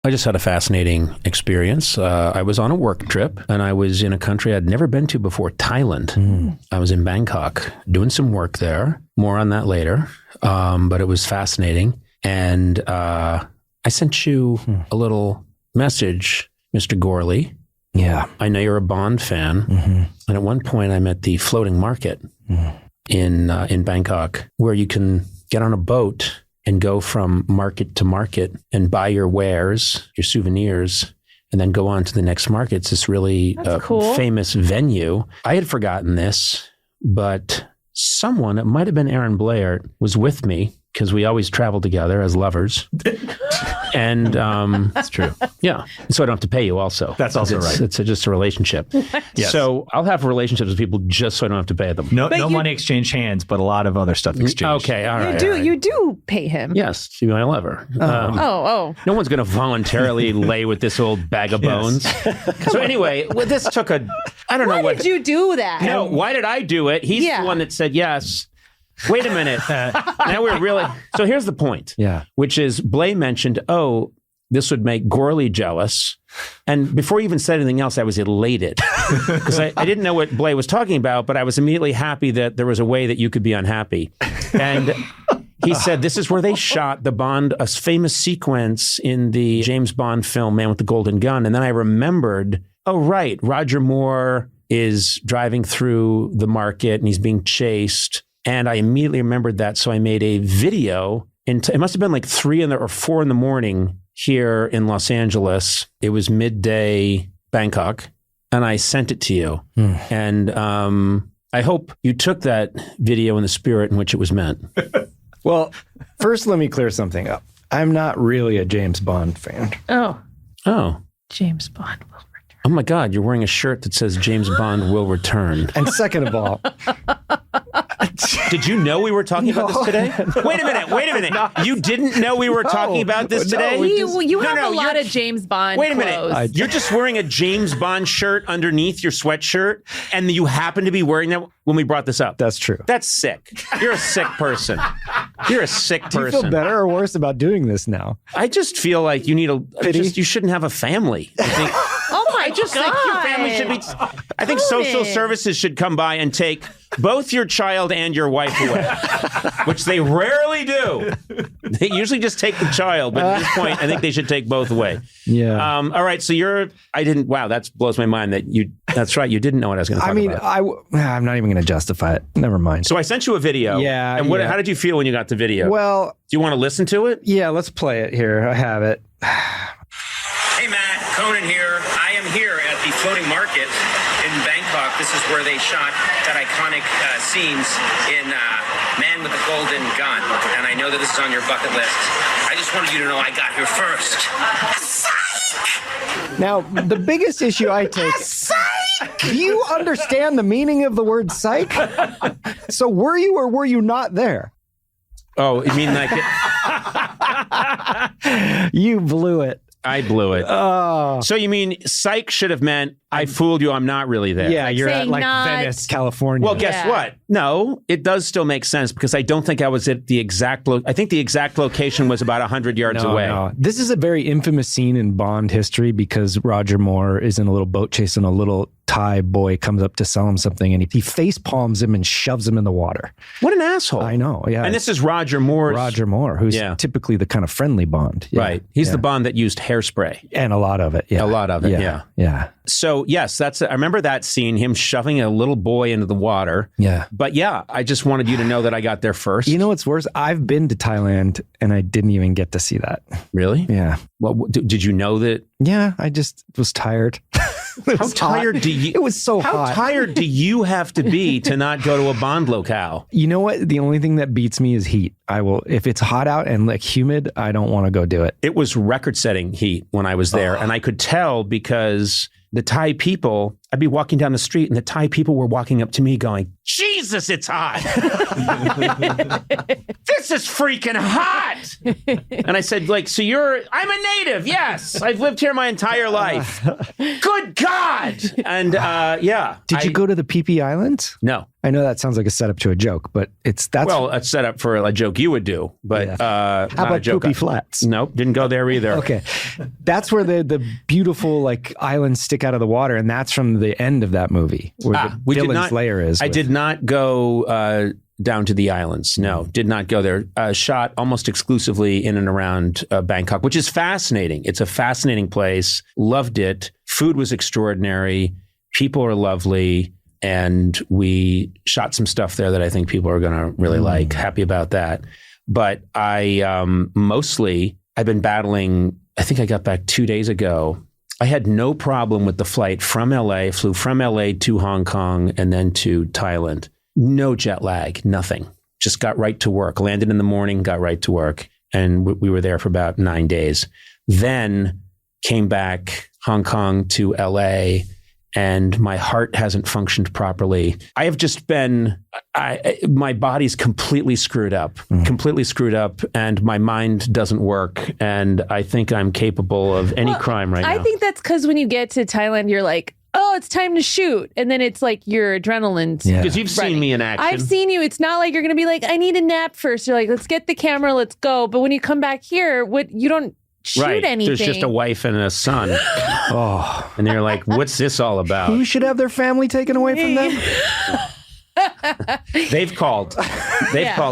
I just had a fascinating experience. I was on a work trip and I was in a country I'd never been to before, Thailand. I was in Bangkok doing some work there. More on that later. But it was fascinating. And I sent you a little message, Mr. Gorley. Yeah. I know you're a Bond fan. And at one point I'm at the floating market in Bangkok where you can get on a boat and go from market to market and buy your wares, your souvenirs, and then go on to the next market. It's this really cool. famous venue. I had forgotten this, but someone, it might have been Aaron Blair, was with me because we always travel together as lovers. And that's true. Yeah. So I don't have to pay you also. That's also right. It's just a relationship. Yes. So I'll have relationships with people just so I don't have to pay them. No money exchanged hands, but a lot of other stuff exchanged. Okay. All right. You do pay him. Yes. To my lover. Oh. No one's going to voluntarily lay with this old bag of bones. So anyway, this took I don't know what. Why did you do that? No, why did I do it? He's the one that said yes. Wait a minute. Now we're really... So here's the point. Yeah. Which is, Blay mentioned, this would make Gorley jealous. And before he even said anything else, I was elated. Because I didn't know what Blay was talking about, but I was immediately happy that there was a way that you could be unhappy. And he said, this is where they shot a famous sequence in the James Bond film, Man with the Golden Gun. And then I remembered, Roger Moore is driving through the market and he's being chased. And I immediately remembered that. So I made a video. It must have been like 3 or 4 in the morning here in Los Angeles. It was midday Bangkok. And I sent it to you. And I hope you took that video in the spirit in which it was meant. Well, first, let me clear something up. I'm not really a James Bond fan. Oh. James Bond will return. Oh my God, you're wearing a shirt that says James Bond will return. And second of all... Did you know we were talking about this today? Wait a minute. You didn't know we were talking about this today? You have a lot of James Bond Wait a clothes. minute. You're just wearing a James Bond shirt underneath your sweatshirt, and you happen to be wearing that when we brought this up. That's true. That's sick. You're a sick person. You're a sick person. Do you feel better or worse about doing this now? I just feel like you need you shouldn't have a family. I think, oh my God. Think your family should be... I think social services should come by and take both your child and your wife away, which they rarely do. They usually just take the child, but at this point, I think they should take both away. Yeah. All right. So wow, that blows my mind that's right. You didn't know what I was going to talk about. I'm not even going to justify it. Never mind. So I sent you a video. Yeah. And how did you feel when you got the video? Well, do you want to listen to it? Yeah, let's play it here. I have it. Hey, Matt, Conan here. I am here at the floating market in Bangkok. This is where they shot that iconic scenes in Man with the Golden Gun. And I know that this is on your bucket list. I just wanted you to know I got here first. Psych! Now, the biggest issue I take... Psych! Do you understand the meaning of the word psych? So were you or were you not there? Oh, you mean like... You blew it. I blew it. Oh. So you mean psych should have meant I fooled you, I'm not really there. Yeah, you're at Venice, California. Well, guess what? No, it does still make sense because I don't think I was at the exact I think the exact location was about 100 yards away. No. This is a very infamous scene in Bond history because Roger Moore is in a little boat chase and a little Thai boy comes up to sell him something and he face palms him and shoves him in the water. What an asshole. I know, yeah. And this is Roger Moore. Roger Moore, who's typically the kind of friendly Bond. Yeah. Right. He's the Bond that used hairspray. And a lot of it, yeah. A lot of it, yeah. So, yes, I remember that scene, him shoving a little boy into the water. Yeah. But yeah, I just wanted you to know that I got there first. You know what's worse? I've been to Thailand and I didn't even get to see that. Really? Yeah. Well, did you know that? Yeah, I just was tired. How tired do you? It was so hot. How tired do you have to be to not go to a Bond locale? You know what? The only thing that beats me is heat. If it's hot out and like humid, I don't want to go do it. It was record-setting heat when I was there, and I could tell because the Thai people I'd be walking down the street and the Thai people were walking up to me going, Jesus, it's hot. This is freaking hot. And I said, like, so I'm a native. Yes. I've lived here my entire life. Good God. And Did you go to the Phi Islands? No. I know that sounds like a setup to a joke, but that's well, a setup for a joke you would do, but how about Poopy Flats? Nope, didn't go there either. Okay, that's where the beautiful like islands stick out of the water, and that's from the end of that movie where the villain's lair is. I did not go down to the islands. No, did not go there. Shot almost exclusively in and around Bangkok, which is fascinating. It's a fascinating place. Loved it. Food was extraordinary. People are lovely. And we shot some stuff there that I think people are going to really like. Happy about that. But I've been battling, I think I got back 2 days ago. I had no problem with the flight from LA, flew from LA to Hong Kong and then to Thailand. No jet lag, nothing. Just got right to work. Landed in the morning, got right to work. And we were there for about 9 days. Then came back Hong Kong to LA, and my heart hasn't functioned properly. I have just been, my body's completely screwed up, and my mind doesn't work. And I think I'm capable of any crime right now. I think that's because when you get to Thailand, you're like, oh, it's time to shoot. And then it's like your adrenaline's because you've seen me in action. I've seen you. It's not like you're going to be like, I need a nap first. You're like, let's get the camera, let's go. But when you come back here, you don't shoot anything. There's just a wife and a son. And you're like, what's this all about? Who should have their family taken away from them? They've called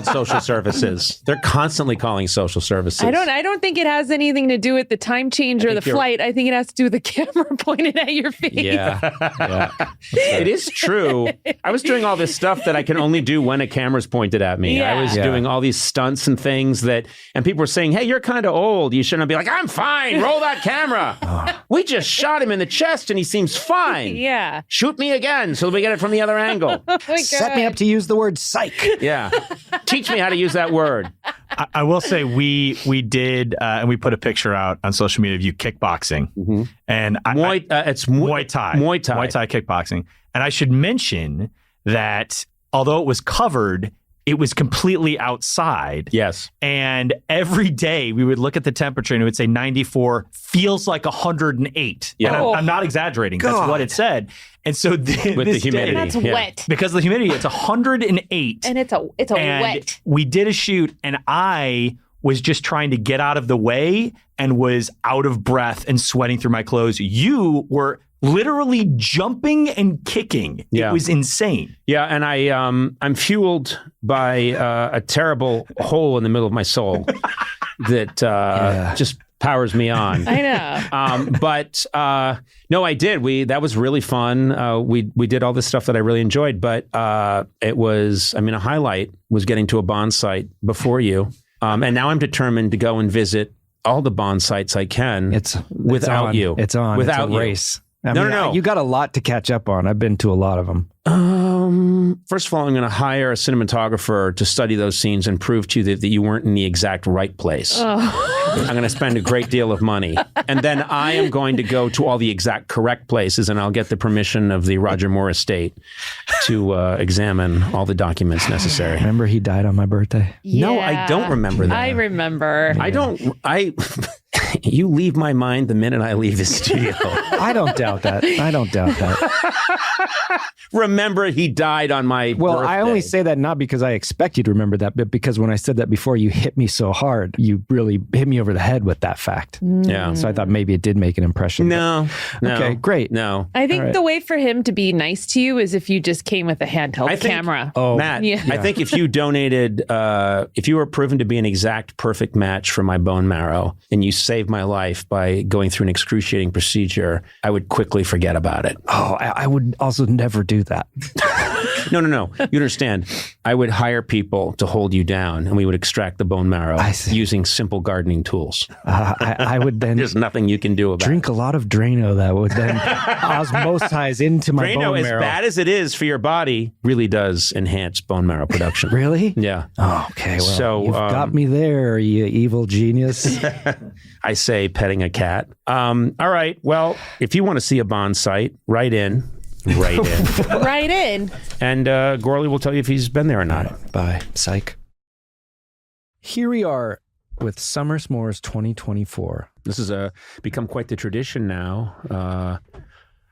social services. They're constantly calling social services. I don't think it has anything to do with the time change or the flight. I think it has to do with the camera pointed at your face. Yeah. It is true. I was doing all this stuff that I can only do when a camera's pointed at me. Yeah. I was doing all these stunts and things and people were saying, hey, you're kind of old. You shouldn't be like, I'm fine. Roll that camera. We just shot him in the chest and he seems fine. Yeah. Shoot me again so we get it from the other angle. Oh my Set me up to use the word psych. Yeah. Teach me how to use that word. I will say we did, and we put a picture out on social media of you kickboxing. Mm-hmm. And it's Muay Thai. Muay Thai. Muay Thai kickboxing. And I should mention that although it was covered, it was completely outside. Yes. And every day we would look at the temperature and it would say 94, feels like 108. Yeah. And I'm not exaggerating. God. That's what it said. And so with the humidity. That's wet. Because of the humidity, it's 108. And it's a and wet. We did a shoot and I was just trying to get out of the way and was out of breath and sweating through my clothes. You were literally jumping and kicking. Yeah. It was insane. Yeah, and I'm fueled by a terrible hole in the middle of my soul that just powers me on. I know. But no, I did. That was really fun. We did all this stuff that I really enjoyed. But it was, a highlight was getting to a Bond site before you. And now I'm determined to go and visit all the Bond sites I can without you. It's on. Without it's a race. No. You got a lot to catch up on. I've been to a lot of them. First of all, I'm going to hire a cinematographer to study those scenes and prove to you that you weren't in the exact right place. I'm going to spend a great deal of money. And then I am going to go to all the exact correct places, and I'll get the permission of the Roger Moore estate to examine all the documents necessary. Remember he died on my birthday? No, I don't remember that. I remember. You leave my mind the minute I leave the studio. I don't doubt that. Remember, he died on my birthday. I only say that not because I expect you to remember that, but because when I said that before, you hit me so hard. You really hit me over the head with that fact. Yeah. So I thought maybe it did make an impression. No. Okay, great. No. I think the way for him to be nice to you is if you just came with a handheld camera. Matt, Yeah. I think if you donated, if you were proven to be an exact perfect match for my bone marrow and you saved my life by going through an excruciating procedure, I would quickly forget about it. Oh, I would also never do that. No. You understand. I would hire people to hold you down and we would extract the bone marrow using simple gardening tools. I would then... There's nothing you can do about it. Drink a lot of Drano that would then osmosize into my bone marrow. Drano, as bad as it is for your body, really does enhance bone marrow production. Really? Yeah. Oh, okay. Well, so, you've got me there, you evil genius. I say petting a cat. All right. Well, if you want to see a Bond site, write in. right in. Right in. And Gorley will tell you if he's been there or not. Bye. Psych. Here we are with Summer S'mores 2024. This has become quite the tradition now.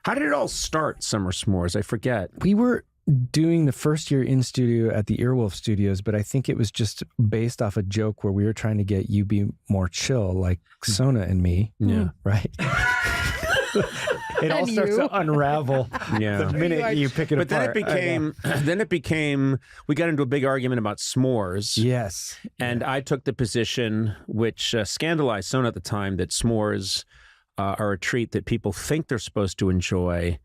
How did it all start, Summer S'mores? I forget. We were doing the first year in studio at the Earwolf Studios, but I think it was just based off a joke where we were trying to get you be more chill, like Sona and me. Yeah. Right? It all starts to unravel the minute you pick it but apart. Then it became, we got into a big argument about s'mores. Yes. And I took the position, which scandalized Sona at the time, that s'mores are a treat that people think they're supposed to enjoy,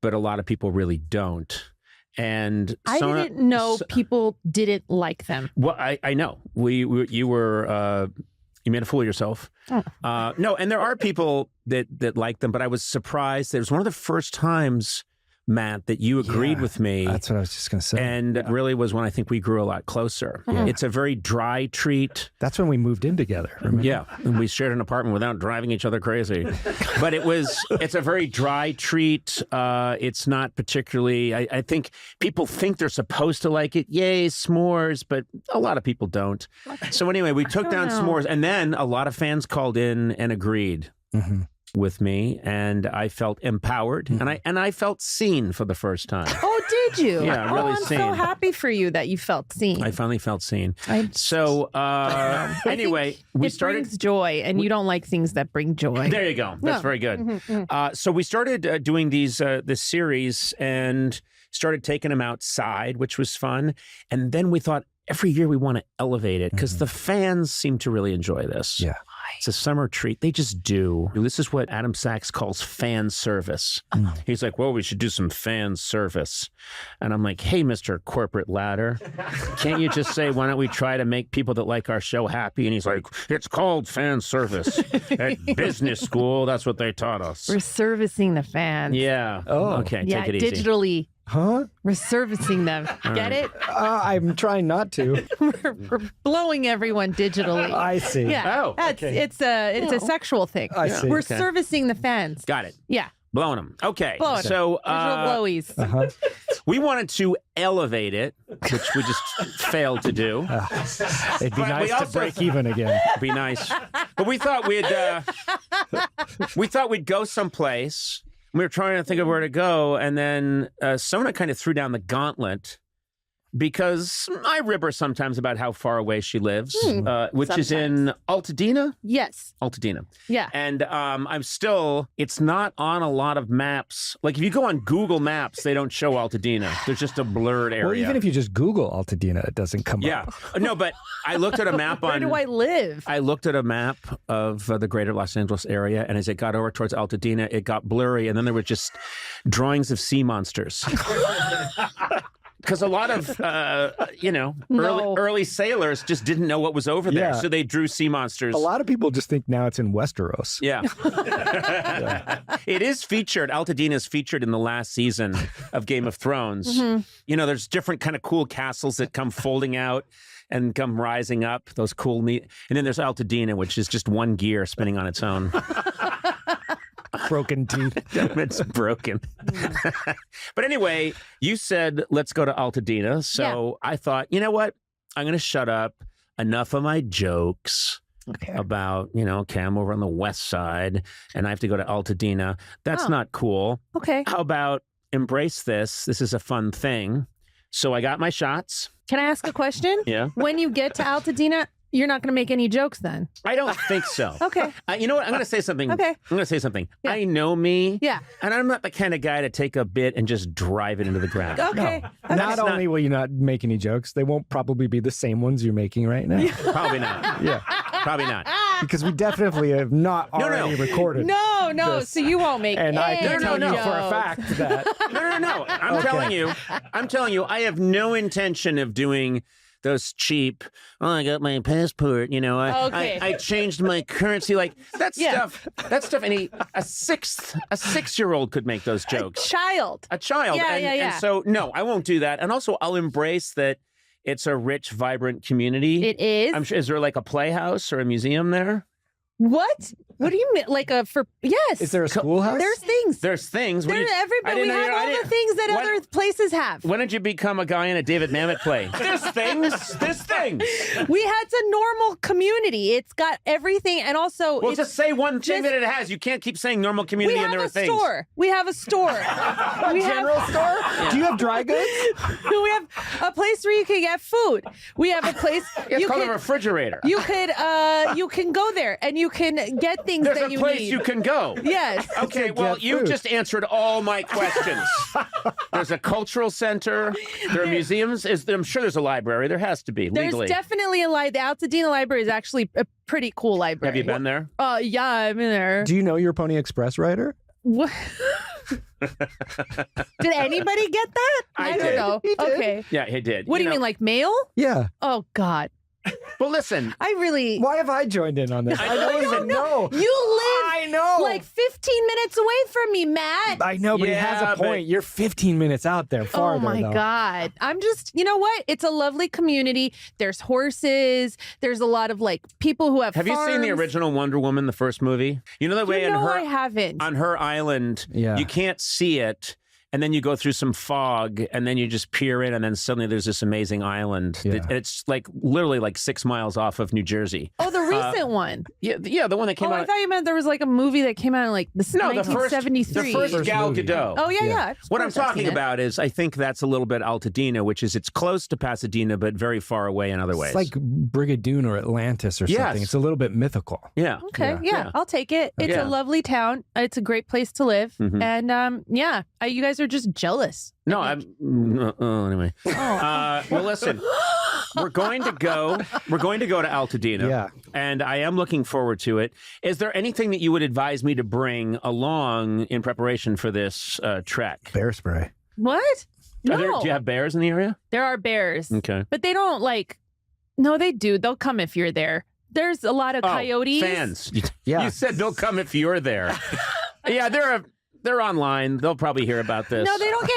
but a lot of people really don't. And I didn't know people didn't like them. Well, I know. You were... You made a fool of yourself. No, and there are people that like them, but I was surprised that it was one of the first times, Matt, that you agreed with me. That's what I was just going to say. And it really was when I think we grew a lot closer. It's a very dry treat. That's when we moved in together. Remember? Yeah, and we shared an apartment without driving each other crazy. But it's a very dry treat. It's not particularly, I think people think they're supposed to like it. Yay, s'mores, but a lot of people don't. So anyway, we took down s'mores, and then a lot of fans called in and agreed. With me, and I felt empowered, and I felt seen for the first time. Oh, did you? Yeah, really I'm seen. so happy for you that you felt seen. I finally felt seen. So anyway, we started. Brings joy, and you don't like things that bring joy. There you go. That's very good. So we started doing this series and started taking them outside, which was fun. And then we thought every year we want to elevate it because the fans seem to really enjoy this. Yeah. It's a summer treat. They just do. This is what Adam Sachs calls fan service. He's like, well, we should do some fan service. And I'm like, hey, Mr. Corporate Ladder, can't you just say, why don't we try to make people that like our show happy? And he's like, it's called fan service. At business school, that's what they taught us. We're servicing the fans. Yeah. Oh, okay. Yeah, take it easy. digitally. Huh? We're servicing them. Get it? I'm trying not to. We're blowing everyone digitally. I see. Yeah. Oh, okay. It's a sexual thing. I see. We're Okay. servicing the fans. Got it. Yeah. Blowing them. Okay. Blowing So digital blowies. we wanted to elevate it, which we just failed to do. It'd be But nice we to also- break even again. Be nice. But we thought we'd go someplace. We were trying to think of where to go, and then Sona kind of threw down the gauntlet because I rib her sometimes about how far away she lives, which is in Altadena. Yes. Altadena. Yeah. And it's not on a lot of maps. Like if you go on Google Maps, they don't show Altadena. There's just a blurred area. Well, even if you just Google Altadena, it doesn't come Yeah. up. No, but I looked at a map on... Where do I live? I looked at a map of the greater Los Angeles area, and as it got over towards Altadena, it got blurry, and then there were just drawings of sea monsters. Because a lot of, early sailors just didn't know what was over there, Yeah. so they drew sea monsters. A lot of people just think now it's in Westeros. Yeah. It is featured. Altadena is featured in the last season of Game of Thrones. You know, there's different kind of cool castles that come folding out and come rising up. Those cool, neat. And then there's Altadena, which is just one gear spinning on its own. Broken teeth. It's broken. But anyway, you said, let's go to Altadena. So I thought, you know what? I'm going to shut up. Enough of my jokes about, okay, I'm over on the west side and I have to go to Altadena. That's not cool. Okay. How about embrace this? This is a fun thing. So I got my shots. Can I ask a question? Yeah. When you get to Altadena, you're not going to make any jokes then. I don't think so. Okay. You know what? I'm going to say something. Okay. I'm going to say something. Yeah. I know me. Yeah. And I'm not the kind of guy to take a bit and just drive it into the ground. Okay. Not only will you not make any jokes, they won't probably be the same ones you're making right now. Probably not. Yeah. Probably not. Because we definitely have not already recorded. No. this. So you won't make And I can any tell you jokes. for a fact that No. I'm telling you, I have no intention of doing those cheap, I got my passport, Okay. I changed my currency, like that stuff, and a 6-year-old could make those jokes. A child. Yeah. Yeah. And so, no, I won't do that. And also, I'll embrace that it's a rich, vibrant community. It is. I'm sure, is there like a playhouse or a museum there? What? What do you mean? Like yes. Is there a schoolhouse? There's things. There's things. There's everybody. We have all the things that other places have. When did you become a guy in a David Mamet play? There's things. There's things. It's a normal community. It's got everything, and also. Well, just say one thing that it has. You can't keep saying normal community and there are things. We have a store. A general store? Yeah. Do you have dry goods? We have a place where you can get food. We have a place. It's called a refrigerator. You can go there and you can get things that you need. There's a place you can go. Yes. Okay, well, you just answered all my questions. There's a cultural center. There are museums. I'm sure there's a library. There has to be, legally. There's definitely a library. The Altadena Library is actually a pretty cool library. Have you been there? Yeah, I've been there. Do you know your Pony Express rider? What? Did anybody get that? I don't know. He did. Okay. Yeah, he did. What do you mean, like mail? Yeah. Oh, God. Well, listen. Why have I joined in on this? I don't even know. You live like 15 minutes away from me, Matt. I know, but he has a point. You're 15 minutes out there farther. Oh, my God. I'm just, you know what? It's a lovely community. There's horses. There's a lot of people who have farms. You seen the original Wonder Woman, the first movie? You know the way I haven't. On her island, you can't see it. And then you go through some fog, and then you just peer in, and then suddenly there's this amazing island. Yeah. It's literally 6 miles off of New Jersey. Oh, the recent one. Yeah, the one that came out. I thought you meant there was a movie that came out in 1973. The first Gal Gadot. Oh, yeah. What I'm talking about is, I think that's a little bit Altadena, which is it's close to Pasadena, but very far away in other ways. It's like Brigadoon or Atlantis or something. It's a little bit mythical. Yeah. Okay. Yeah. I'll take it. It's a lovely town. It's a great place to live. Mm-hmm. And you guys are just jealous. No, anyway. Well, listen, we're going to go to Altadena. Yeah. And I am looking forward to it. Is there anything that you would advise me to bring along in preparation for this trek? Bear spray. What? No. Do you have bears in the area? There are bears. Okay. But they don't no, they do. They'll come if you're there. There's a lot of coyotes. Fans. You said they'll come if you're there. Yeah, they're online. They'll probably hear about this. No, they don't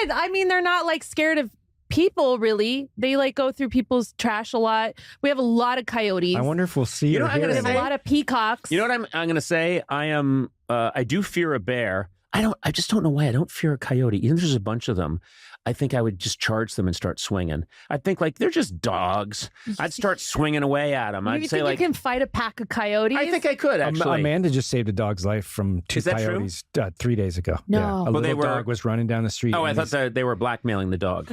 they're not scared of people, really. They go through people's trash a lot. We have a lot of coyotes. I wonder if we'll see we have a lot of peacocks. You know what I'm going to say? I do fear a bear. I just don't know why I don't fear a coyote. Even if there's a bunch of them, I think I would just charge them and start swinging. I think they're just dogs. I'd start swinging away at them. I'd say you can fight a pack of coyotes? I think I could, actually. Amanda just saved a dog's life from 2 coyotes 3 days ago. No. Yeah. A little dog was running down the street. Oh, I thought that they were blackmailing the dog.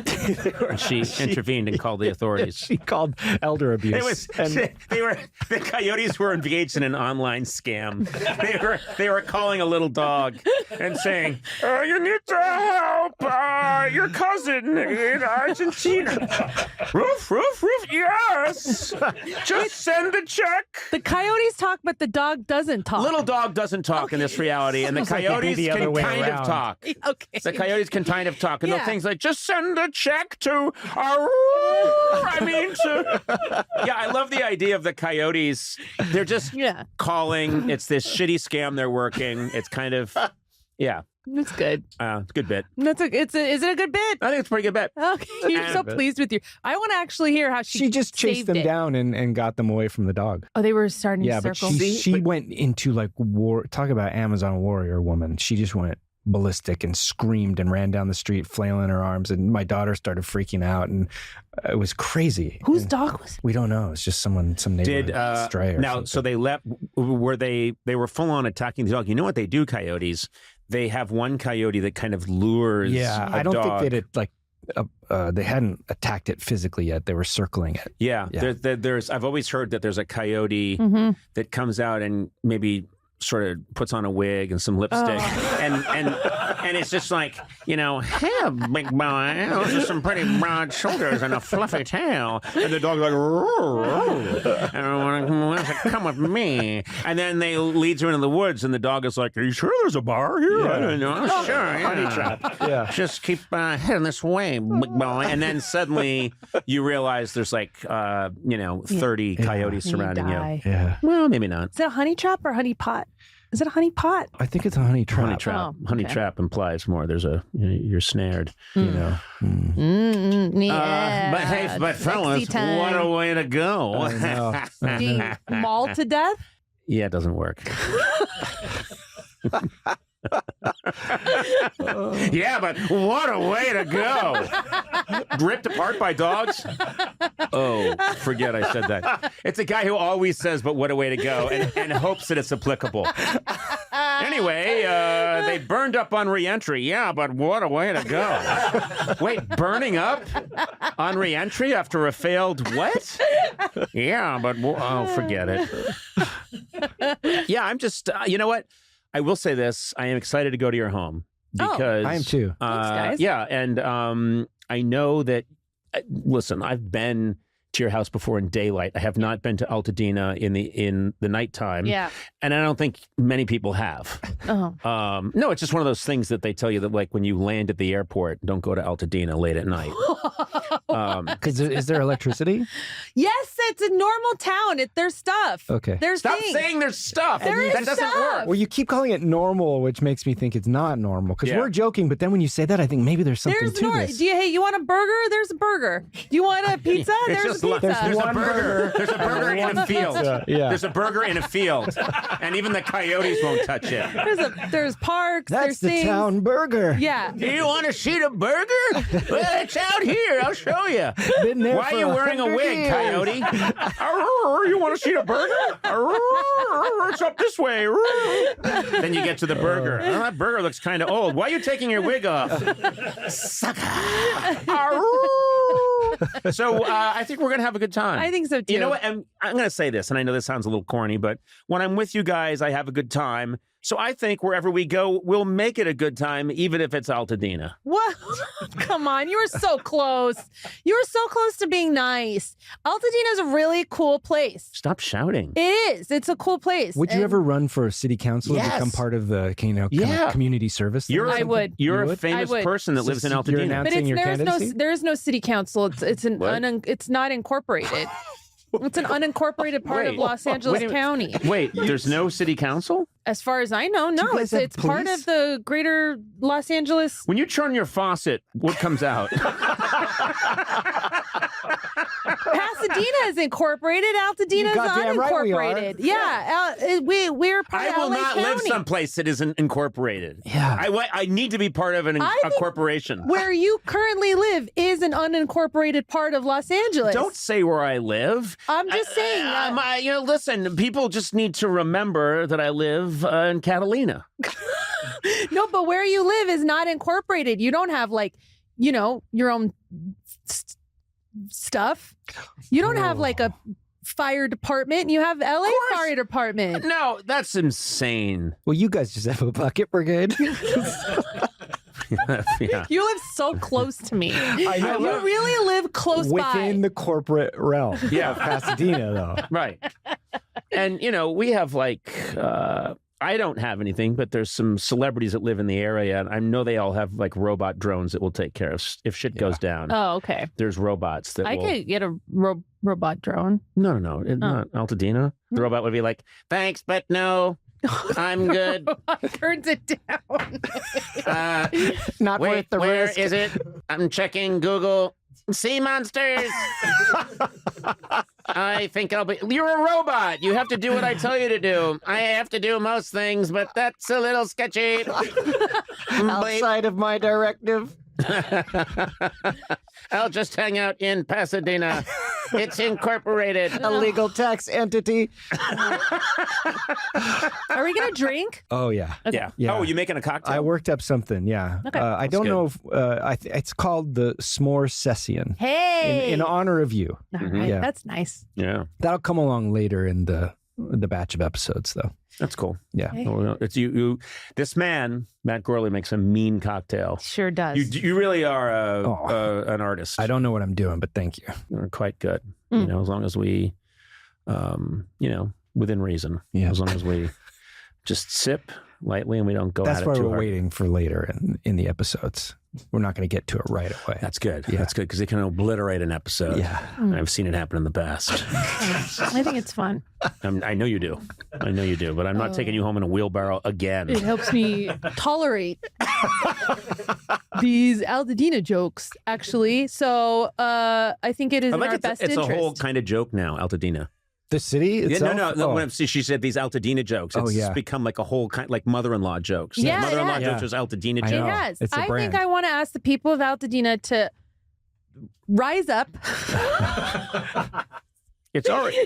And she intervened and called the authorities. She called elder abuse. The coyotes were engaged in an online scam. They were calling a little dog and saying, you need to help your cousin in Argentina. Roof, yes. Just send a check. The coyotes talk, but the dog doesn't talk. Little dog doesn't talk in this reality, and the coyotes can kind of talk. Okay. The coyotes can kind of talk, and they'll things like, just send a check to I love the idea of the coyotes. They're just calling. It's this shitty scam they're working. It's kind of, That's good. It's a good bit. Is it a good bit? I think it's a pretty good bit. Okay, you're so pleased with you. I want to actually hear how she just chased them down and got them away from the dog. Oh, they were starting to circle. But she went into war. Talk about Amazon warrior woman. She just went ballistic and screamed and ran down the street flailing her arms, and my daughter started freaking out, and it was crazy. Whose dog was it? We don't know. It's just some neighbor stray or something. So they left. They were full on attacking the dog. You know what they do, coyotes? They have one coyote that kind of lures. Yeah, I don't dog. think they'd they hadn't attacked it physically yet. They were circling it. Yeah. There's. I've always heard that there's a coyote that comes out and maybe sort of puts on a wig and some lipstick, and it's just like, hey, big boy, those are some pretty broad shoulders and a fluffy tail, and the dog's like, and come with me, and then they leads her into the woods, and the dog is like, are you sure there's a bar here? I don't know. Sure, honey trap. Yeah, just keep heading this way, big boy, and then suddenly you realize there's 30 coyotes surrounding you. Yeah, well, maybe not. Is it a honey trap or honey pot? Is it a honey pot? I think it's a honey trap. Honey trap. Oh, okay. Honey trap implies more. There's you're snared. Yeah. But fellas, what a way to go. Do you maul to death? Yeah, it doesn't work. Yeah, but what a way to go. Ripped apart by dogs? Oh, forget I said that. It's a guy who always says, but what a way to go, and hopes that it's applicable. Anyway, they burned up on re-entry. Yeah, but what a way to go. Wait, burning up on re-entry after a failed what? Yeah, but forget it. Yeah, I'm just, you know what? I will say this. I am excited to go to your home because I am too. Thanks, guys. Yeah, and I know that. Listen, I've been to your house before in daylight. I have not been to Altadena in the nighttime. Yeah. And I don't think many people have. Oh. No, it's just one of those things that they tell you that, like, when you land at the airport, don't go to Altadena late at night. Because is there electricity? Yes, it's a normal town. There's stuff. Okay. There's Stop things. saying there's stuff. There That is doesn't stuff. work. Well, you keep calling it normal, which makes me think it's not normal. Because Yeah. we're joking, but then when you say that, I think maybe there's something There's to this. hey, you want a burger? There's a burger. Do you want a pizza? It's There's just a pizza. there's a one burger. There's a burger in a field. Yeah. There's a burger in a field, and even the coyotes won't touch it. There's parks. That's there's the things. town burger. Yeah. Do you want to see the burger? Well, it's out here. I'll show you. Been there Why are for you wearing a 100 wig, years. coyote? Arr, you want to see the burger? Arr, it's up this way. Arr. Then you get to the burger. Oh, that burger looks kind of old. Why are you taking your wig off? Sucker. Arr. So I think we're going to have a good time. I think so, too. You know what? I'm going to say this, and I know this sounds a little corny, but when I'm with you guys, I have a good time. So I think wherever we go, we'll make it a good time, even if it's Altadena. What? Come on. You were so close. You were so close to being nice. Altadena is a really cool place. Stop shouting. It is. It's a cool place. Would you And ever run for city council and Yes. become part of the kind of Yeah. community service? thing You're or a- I something? would. You're You a would? famous I would. person that So lives in you're Altadena. announcing- your candidacy? there is no city council. It's not incorporated. It's an unincorporated part of Wait. Los Angeles Wait a minute. County. Wait, there's no city council? As far as I know, no. you guys It's have part police? of the greater Los Angeles. When you turn your faucet, what comes out? Pasadena is incorporated. Altadena is goddamn right we are. unincorporated. Yeah, we're part I of will LA not County. live someplace that isn't incorporated. Yeah. I need to be part of a think corporation. Where you currently live is an unincorporated part of Los Angeles. Don't say where I live. I'm just saying. Listen, people just need to remember that I live in Catalina. No, but where you live is not incorporated. You don't have your own stuff. You don't have like a fire department. You have LA Fire Department. No, that's insane. Well, you guys just have a bucket brigade. Yeah. You live so close to me. I know. You really live close Within by. the corporate realm. Yeah. Of Pasadena, though. Right. And, we have I don't have anything, but there's some celebrities that live in the area. And I know they all have like robot drones that will take care of if shit goes down. Oh, okay. There's robots that I will. could get a robot drone. No. Not Altadena. The robot would be like, thanks, but no. I'm good. Turns it down. Not Wait, worth the where risk. is it? I'm checking Google. Sea monsters. I think I'll be. You're a robot. You have to do what I tell you to do. I have to do most things, but that's a little sketchy. Outside of my directive. I'll just hang out in Pasadena. It's incorporated. A legal tax entity. Are we going to drink? Oh, yeah. Yeah. Yeah. Oh, you making a cocktail? I worked up something, yeah. Okay. I don't good. know if it's called the S'more Session. Hey. In honor of you. All right. Yeah. That's nice. Yeah, That'll come along later in the batch of episodes, though. that's cool. Yeah. Hey. Well, it's you. This man, Matt Gorley, makes a mean cocktail. Sure does. You really are an artist. I don't know what I'm doing, but thank you. You're quite good. Mm. As long as we, within reason. Yeah. As long as we just sip lightly and we don't go That's at it why too we're hard. waiting for later in the episodes. We're not going to get to it right away. That's good. Yeah. That's good because it can obliterate an episode. Yeah. I've seen it happen in the past. I think it's fun. I know you do. But I'm not taking you home in a wheelbarrow again. It helps me tolerate these Altadena jokes, actually. So I think it is in our best it's interest. a whole kind of joke now, Altadena. The city itself? No. When she said these Altadena jokes, it's become like a whole kind, like mother-in-law jokes. Yeah, mother-in-law jokes was Altadena jokes. It has. It's a I brand. think I want to ask the people of Altadena to rise up. It's already.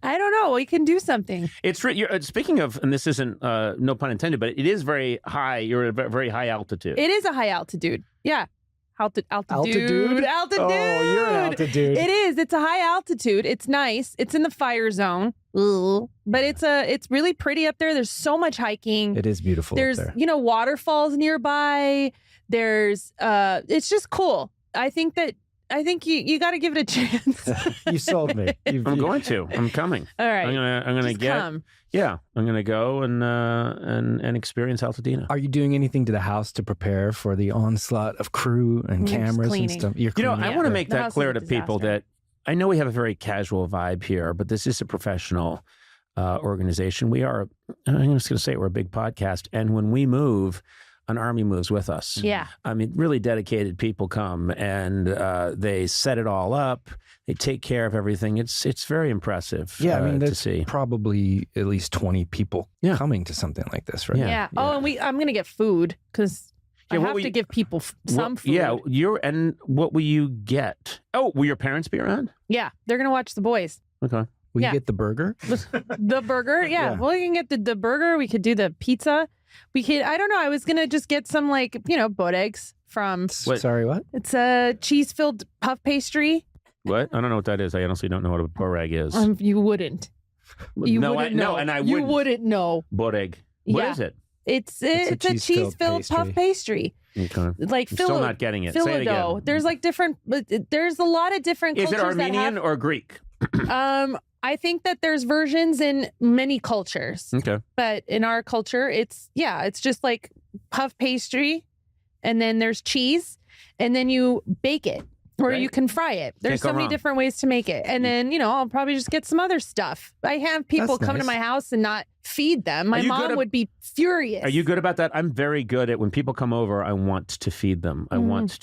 I don't know. We can do something. It's speaking of, and this isn't no pun intended, but it is very high. You're at a very high altitude. It is a high altitude. Yeah. Altitude. Altitude? Oh, you're an altitude. It is. It's a high altitude. It's nice. It's in the fire zone. Ugh. But it's really pretty up there. There's so much hiking. It is beautiful There's, up there. waterfalls nearby. There's it's just cool. I think you got to give it a chance. You sold me. I'm going to. I'm coming. All right. I'm gonna Just get. come. Yeah, I'm gonna go and experience Altadena. Are you doing anything to the house to prepare for the onslaught of crew and just cameras and cleaning. stuff? You're I cleaning. want to make The that house clear is a to people disaster. that I know we have a very casual vibe here, but this is a professional organization. We are. I'm just going to say we're a big podcast, and when we move, an army moves with us. Yeah. I mean, really dedicated people come and they set it all up. They take care of everything. It's very impressive. Yeah, I mean, to there's see. probably at least 20 people Yeah. coming to something like this, right? Yeah. Oh, and I'm going to get food because I what have will to you- give people some food. Yeah, and what will you get? Oh, will your parents be around? Yeah. They're going to watch The Boys. Okay. Will Yeah. you get the burger? The burger. Yeah. Yeah. Well, you can get the burger. We could do the pizza. We could, I don't know. I was going to just get some boat eggs from, What? Sorry, what? it's a cheese-filled puff pastry. What? I don't know what that is. I honestly don't know what a boreg is. You wouldn't. You wouldn't know. and I You wouldn't. wouldn't know. Boreg. What Yeah. is it? It's a cheese-filled puff pastry. Okay. Like I'm still not getting it. Say it Philo-dough. again. There's like there's a lot of different Is cultures it Armenian that or Greek? have, I think that there's versions in many cultures, Okay. but in our culture, it's just like puff pastry, and then there's cheese, and then you bake it. Or Right. you can fry it. There's Can't go so many wrong. different ways to make it. And then, I'll probably just get some other stuff. I have people That's come to nice. my house and not feed them. My Are you good mom at- would be furious. Are you good about that? I'm very good at when people come over, I want to feed them. I want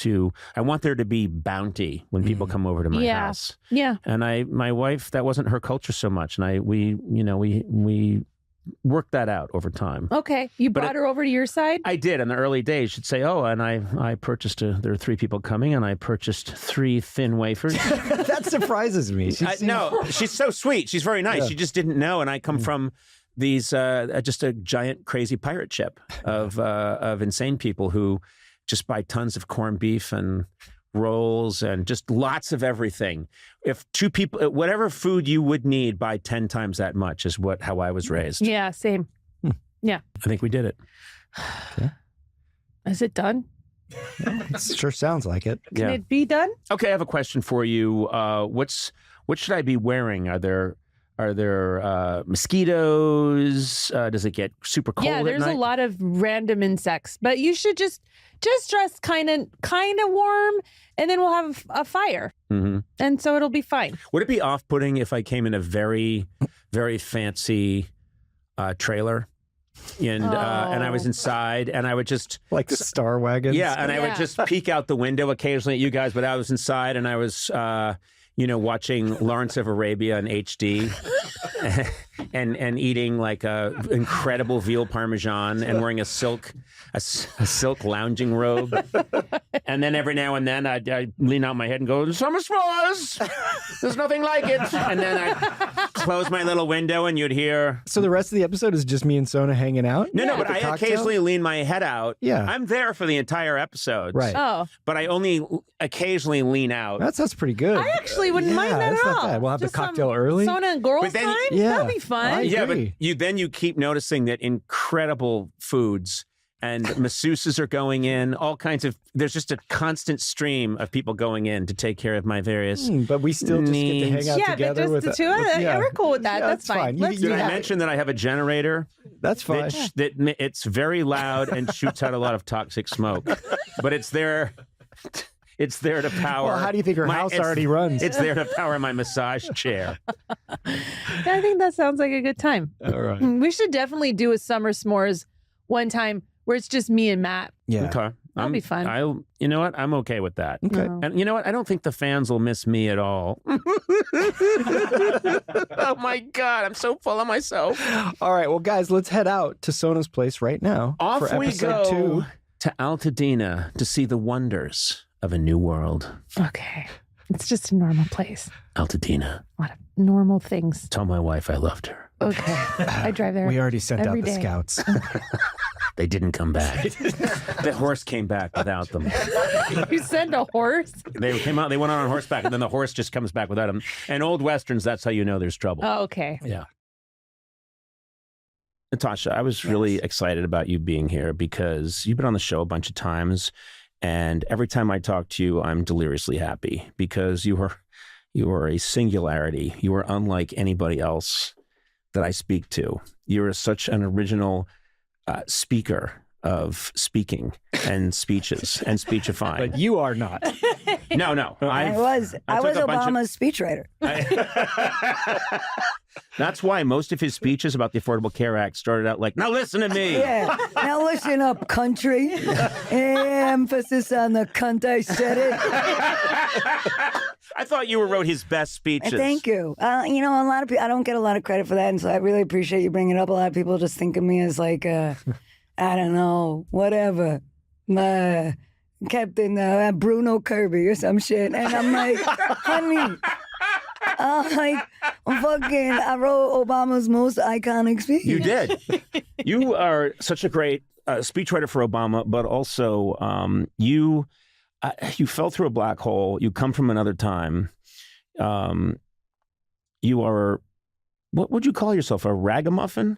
there to be bounty when people come over to my Yeah. house. Yeah. And my wife, that wasn't her culture so much. And we worked that out over time. Okay. You But brought her over to your side? I did in the early days. She'd say, "Oh, and I purchased there are 3 people coming, and I purchased 3 thin wafers." That surprises me. No, she's so sweet. She's very nice. Yeah. She just didn't know, and I come from these just a giant crazy pirate ship of insane people who just buy tons of corned beef and rolls and just lots of everything. If 2 people, whatever food you would need, buy 10 times that much is how I was raised. Yeah, same. Yeah. I think we did it. Is it done? It sure sounds like it. Can it be done? Okay, I have a question for you. What should I be wearing? Are there mosquitoes? Does it get super cold Yeah, at there's a night? lot of random insects, but you should just dress kind of warm, and then we'll have a fire, Mhm. and so it'll be fine. Would it be off-putting if I came in a very, very fancy trailer, and I was inside, and I would just Like the Star Wagons. I would Yeah. just peek out the window occasionally at you guys, but I was inside, and I was watching Lawrence of Arabia in HD. And eating like a incredible veal parmesan and wearing a silk lounging robe, and then every now and then I'd lean out my head and go, "Summer s'mores, there's nothing like it," and then I'd close my little window and you'd hear. So the rest of the episode is just me and Sona hanging out? No, but With I a cocktail? occasionally lean my head out. Yeah. I'm there for the entire episode. Right. Oh, But I only occasionally lean out. That's pretty good. I actually wouldn't mind that that's at not all. bad. We'll have Just the cocktail some early. Sona and girls But then- time. Yeah. That'll be fun. I Yeah, but agree. you keep noticing that incredible foods and masseuses are going in, all kinds of. There's just a constant stream of people going in to take care of my various. But we still just get to hang Needs. out Yeah, together but just with the 2 of us. Yeah, we're cool with that. Yeah, That's it's fine. You- Let's you- do Did I that. mention that I have a generator That's fine. that it's very loud and shoots out a lot of toxic smoke, but it's there. It's there to power. Well, how do you think her house it's- already runs? It's there to power my massage chair. I think that sounds like a good time. All right. We should definitely do a summer s'mores one time where it's just me and Matt. Yeah. Okay. That'll be fun. You know what? I'm okay with that. Okay. And you know what? I don't think the fans will miss me at all. Oh my God, I'm so full of myself. All right, well, guys, let's head out to Sona's place right now. Off for we episode go 2. to Altadena to see the wonders of a new world. Okay. It's just a normal place. Altadena. A lot of normal things. Tell my wife I loved her. Okay. I drive there. We already sent out every the day. scouts. They didn't come back. The horse came back without them. You send a horse? They came out, they went on horseback, and then the horse just comes back without them. And old Westerns, that's how you know there's trouble. Oh, okay. Yeah. Natasha, I was really excited about you being here because you've been on the show a bunch of times. And every time I talk to you, I'm deliriously happy because you are a singularity. You are unlike anybody else that I speak to. You're such an original speaker of speaking and speeches and speechifying. But you are not. No. I was took a bunch of- Obama's speechwriter. That's why most of his speeches about the Affordable Care Act started out like, now listen to me. Yeah. Now listen up, country. Emphasis on the cunt. I said it. I thought you wrote his best speeches. Thank you. A lot of people, I don't get a lot of credit for that, and so I really appreciate you bringing it up. A lot of people just think of me as like, I don't know, whatever, Captain Bruno Kirby or some shit, and I'm like, honey. I wrote Obama's most iconic speech. You did. You are such a great speechwriter for Obama, but also you fell through a black hole. You come from another time. You are, what would you call yourself, a ragamuffin?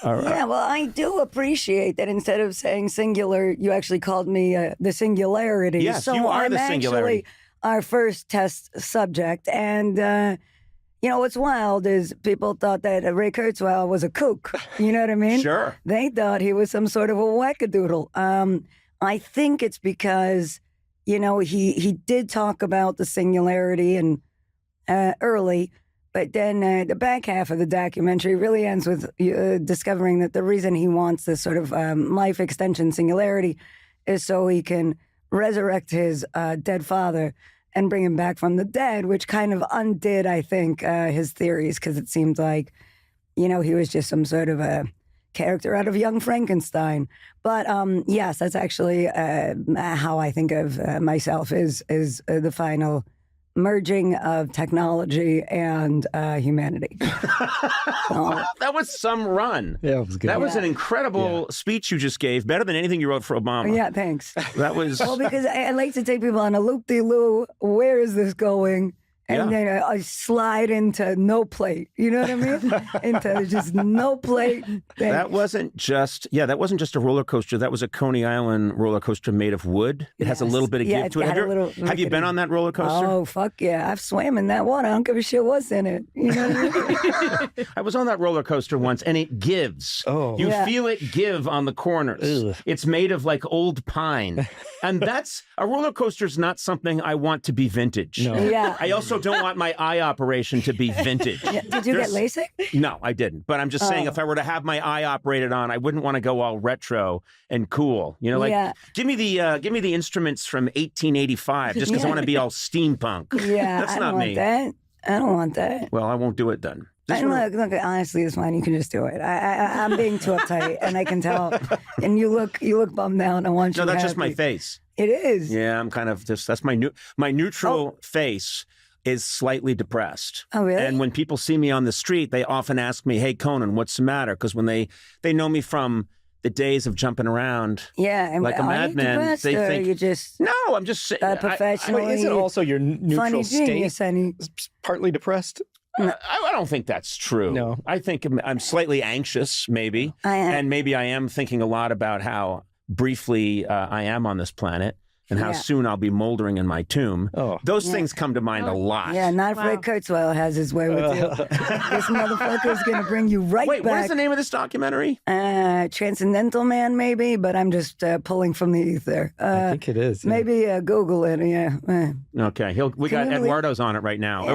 Yeah, well, I do appreciate that instead of saying singular, you actually called me the singularity. Yes, so you are I'm the singularity. Actually our first test subject. And, what's wild is people thought that Ray Kurzweil was a kook. You know what I mean? Sure. They thought he was some sort of a wackadoodle. I think it's because, he did talk about the singularity and early, but then the back half of the documentary really ends with discovering that the reason he wants this sort of life extension singularity is so he can resurrect his dead father and bring him back from the dead, which kind of undid, I think, his theories, because it seemed like, he was just some sort of a character out of Young Frankenstein. But yes, that's actually how I think of myself is the final merging of technology and humanity. That was some run. Yeah, it was good. That was an incredible speech you just gave, better than anything you wrote for Obama. Yeah, thanks. That was... Well, because I like to take people on a loop-de-loo. Where is this going? And then I slide into no plate. You know what I mean? Into just no plate. That wasn't just a roller coaster. That was a Coney Island roller coaster made of wood. It has a little bit of give to it. Have you been on that roller coaster? Oh, fuck yeah. I've swam in that water. I don't give a shit what's in it. You know what I mean? I was on that roller coaster once, and it gives. Oh. You feel it give on the corners. Ugh. It's made of like old pine. And that's, a roller coaster is not something I want to be vintage. No. Yeah. I also don't want my eye operation to be vintage. Did you get LASIK? No, I didn't. But I'm just saying, if I were to have my eye operated on, I wouldn't want to go all retro and cool. Give me the instruments from 1885 just because I want to be all steampunk. Yeah, That's I not don't me. want that. I don't want that. Well, I won't do it then. Look, honestly, it's fine. You can just do it. I'm being too uptight, and I can tell. And you look bummed out. I want you. No, that's happy. just my face. It is. Yeah, I'm kind of just. That's my neutral face is slightly depressed. Oh, really? And when people see me on the street, they often ask me, "Hey, Conan, what's the matter?" Because when they know me from the days of jumping around, and like a madman, they think you just no. I'm just saying. professional. Wait, is it also your neutral funny state? genius, honey. Partly depressed? I don't think that's true. No. I think I'm slightly anxious, maybe. I am. And maybe I am thinking a lot about how briefly I am on this planet and how soon I'll be moldering in my tomb. Oh. Those things come to mind a lot. Yeah, not if Ray Kurzweil has his way with you. This motherfucker's going to bring you right Wait, back. what is the name of this documentary? Transcendental Man, maybe, but I'm just pulling from the ether. I think it is. Yeah. Maybe Google it. Yeah. Okay, we got Eduardo's on it right now,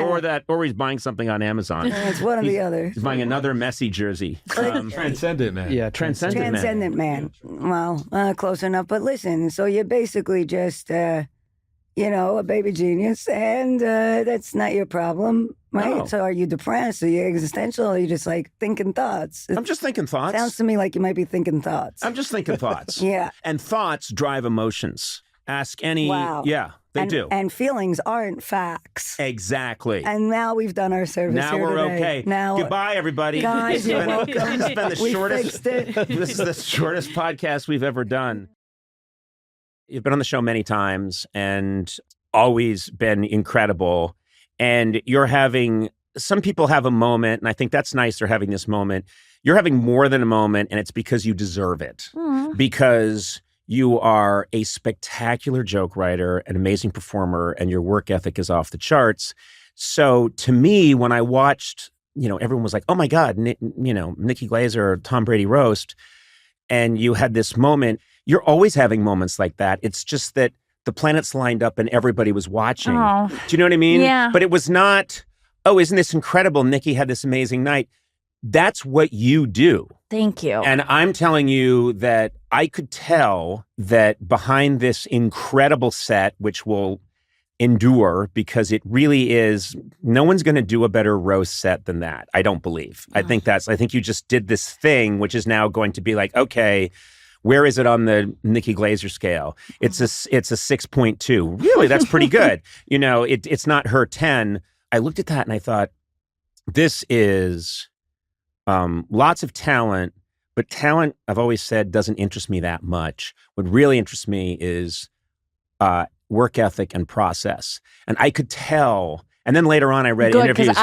or he's buying something on Amazon. It's one or the other. He's buying another Messi jersey. Transcendent Man. Yeah, Transcendent Man. Well, close enough. But listen, so you're basically just, a baby genius, and that's not your problem, right? No. So are you depressed? Are you existential? Or are you just like thinking thoughts? I'm just thinking thoughts. Sounds to me like you might be thinking thoughts. I'm just thinking thoughts. Yeah. And thoughts drive emotions. Ask any. Wow. Yeah, they do. And feelings aren't facts. Exactly. And now we've done our service Now here we're today. okay. Now, Goodbye, everybody. guys, you're welcome. This has been the We shortest. fixed it. This is the shortest podcast we've ever done. You've been on the show many times and always been incredible. And some people have a moment, and I think that's nice. They're having this moment. You're having more than a moment, and it's because you deserve it. Because you are a spectacular joke writer, an amazing performer, and your work ethic is off the charts. So to me, when I watched, everyone was like, oh my God, Nikki Glaser, Tom Brady roast, and you had this moment, you're always having moments like that. It's just that the planets lined up and everybody was watching. Oh. Do you know what I mean? Yeah. But it was not, oh, isn't this incredible? Nikki had this amazing night. That's what you do. Thank you. And I'm telling you that I could tell that behind this incredible set, which will endure because it really is, no one's going to do a better roast set than that. I don't believe. I think you just did this thing, which is now going to be like, okay, where is it on the Nikki Glaser scale? It's a 6.2. Really, that's pretty good. It's not her 10. I looked at that and I thought, this is lots of talent, but talent, I've always said, doesn't interest me that much. What really interests me is work ethic and process. And I could tell. And then later on, I read interviews.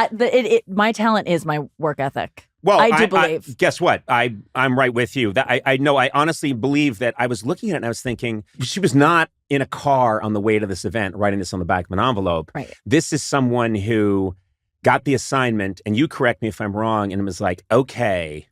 My talent is my work ethic. Well, I do believe. Guess what? I'm right with you. That I know. I honestly believe that. I was looking at it and I was thinking, she was not in a car on the way to this event writing this on the back of an envelope. Right. This is someone who got the assignment, and you correct me if I'm wrong, and it was like, okay,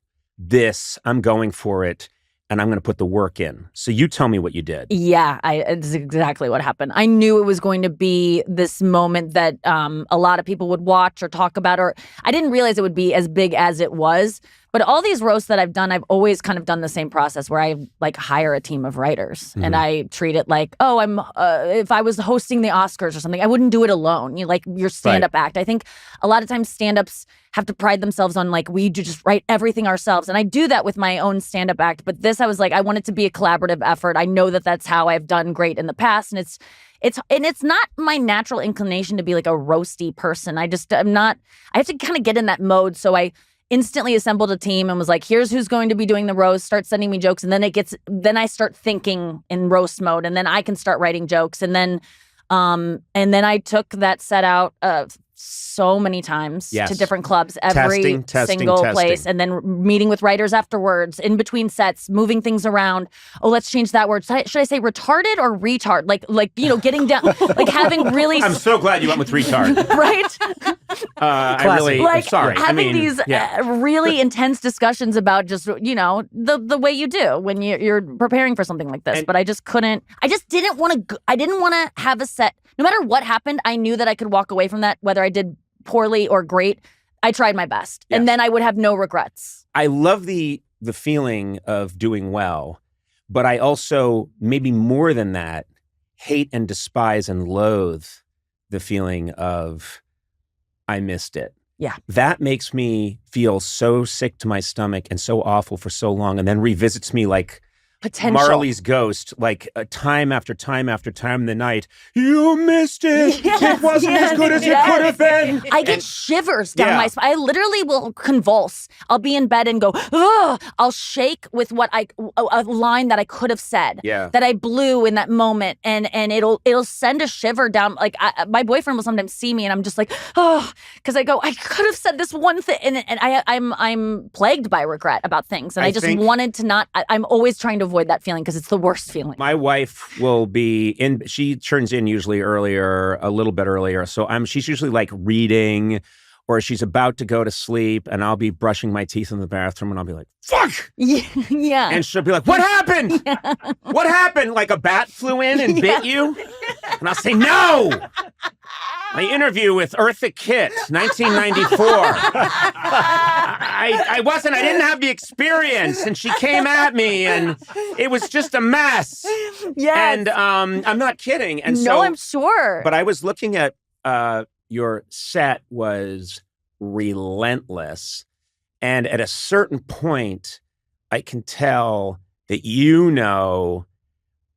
I'm going for it, and I'm going to put the work in. So you tell me what you did. Yeah, it's exactly what happened. I knew it was going to be this moment that a lot of people would watch or talk about, or I didn't realize it would be as big as it was. But all these roasts that I've done, I've always kind of done the same process where I hire a team of writers and I treat it like, if I was hosting the Oscars or something, I wouldn't do it alone. Your stand-up act. I think a lot of times stand-ups have to pride themselves on we just write everything ourselves. And I do that with my own stand-up act. But this, I was like, I want it to be a collaborative effort. I know that that's how I've done great in the past. And it's not my natural inclination to be like a roasty person. I have to kind of get in that mode. So I instantly assembled a team and was like, here's who's going to be doing the roast, start sending me jokes. And then I start thinking in roast mode, and then I can start writing jokes. And then I took that set out so many times to different clubs, every single place, and then meeting with writers afterwards, in between sets, moving things around. Oh, let's change that word. Should I say retarded or retard? Getting down, having really. I'm so glad you went with retard. Right? I really, sorry. Having these really intense discussions about just, the way you do when you're preparing for something like this. But I just couldn't, I didn't want to have a set. No matter what happened, I knew that I could walk away from that, whether I did poorly or great. I tried my best. Yes. And then I would have no regrets. I love the feeling of doing well, but I also, maybe more than that, hate and despise and loathe the feeling of I missed it. Yeah. That makes me feel so sick to my stomach and so awful for so long, and then revisits me like potential. Marley's ghost, time after time after time in the night. You missed it. Yes, it wasn't as good as it could have been. I get shivers down my spine. I literally will convulse. I'll be in bed and go, ugh. I'll shake with a line that I could have said, that I blew in that moment, and it'll send a shiver down. My boyfriend will sometimes see me, and I'm just like, oh, because I go, I could have said this one thing, and I'm plagued by regret about things, and I just wanted to not. I'm always trying to avoid that feeling because it's the worst feeling. My wife will be in, she turns in usually earlier, a little bit earlier. So she's usually like reading or she's about to go to sleep and I'll be brushing my teeth in the bathroom and I'll be like, fuck! Yeah. And she'll be like, what happened? Yeah. What happened? Like a bat flew in and bit you? And I'll say, no! My interview with Eartha Kitt, 1994. I didn't have the experience and she came at me and it was just a mess. Yes. And I'm not kidding. And no, I'm sure. But I was looking at your set was relentless. And at a certain point, I can tell that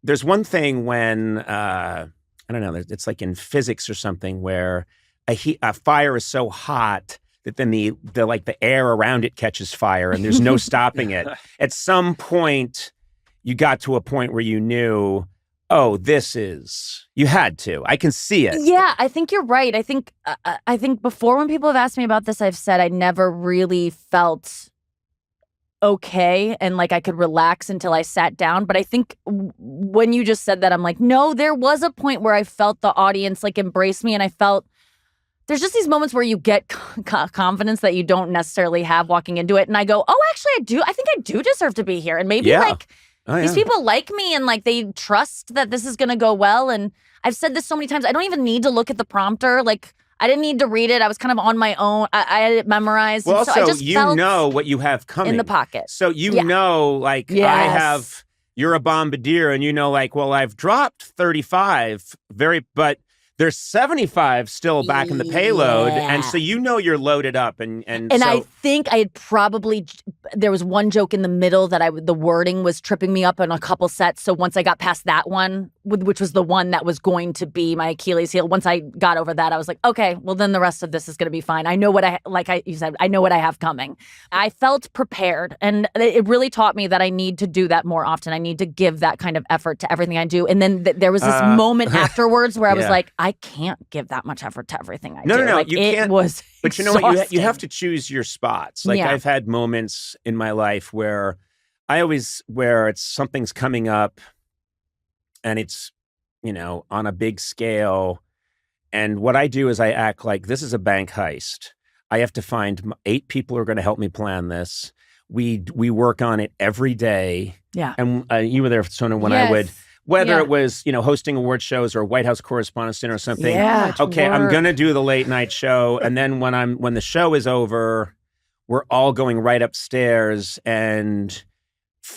there's one thing when, I don't know, it's like in physics or something where a fire is so hot that then the air around it catches fire and there's no stopping it. At some point, you got to a point where you knew, oh, you had to. I can see it. Yeah, I think you're right. I think before when people have asked me about this, I've said I never really felt okay and like I could relax until I sat down. But I think when you just said that, I'm like, no, there was a point where I felt the audience like embrace me and I felt there's just these moments where you get confidence that you don't necessarily have walking into it. And I go, oh, actually, I think I do deserve to be here. And maybe these people like me and like they trust that this is going to go well. And I've said this so many times. I don't even need to look at the prompter. Like I didn't need to read it. I was kind of on my own. I had it memorized. Well, so also, I just you know what you have coming. In the pocket. So you know, like you're a bombardier and you know, like, well, I've dropped 35 but there's 75 still back in the payload. And so you know you're loaded up. And so, I think I had there was one joke in the middle that the wording was tripping me up on a couple sets. So once I got past that one, which was the one that was going to be my Achilles heel, once I got over that, I was like, okay, well then the rest of this is going to be fine. I know you said, I know what I have coming. I felt prepared. And it really taught me that I need to do that more often. I need to give that kind of effort to everything I do. And then there was this moment afterwards where I was like, I can't give that much effort to everything I do. No, like, you can't. But you know what? You have to choose your spots. Like I've had moments in my life where something's coming up and it's, on a big scale. And what I do is I act like this is a bank heist. I have to find 8 people who are going to help me plan this. We work on it every day. Yeah. And you were there, Sona, when I would... Whether it was, hosting award shows or White House Correspondents' Dinner or something. Yeah, okay, I'm going to do the late night show. And then when the show is over, we're all going right upstairs and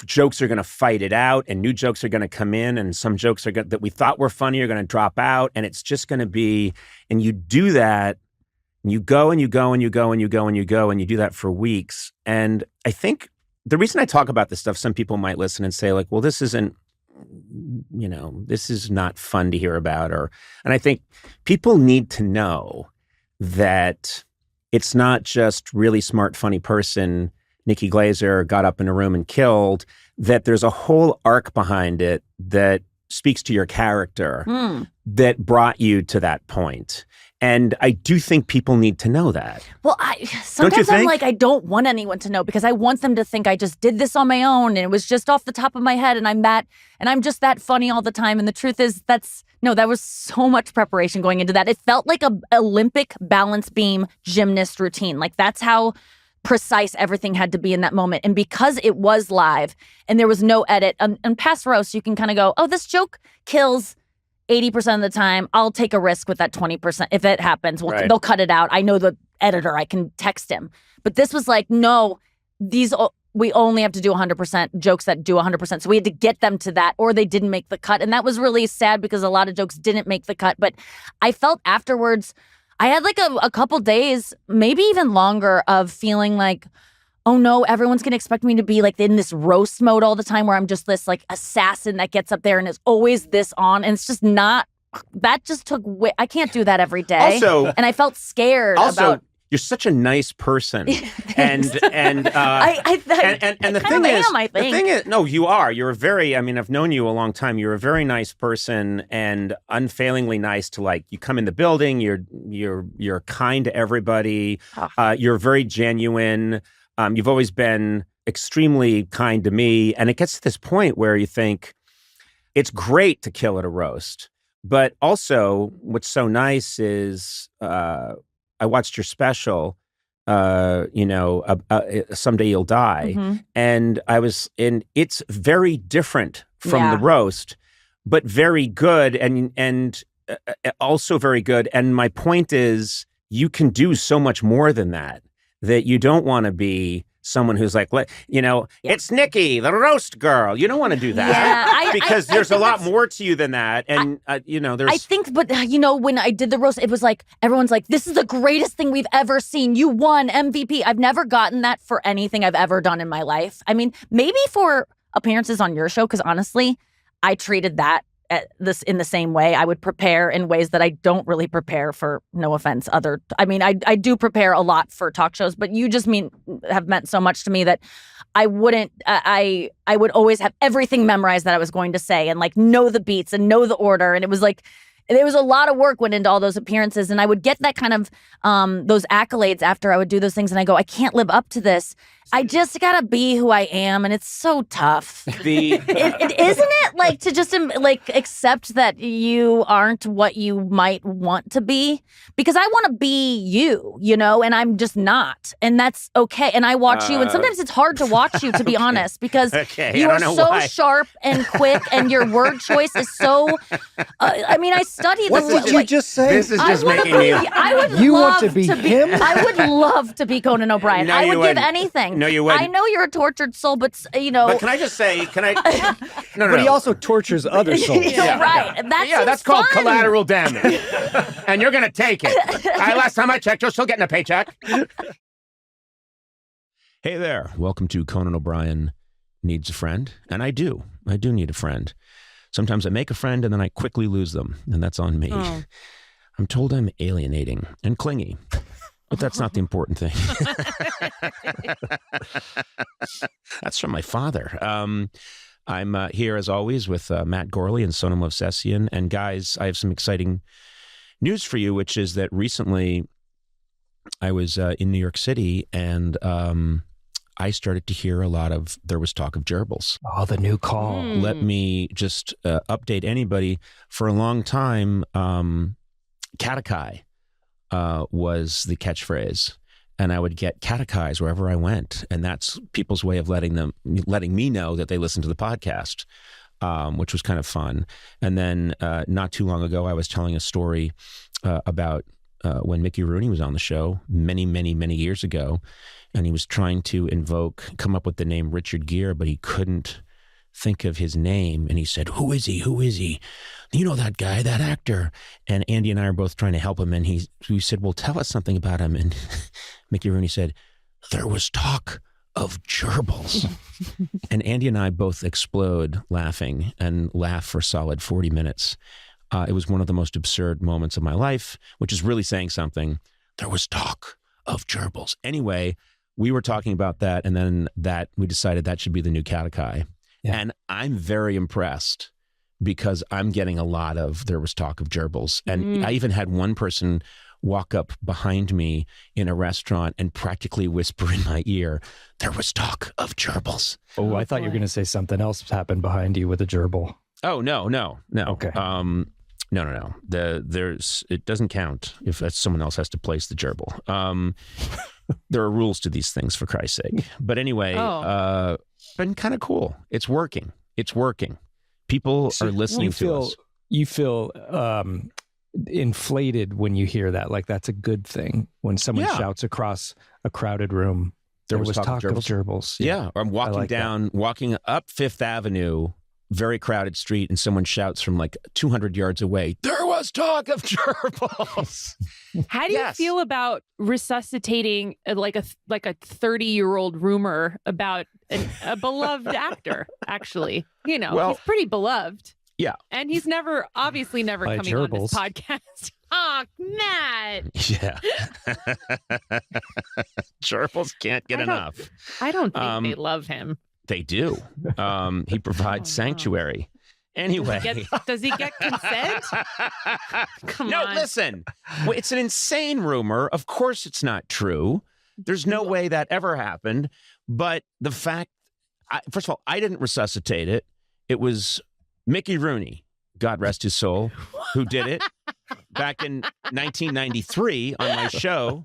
jokes are going to fight it out and new jokes are going to come in and some jokes that we thought were funny are going to drop out. And it's just going to be, and you do that and you go and you go and you go and you go and you go and you do that for weeks. And I think the reason I talk about this stuff, some people might listen and say like, well, this isn't, this is not fun to hear about. And I think people need to know that it's not just really smart, funny person, Nikki Glaser got up in a room and killed, that there's a whole arc behind it that speaks to your character that brought you to that point. And I do think people need to know that. Well, sometimes I'm like, I don't want anyone to know because I want them to think I just did this on my own and it was just off the top of my head and I'm just that funny all the time. And the truth is that was so much preparation going into that. It felt like a Olympic balance beam gymnast routine. Like that's how precise everything had to be in that moment. And because it was live and there was no edit, and past roast, you can kind of go, oh, this joke kills 80% of the time. I'll take a risk with that 20%. If it happens, they'll cut it out. I know the editor. I can text him. But this was like, no, we only have to do 100% jokes that do 100%. So we had to get them to that or they didn't make the cut. And that was really sad because a lot of jokes didn't make the cut. But I felt afterwards, I had like a couple days, maybe even longer, of feeling like, oh no, everyone's going to expect me to be like in this roast mode all the time where I'm just this like assassin that gets up there and is always this on. And it's just not, that just took, I can't do that every day. Also, and I felt scared about. You're such a nice person. and the thing is, no, you are. You're I've known you a long time. You're a very nice person and unfailingly nice to like, you come in the building, you're kind to everybody. You're very genuine. You've always been extremely kind to me. And it gets to this point where you think it's great to kill at a roast. But also, what's so nice is I watched your special, Someday You'll Die. And it's very different from the roast, but very good and also very good. And my point is, you can do so much more than that you don't want to be someone who's like, it's Nikki, the roast girl. You don't want to do that because there's a lot more to you than that. And, there's... I think, but, when I did the roast, it was like, everyone's like, this is the greatest thing we've ever seen. You won MVP. I've never gotten that for anything I've ever done in my life. I mean, maybe for appearances on your show, because honestly, I treated that in the same way. I would prepare in ways that I don't really prepare for, no offense, I do prepare a lot for talk shows, but you just have meant so much to me that I wouldn't, I would always have everything memorized that I was going to say and like know the beats and know the order. And it was like, there was a lot of work went into all those appearances, and I would get that kind of those accolades after I would do those things, and I go, I can't live up to this. I just gotta be who I am, and it's so tough. Isn't it? Like to just accept that you aren't what you might want to be, because I want to be you, and I'm just not, and that's okay. And I watch you, and sometimes it's hard to watch you, to be honest, because you are so sharp and quick, and your word choice is so. I studied. What did you just say? This is just making me. I would you love want to be him? I would love to be Conan O'Brien. No, I would you give wouldn't. anything. No, you wouldn't. I know you're a tortured soul, but But can I just say? No. But he also tortures other souls. Right. That's called collateral damage, and you're gonna take it. Last time I checked, you're still getting a paycheck. Hey there, welcome to Conan O'Brien Needs a Friend, and I do need a friend. Sometimes I make a friend and then I quickly lose them, and that's on me. Oh. I'm told I'm alienating and clingy, but that's not the important thing. That's from my father. I'm here, as always, with Matt Gorley and Sonam Movsesian. And guys, I have some exciting news for you, which is that recently I was in New York City, and I started to hear a lot of, there was talk of gerbils. Oh, the new call. Let me just update anybody. For a long time, Katakai was the catchphrase. And I would get catechized wherever I went. And that's people's way of letting me know that they listen to the podcast, which was kind of fun. And then not too long ago, I was telling a story about when Mickey Rooney was on the show many, many, many years ago. And he was trying to come up with the name Richard Gere, but he couldn't think of his name. And he said, who is he? Who is he? You know that guy, that actor. And Andy and I are both trying to help him. And we said, well, tell us something about him. And Mickey Rooney said, there was talk of gerbils. And Andy and I both explode laughing and laugh for a solid 40 minutes. It was one of the most absurd moments of my life, which is really saying something. There was talk of gerbils. Anyway, we were talking about that, and then we decided that should be the new Katakai. Yeah. And I'm very impressed because I'm getting a lot of there was talk of gerbils. And I even had one person walk up behind me in a restaurant and practically whisper in my ear, there was talk of gerbils. Oh, I thought you were going to say something else happened behind you with a gerbil. Oh, no. Okay. No. It doesn't count if someone else has to place the gerbil. There are rules to these things, for Christ's sake. But anyway, been kind of cool. It's working. People are listening to us. You feel inflated when you hear that. Like that's a good thing. When someone shouts across a crowded room, there was talk of gerbils. Yeah. Or I'm walking up Fifth Avenue, very crowded street, and someone shouts from like 200 yards away, there was talk of gerbils. How do you feel about resuscitating like a 30-year-old rumor about a beloved actor, actually? He's pretty beloved. Yeah. And he's obviously never By coming gerbils. on this podcast. Oh, Matt. Yeah. Gerbils can't get enough. I don't think they love him. They do. He provides sanctuary. Anyway. Does he get consent? Come on. Listen. It's an insane rumor. Of course it's not true. There's no way that ever happened. But the fact, first of all, I didn't resuscitate it. It was Mickey Rooney, God rest his soul, who did it back in 1993 on my show.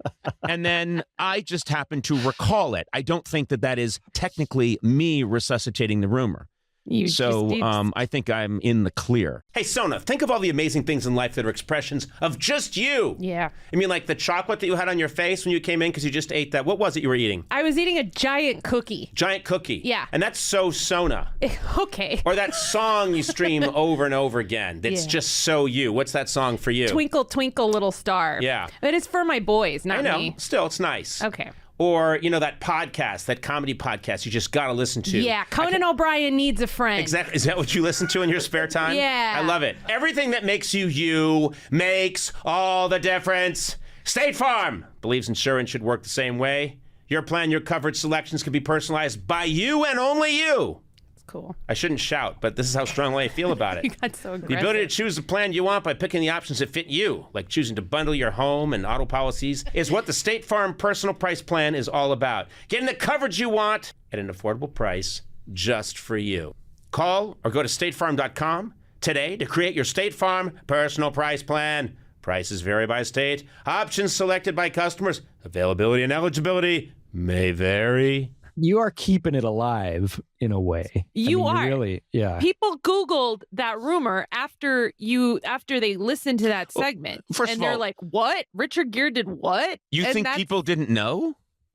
And then I just happened to recall it. I don't think that is technically me resuscitating the rumor. I think I'm in the clear. Hey, Sona, think of all the amazing things in life that are expressions of just you. Yeah. I mean, like the chocolate that you had on your face when you came in because you just ate that. What was it you were eating? I was eating a giant cookie. Giant cookie. Yeah. And that's so Sona. Okay. Or that song you stream over and over again. That's just so you. What's that song for you? Twinkle, Twinkle, Little Star. Yeah. But it's for my boys, not I know. me. Still, it's nice. Okay. Or, that podcast, that comedy podcast you just got to listen to. Yeah, Conan O'Brien Needs a Friend. Exactly. Is that what you listen to in your spare time? Yeah. I love it. Everything that makes you makes all the difference. State Farm believes insurance should work the same way. Your plan, your coverage selections can be personalized by you and only you. Cool. I shouldn't shout, but this is how strongly I feel about it. You got so aggressive. The ability to choose the plan you want by picking the options that fit you, like choosing to bundle your home and auto policies, is what the State Farm Personal Price Plan is all about. Getting the coverage you want at an affordable price just for you. Call or go to statefarm.com today to create your State Farm Personal Price Plan. Prices vary by state. Options selected by customers. Availability and eligibility may vary. You are keeping it alive in a way. You are. Really, yeah. People Googled that rumor after they listened to that segment. First and of all, they're like, what? Richard Gere did what? You think people didn't know?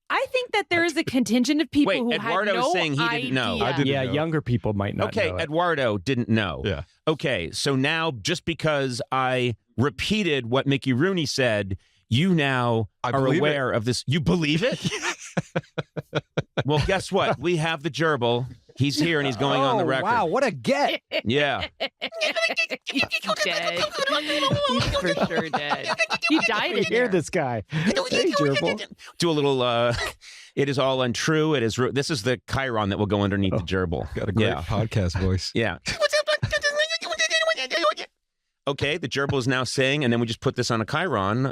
I think that there is a contingent of people who Eduardo had no was saying he didn't know. I didn't know. Younger people might not know. Okay, Eduardo didn't know. Yeah. Okay, so now just because I repeated what Mickey Rooney said, you now are aware of this. You believe it? Well, guess what? We have the gerbil. He's here and he's going on the record. Wow, what a get. Yeah. He's dead. He's for sure dead. He died in Hear there. this guy. Hey, gerbil. Do a little, it is all untrue. It is. This is the chyron that will go underneath the gerbil. Got a great podcast voice. Yeah. Okay, the gerbil is now saying, and then we just put this on a chyron,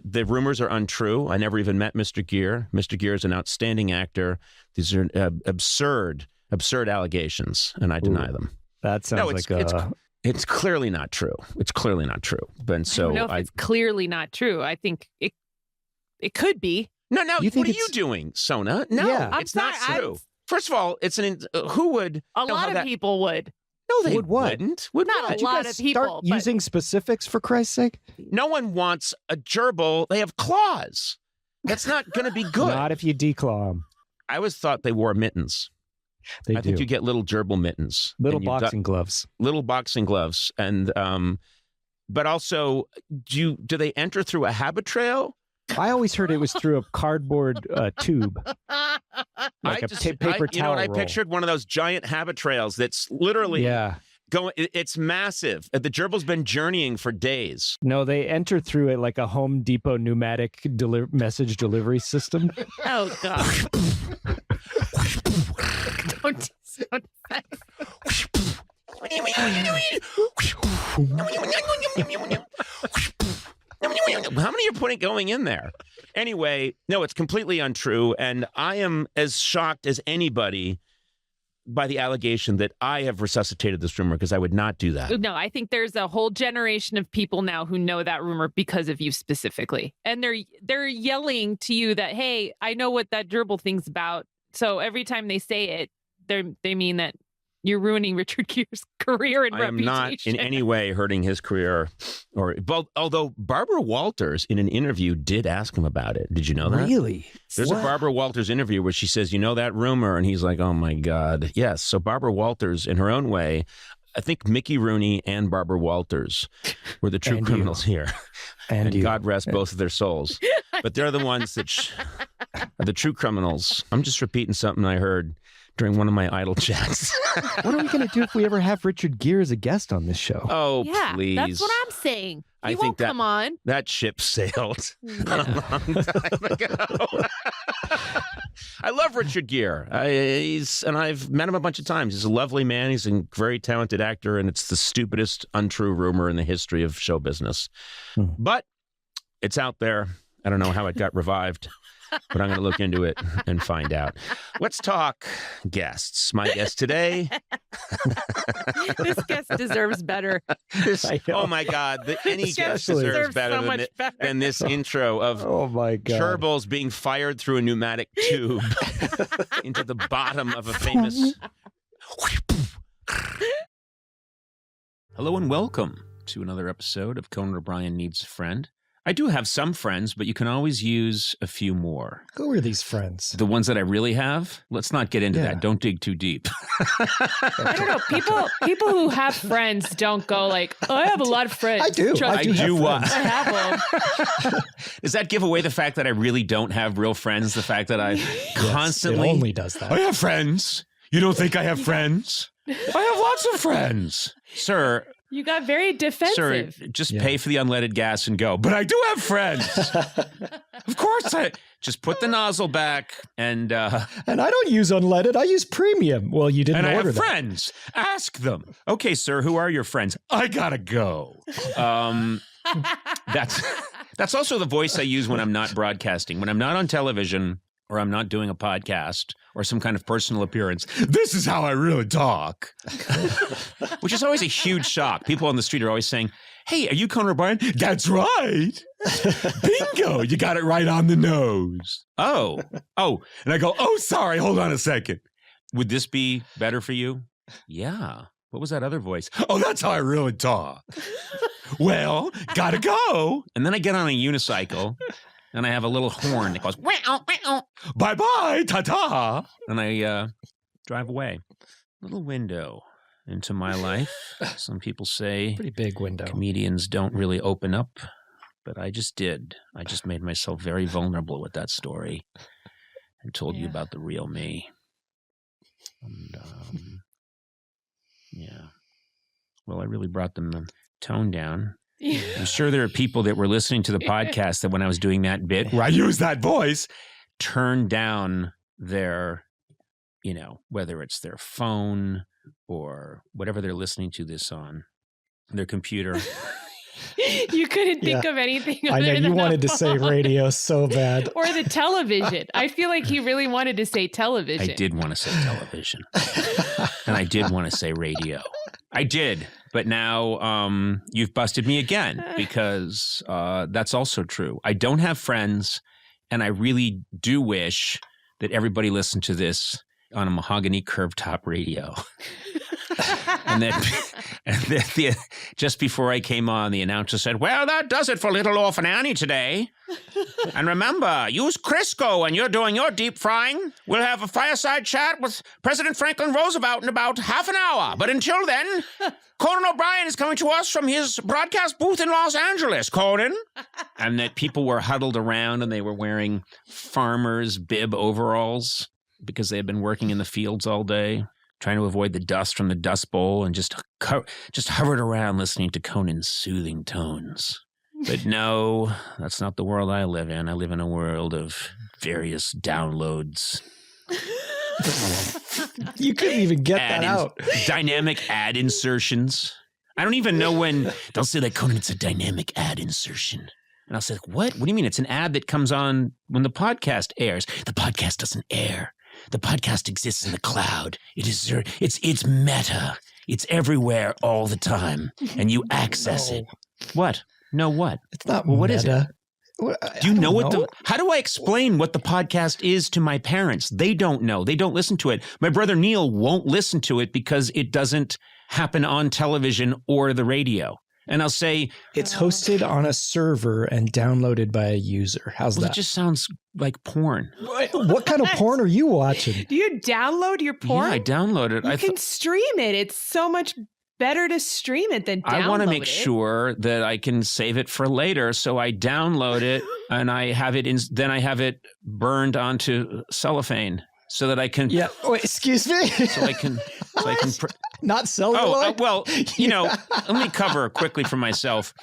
the rumors are untrue. I never even met Mr. Gere. Mr. Gere is an outstanding actor. These are absurd allegations, and I deny them. That sounds It's clearly not true. It's clearly not true. But so I don't know if it's clearly not true. I think it could be. No, what are you doing, Sona? No, Yeah. it's not true. First of all, it's who would... A lot of people would. No, they what? wouldn't. Not a lot of people. Start using specifics, for Christ's sake. No one wants a gerbil. They have claws. That's not going to be good. Not if you declaw them. I always thought they wore mittens. I think you get little gerbil mittens. Little boxing gloves. Little boxing gloves. And, but also, do they enter through a habit trail? I always heard it was through a cardboard tube. Like paper towel You know what I roll. pictured? One of those giant habit trails that's literally going. It's massive. The gerbil's been journeying for days. No, they enter through it like a Home Depot pneumatic message delivery system. Oh, God. Don't sound effects. How many are going in there? Anyway, no, it's completely untrue. And I am as shocked as anybody by the allegation that I have resuscitated this rumor, because I would not do that. No, I think there's a whole generation of people now who know that rumor because of you specifically. And they're yelling to you that, hey, I know what that gerbil thing's about. So every time they say it, they mean that you're ruining Richard Gere's career and reputation. I am not in any way hurting his career. Although Barbara Walters in an interview did ask him about it. Did you know that? Really? There's a Barbara Walters interview where she says, you know that rumor? And he's like, oh my God. Yes. So Barbara Walters, in her own way, I think Mickey Rooney and Barbara Walters were the true criminals here. And God rest both of their souls. But they're the ones that are the true criminals. I'm just repeating something I heard during one of my idle chats. What are we going to do if we ever have Richard Gere as a guest on this show? Oh, yeah, please. That's what I'm saying. I won't think come on. That ship sailed a long time ago. I love Richard Gere. And I've met him a bunch of times. He's a lovely man. He's a very talented actor, and it's the stupidest untrue rumor in the history of show business. But it's out there. I don't know how it got revived. but I'm going to look into it and find out. Let's talk guests. My guest today. This guest deserves better. Oh my God. Any guest deserves better than this intro of gerbils being fired through a pneumatic tube into the bottom of a famous... Hello and welcome to another episode of Conan O'Brien Needs a Friend. I do have some friends, but you can always use a few more. Who are these friends? The ones that I really have? Let's not get into that. Don't dig too deep. I don't know. People who have friends don't go like, oh, I have a lot of friends. I do. Trust I do me. have friends. I have them. Does that give away the fact that I really don't have real friends? The fact that I constantly... It only does that. I have friends. You don't think I have friends? I have lots of friends. Sir... You got very defensive. Sir, just pay for the unleaded gas and go. But I do have friends. Of course, I just put the nozzle back and I don't use unleaded. I use premium. Well, you didn't and order I have that. friends. Ask them. Okay, sir, who are your friends? I gotta go. That's also the voice I use when I'm not broadcasting. When I'm not on television or I'm not doing a podcast or some kind of personal appearance, this is how I really talk. Which is always a huge shock. People on the street are always saying, hey, are you Conan O'Brien? That's right. Bingo. You got it right on the nose. Oh. And I go, oh, sorry. Hold on a second. Would this be better for you? Yeah. What was that other voice? Oh, that's how I really talk. Well, gotta go. And then I get on a unicycle. And I have a little horn that goes, bye-bye, ta-ta. And I drive away. Little window into my life. Some people say Pretty big window. Comedians don't really open up, but I just did. I just made myself very vulnerable with that story and told you about the real me. And, well, I really brought the tone down. I'm sure there are people that were listening to the podcast that when I was doing that bit where I used that voice, turned down their, whether it's their phone or whatever they're listening to this on, their computer. You couldn't think of anything other I know than you wanted the to say radio so bad. Or the television. I feel like he really wanted to say television. I did want to say television. And I did want to say radio. I did. But now you've busted me again because that's also true. I don't have friends, and I really do wish that everybody listened to this on a mahogany curved top radio. and that just before I came on, the announcer said, well, that does it for Little Orphan Annie today. And remember, use Crisco when you're doing your deep frying. We'll have a fireside chat with President Franklin Roosevelt in about half an hour. But until then, Conan O'Brien is coming to us from his broadcast booth in Los Angeles, Conan. And that people were huddled around and they were wearing farmers' bib overalls because they had been working in the fields all day, trying to avoid the dust from the Dust Bowl, and just hovered around listening to Conan's soothing tones. But no, that's not the world I live in. I live in a world of various downloads. You couldn't even get that out. Dynamic ad insertions. I don't even know when they'll say like, Conan, it's a dynamic ad insertion. And I'll say, what? What do you mean? It's an ad that comes on when the podcast airs. The podcast doesn't air. The podcast exists in the cloud. It's meta. It's everywhere all the time. And you access it. What? No, what? It's not well, what meta. is it? Do you know what how do I explain what the podcast is to my parents? They don't know. They don't listen to it. My brother Neil won't listen to it because it doesn't happen on television or the radio. And I'll say, it's hosted on a server and downloaded by a user. How's that? It just sounds like porn. What kind of porn are you watching? Do you download your porn? Yeah, I download it. You can stream it. It's so much better to stream it than download it. I want to make sure that I can save it for later, so I download it and I have it then I have it burned onto cellophane so that I can. Yeah. Wait, excuse me. So I can. Not celluloid? Well, let me cover quickly for myself.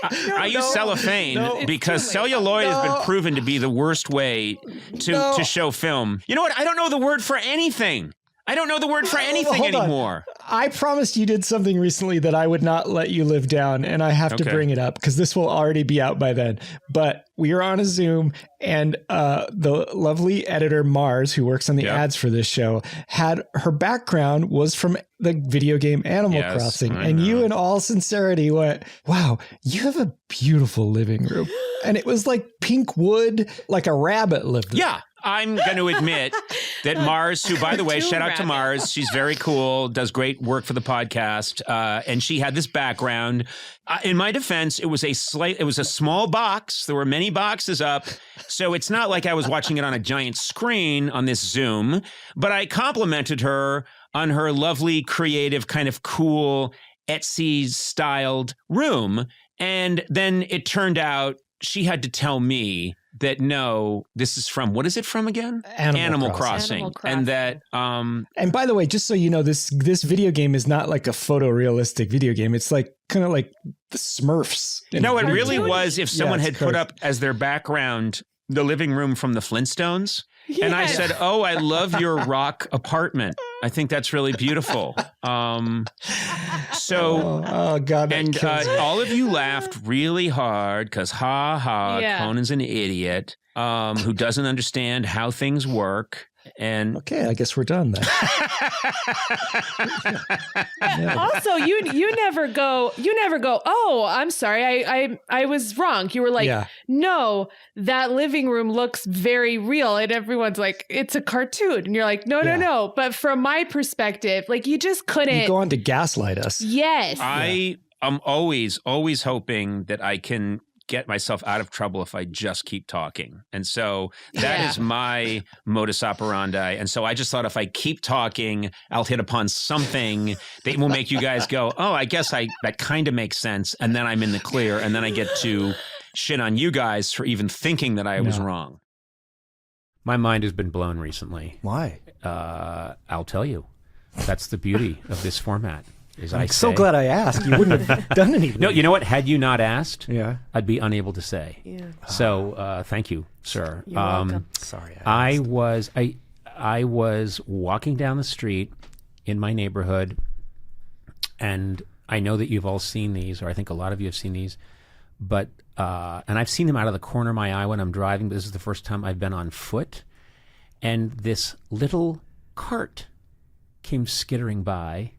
I use cellophane because celluloid has been proven to be the worst way to show film. You know what? I don't know the word for anything. I don't know the word for anything anymore. I promised you did something recently that I would not let you live down, and I have to bring it up because this will already be out by then. But we were on a Zoom, and the lovely editor Mars, who works on the ads for this show, had her background was from the video game Animal Crossing, and you, in all sincerity, went, "Wow, you have a beautiful living room," and it was like pink wood, like a rabbit lived there. Yeah. I'm going to admit that Mars, who, by the way, shout out to Mars. She's very cool, does great work for the podcast. And she had this background. In my defense, it was a small box. There were many boxes up. So it's not like I was watching it on a giant screen on this Zoom, but I complimented her on her lovely, creative, kind of cool, Etsy-styled room. And then it turned out she had to tell me that no, this is from, what is it from again? Animal Crossing. And that and by the way, just so you know, this video game is not like a photorealistic video game. It's like kind of like the Smurfs. No, it really was if someone had put up as their background the living room from the Flintstones. Yes. And I said, "Oh, I love your rock apartment. I think that's really beautiful." God, and all of you laughed really hard because Conan's an idiot who doesn't understand how things work. And okay, I guess we're done then. Also, you never go, "Oh, I'm sorry, I was wrong." You were like, "No, that living room looks very real," and everyone's like, "It's a cartoon," and you're like, "No." But from my perspective, like, you just couldn't. You go on to gaslight us. Yes, I am always hoping that I can get myself out of trouble if I just keep talking. And so that is my modus operandi. And so I just thought if I keep talking, I'll hit upon something that will make you guys go, "Oh, I guess that kind of makes sense." And then I'm in the clear. And then I get to shit on you guys for even thinking that I was wrong. My mind has been blown recently. Why? I'll tell you. That's the beauty of this format. I'm so glad I asked. You wouldn't have done anything. No, you know what? Had you not asked, I'd be unable to say. Yeah. So thank you, sir. You're welcome. Sorry. I was walking down the street in my neighborhood, and I know that you've all seen these, or I think a lot of you have seen these, but and I've seen them out of the corner of my eye when I'm driving, but this is the first time I've been on foot, and this little cart came skittering by.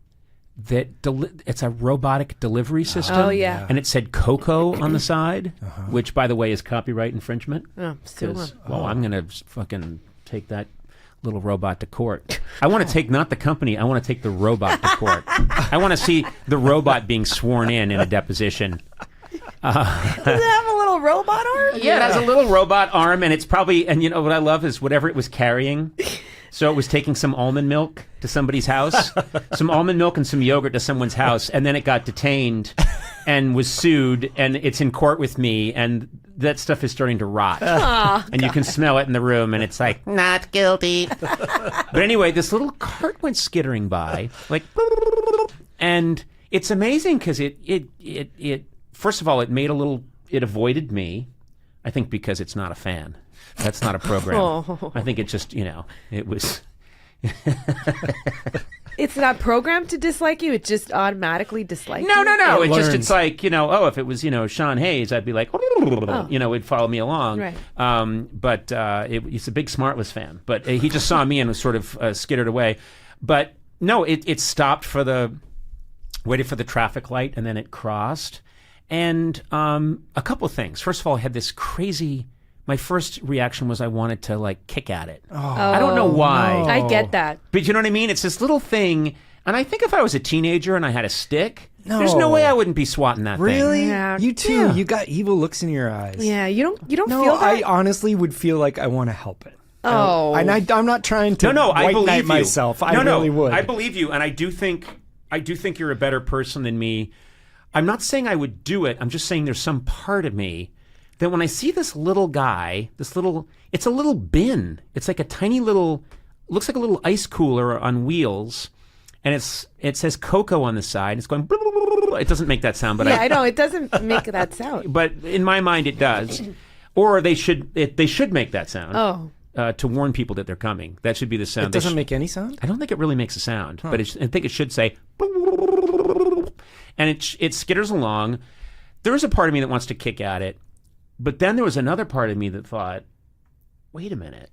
It's a robotic delivery system. Oh, yeah. And it said Coco on the side, which, by the way, is copyright infringement. Oh, still one. Well, I'm going to fucking take that little robot to court. I want to take not the company, I want to take the robot to court. I want to see the robot being sworn in a deposition. Does it have a little robot arm? Yeah, it has a little robot arm, and it's probably, and you know what I love is whatever it was carrying. So it was taking some almond milk to somebody's house, some almond milk and some yogurt to someone's house, and then it got detained and was sued, and it's in court with me, and that stuff is starting to rot. And you can smell it in the room, and it's like, not guilty. But anyway, this little cart went skittering by, like, and it's amazing because it first of all, it avoided me, I think because it's not a fan. That's not a program. I think it just, it was. It's not programmed to dislike you. It just automatically dislikes you. No. It's like, if it was, Sean Hayes, I'd be like, it'd follow me along. Right. But it's a big Smartless fan. But he just saw me and was sort of skittered away. But no, it stopped waited for the traffic light, and then it crossed. And a couple of things. First of all, I had this crazy. My first reaction was I wanted to kick at it. I don't know why. No. I get that. But you know what I mean? It's this little thing. And I think if I was a teenager and I had a stick, there's no way I wouldn't be swatting that thing. Really? Yeah. You too. Yeah. You got evil looks in your eyes. Yeah, you don't feel that? I honestly would feel like I want to help it. Oh. And I'm not trying to I believe you. Myself. I really would. I believe you, and I do think you're a better person than me. I'm not saying I would do it. I'm just saying there's some part of me that when I see this little guy, it's a little bin. It's like a tiny little, looks like a little ice cooler on wheels, and it says Coco on the side. It's going. It doesn't make that sound, but I know it doesn't make that sound. But in my mind, it does. Or they should make that sound. Oh. to warn people that they're coming. That should be the sound. It doesn't make any sound? I don't think it really makes a sound, but I think it should say, and it skitters along. There is a part of me that wants to kick at it, but then there was another part of me that thought, wait a minute,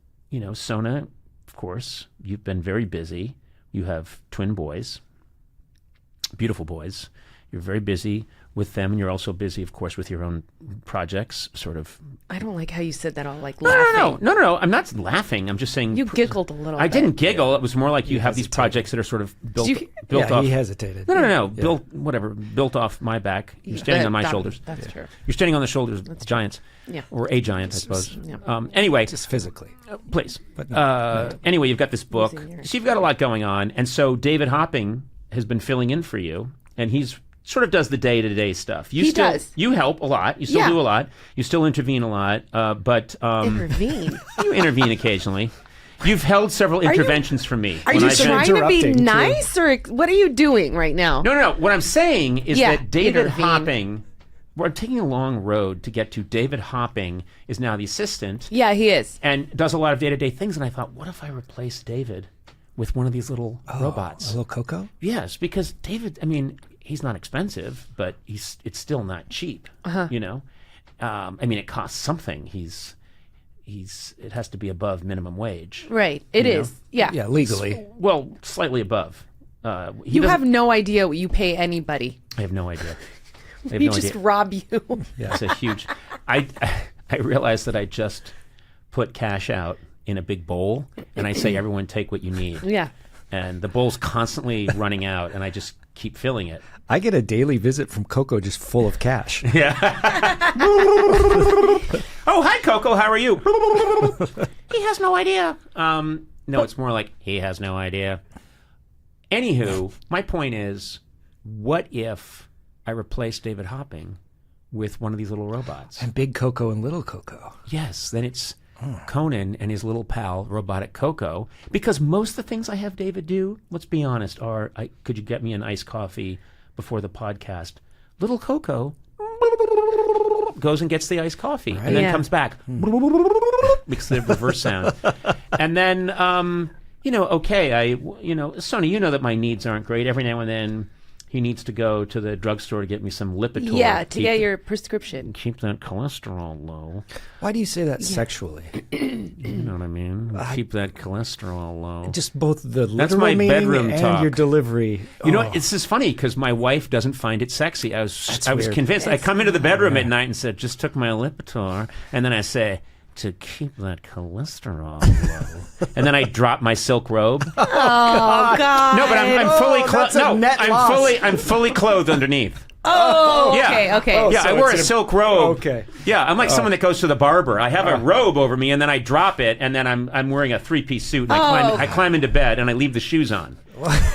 Sona, of course, you've been very busy. You have twin boys, beautiful boys. You're very busy with them, and you're also busy, of course, with your own projects, sort of. I don't like how you said that all laughing. No. I'm not laughing. I'm just saying. You giggled a little I bit. didn't giggle. It was more like you have these projects that are sort of built off. He hesitated. No. Built off my back. You're standing on my shoulders. That's true. You're standing on the shoulders of giants. Yeah. Or a giant, I suppose. Yeah. Anyway. Just physically. Please. But no. Anyway, you've got this book. So you've got a lot going on. And so David Hopping has been filling in for you. And he's sort of does the day-to-day stuff. He does. You help a lot. You still do a lot. You still intervene a lot. But intervene. You intervene occasionally. You've held several interventions from me. Are you trying to be nice, or what are you doing right now? No. What I'm saying is that David Hopping. We're taking a long road to get to David Hopping is now the assistant. Yeah, he is. And does a lot of day-to-day things. And I thought, what if I replace David with one of these little robots? A little Coco? Yes, because David, he's not expensive, but it's still not cheap. It costs something. It has to be above minimum wage. Right. It is. Yeah. Yeah, legally. Well, slightly above. You have no idea what you pay anybody. I have no idea. We just rob you. Yeah, it's a huge. I realized that I just put cash out in a big bowl, and I say, everyone take what you need. Yeah. And the bowl's constantly running out, and I just keep filling it. I get a daily visit from Coco just full of cash. Yeah. Oh, hi, Coco. How are you? He has no idea. No, it's more like he has no idea. Anywho, my point is, what if I replace David Hopping with one of these little robots? And Big Coco and Little Coco. Yes, then it's Conan and his little pal, Robotic Coco. Because most of the things I have David do, let's be honest, are, could you get me an iced coffee before the podcast? Little Coco goes and gets the iced coffee and then comes back. Makes the reverse sound. And then, Sony, you know that my needs aren't great. Every now and then, he needs to go to the drugstore to get me some Lipitor. Yeah, to get your prescription. Keep that cholesterol low. Why do you say that sexually? You know what I mean? Keep that cholesterol low. Just both the That's literal my meaning bedroom and talk. your delivery. You know, it's just funny because my wife doesn't find it sexy. I was weird. convinced. I come into the bedroom at night and said, just took my Lipitor. And then I say, to keep that cholesterol low. And then I drop my silk robe. Oh, God. No, but I'm fully clothed. No, I'm fully clothed underneath. Oh, yeah. Okay. Yeah, I wear a silk robe. Okay. Yeah, I'm like someone that goes to the barber. I have a robe over me, and then I drop it, and then I'm wearing a 3-piece suit, and I climb into bed, and I leave the shoes on.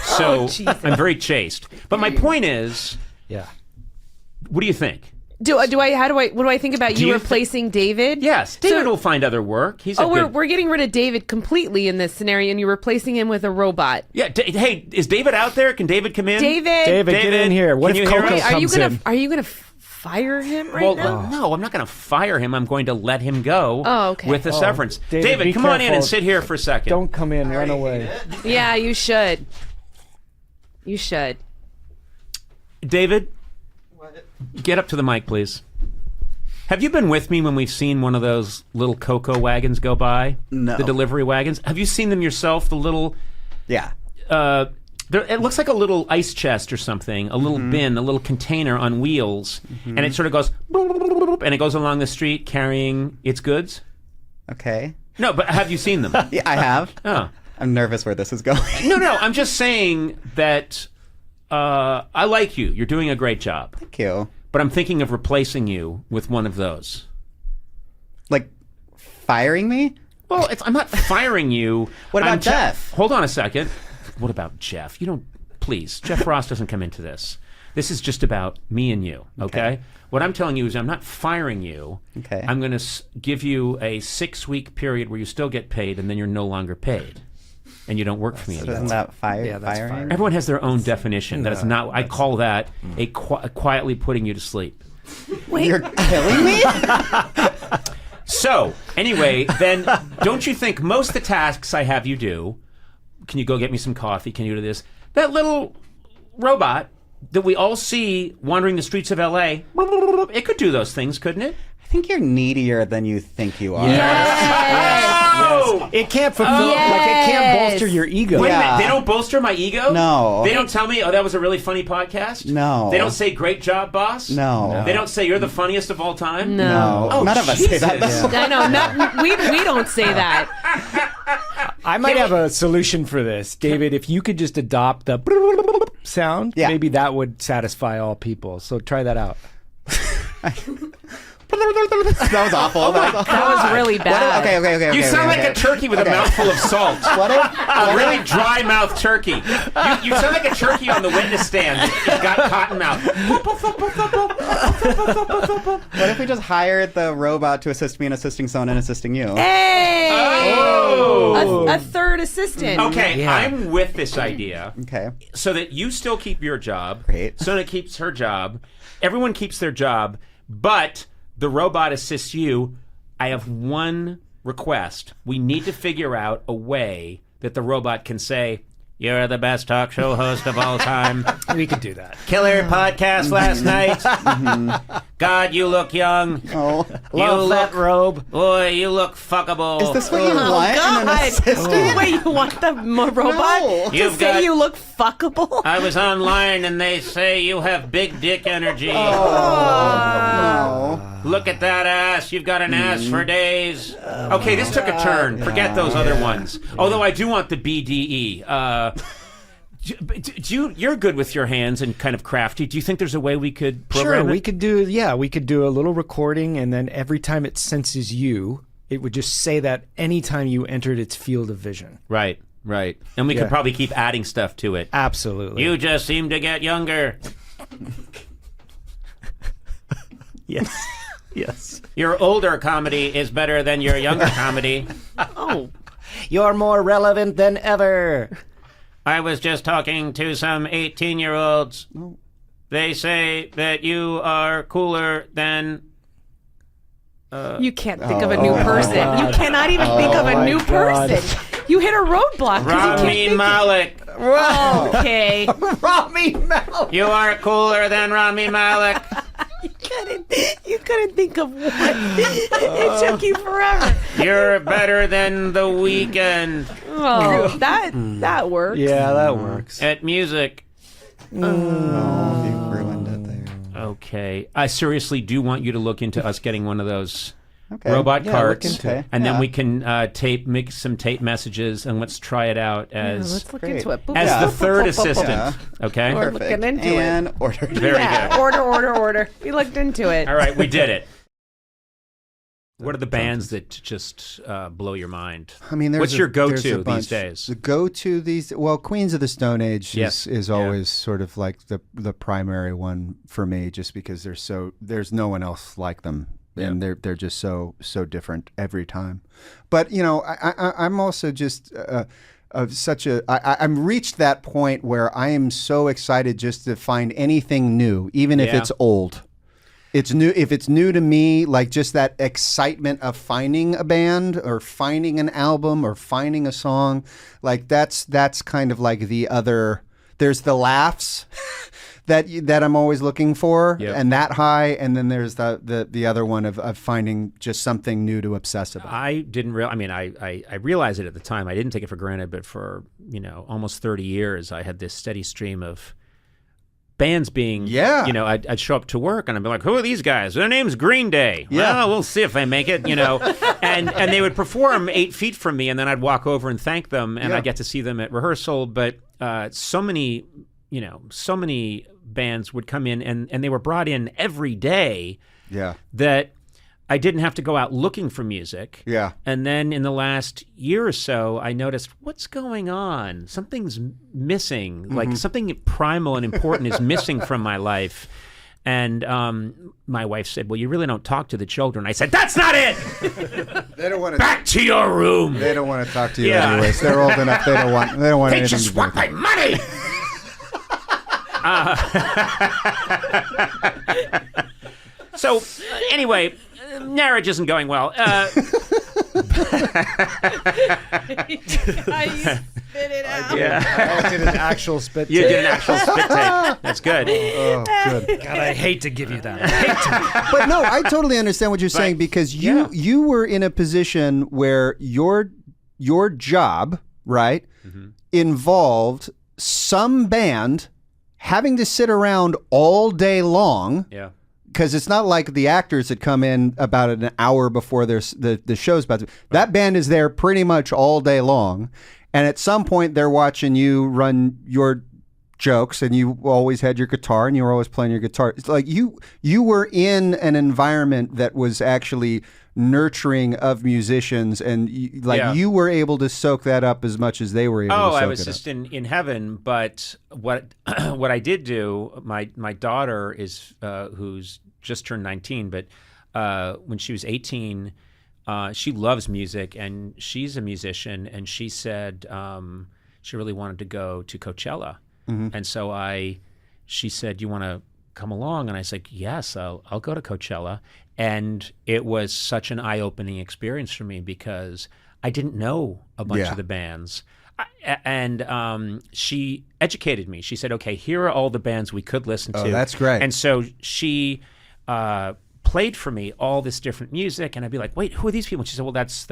So I'm very chaste. But my point is, what do you think? What do I think about you replacing David? Yes, David will find other work. We're getting rid of David completely in this scenario, and you're replacing him with a robot. Yeah. Hey, is David out there? Can David come in? David, get in here. What if Coco comes in? Are you gonna fire him now? No, I'm not going to fire him. I'm going to let him go. Okay. With a severance. David, come on in and sit here for a second. Don't come in. Run away. Yeah, you should. You should. David, get up to the mic, please. Have you been with me when we've seen one of those little Coco wagons go by? No. The delivery wagons? Have you seen them yourself? The little... Yeah. It looks like a little ice chest or something, a little bin, a little container on wheels, and it sort of goes... and it goes along the street carrying its goods? Okay. No, but have you seen them? Yeah, I have. Oh. I'm nervous where this is going. No, I'm just saying that I like you. You're doing a great job. Thank you. But I'm thinking of replacing you with one of those. Like, firing me? Well, I'm not firing you. What about Jeff? Hold on a second. What about Jeff? Please. Jeff Ross doesn't come into this. This is just about me and you, okay? What I'm telling you is I'm not firing you. Okay. I'm going to give you a 6-week period where you still get paid, and then you're no longer paid. And you don't work for me anymore. Isn't that firing? Everyone has their own definition. That is not. I call that a quietly putting you to sleep. Wait. You're killing me? So, anyway, then don't you think most of the tasks I have you do, can you go get me some coffee? Can you do this? That little robot that we all see wandering the streets of LA, it could do those things, couldn't it? I think you're needier than you think you are. Yes. It can't fulfill, like it can't bolster your ego. Wait a minute, they don't bolster my ego? No. They don't tell me, that was a really funny podcast? No. They don't say, great job, boss? No. They don't say, you're the funniest of all time? No. Oh, None of us say that. Jesus. Though. I know. We don't say that. I might have a solution for this, David. If you could just adopt the sound, maybe that would satisfy all people. So try that out. That was awful. That was really bad. Okay. You sound like a turkey with a mouthful of salt. A really dry mouth turkey. You sound like a turkey on the witness stand. You've got cotton mouth. What if we just hired the robot to assist me in assisting someone and assisting you? Hey! Oh! A third assistant. Okay, I'm with this idea. Okay. So that you still keep your job. Great. Sona keeps her job. Everyone keeps their job, but the robot assists you. I have one request. We need to figure out a way that the robot can say, you're the best talk show host of all time. We could do that. Killer podcast last night. God, you look young. Oh, love that robe. Boy, you look fuckable. Is this what you want in an assistant? Wait, you want the robot to You've say got- you look fuckable? I was online and they say you have big dick energy. No. Look at that ass. You've got an ass for days. Okay, this took a turn. Forget those other ones. Although I do want the BDE. You're good with your hands and kind of crafty. Do you think there's a way we could program Sure, it? we could do a little recording, and then every time it senses you, it would just say that anytime you entered its field of vision. Right. And we could probably keep adding stuff to it. Absolutely. You just seem to get younger. Yes. Your older comedy is better than your younger comedy. Oh. You're more relevant than ever. I was just talking to some 18-year-olds. They say that you are cooler than... You can't think of a new person. You cannot even think of a new person. You hit a roadblock. Rami Malek. Okay. Rami Malek. You are cooler than Rami Malek. You couldn't think of one. It took you forever. You're better than The Weeknd Oh, that works. Yeah, that works. at music. Oh, you ruined it there. Okay. I seriously do want you to look into us getting one of those Okay. robot Yeah, carts. look into it. And then Yeah. we can make some tape messages and let's try it out as Let's look Great. into it. Boop, as boop, the boop, third boop, boop, boop. assistant. Okay? We're Perfect. looking into and it. ordered. Very Yeah, good. order. We looked into it. All right, we did it. What are the bands that just blow your mind? I mean, what's your there's go-to a bunch. these days? The go-to well, Queens of the Stone Age Yes. is always sort of like the primary one for me, just because there's no one else like them, and they're just so different every time. But I'm also just I'm reached that point where I am so excited just to find anything new, even if it's old. It's new if it's new to me, like just that excitement of finding a band or finding an album or finding a song, like that's kind of like the other. There's the laughs that I'm always looking for, and that high, and then there's the other one of finding just something new to obsess about. I didn't realize. I mean, I realized it at the time. I didn't take it for granted, but for almost 30 years, I had this steady stream of bands being, I'd show up to work and I'd be like, who are these guys? Their name's Green Day. Well, we'll see if they make it, and they would perform 8 feet from me, and then I'd walk over and thank them, and I'd get to see them at rehearsal. But so many bands would come in, and they were brought in every day that I didn't have to go out looking for music. Yeah. And then in the last year or so, I noticed, what's going on? Something's missing. Like something primal and important is missing from my life. And my wife said, well, you really don't talk to the children. I said, that's not it! They don't want to. Back to your room! They don't want to talk to you anyways. They're old enough. They don't want. They don't want They anything just to do want with my money! So anyway, marriage isn't going well. Spit it out. Yeah. I did an actual spit You take. did an actual spit take. That's good. Oh, good. God, I hate to give you that. I hate to. But no, I totally understand what you're saying because you were in a position where your job, right, involved some band having to sit around all day long. Yeah. Because it's not like the actors that come in about an hour before the show's about to. That band is there pretty much all day long. And at some point, they're watching you run your jokes, and you always had your guitar, and you were always playing your guitar. It's like you were in an environment that was actually nurturing of musicians, and you were able to soak that up as much as they were able to soak it up. I was just in heaven. But what I did do, my daughter is who's just turned 19, but when she was 18. She loves music, and she's a musician, and she said she really wanted to go to Coachella. And so she said, "You want to come along?" And I said, "Yes, I'll go to Coachella." And it was such an eye-opening experience for me because I didn't know a bunch of the bands. And she educated me. She said, "Okay, here are all the bands we could listen to." Oh, that's great. And so she played for me all this different music, and I'd be like, "Wait, who are these people?" And she said, "Well, that's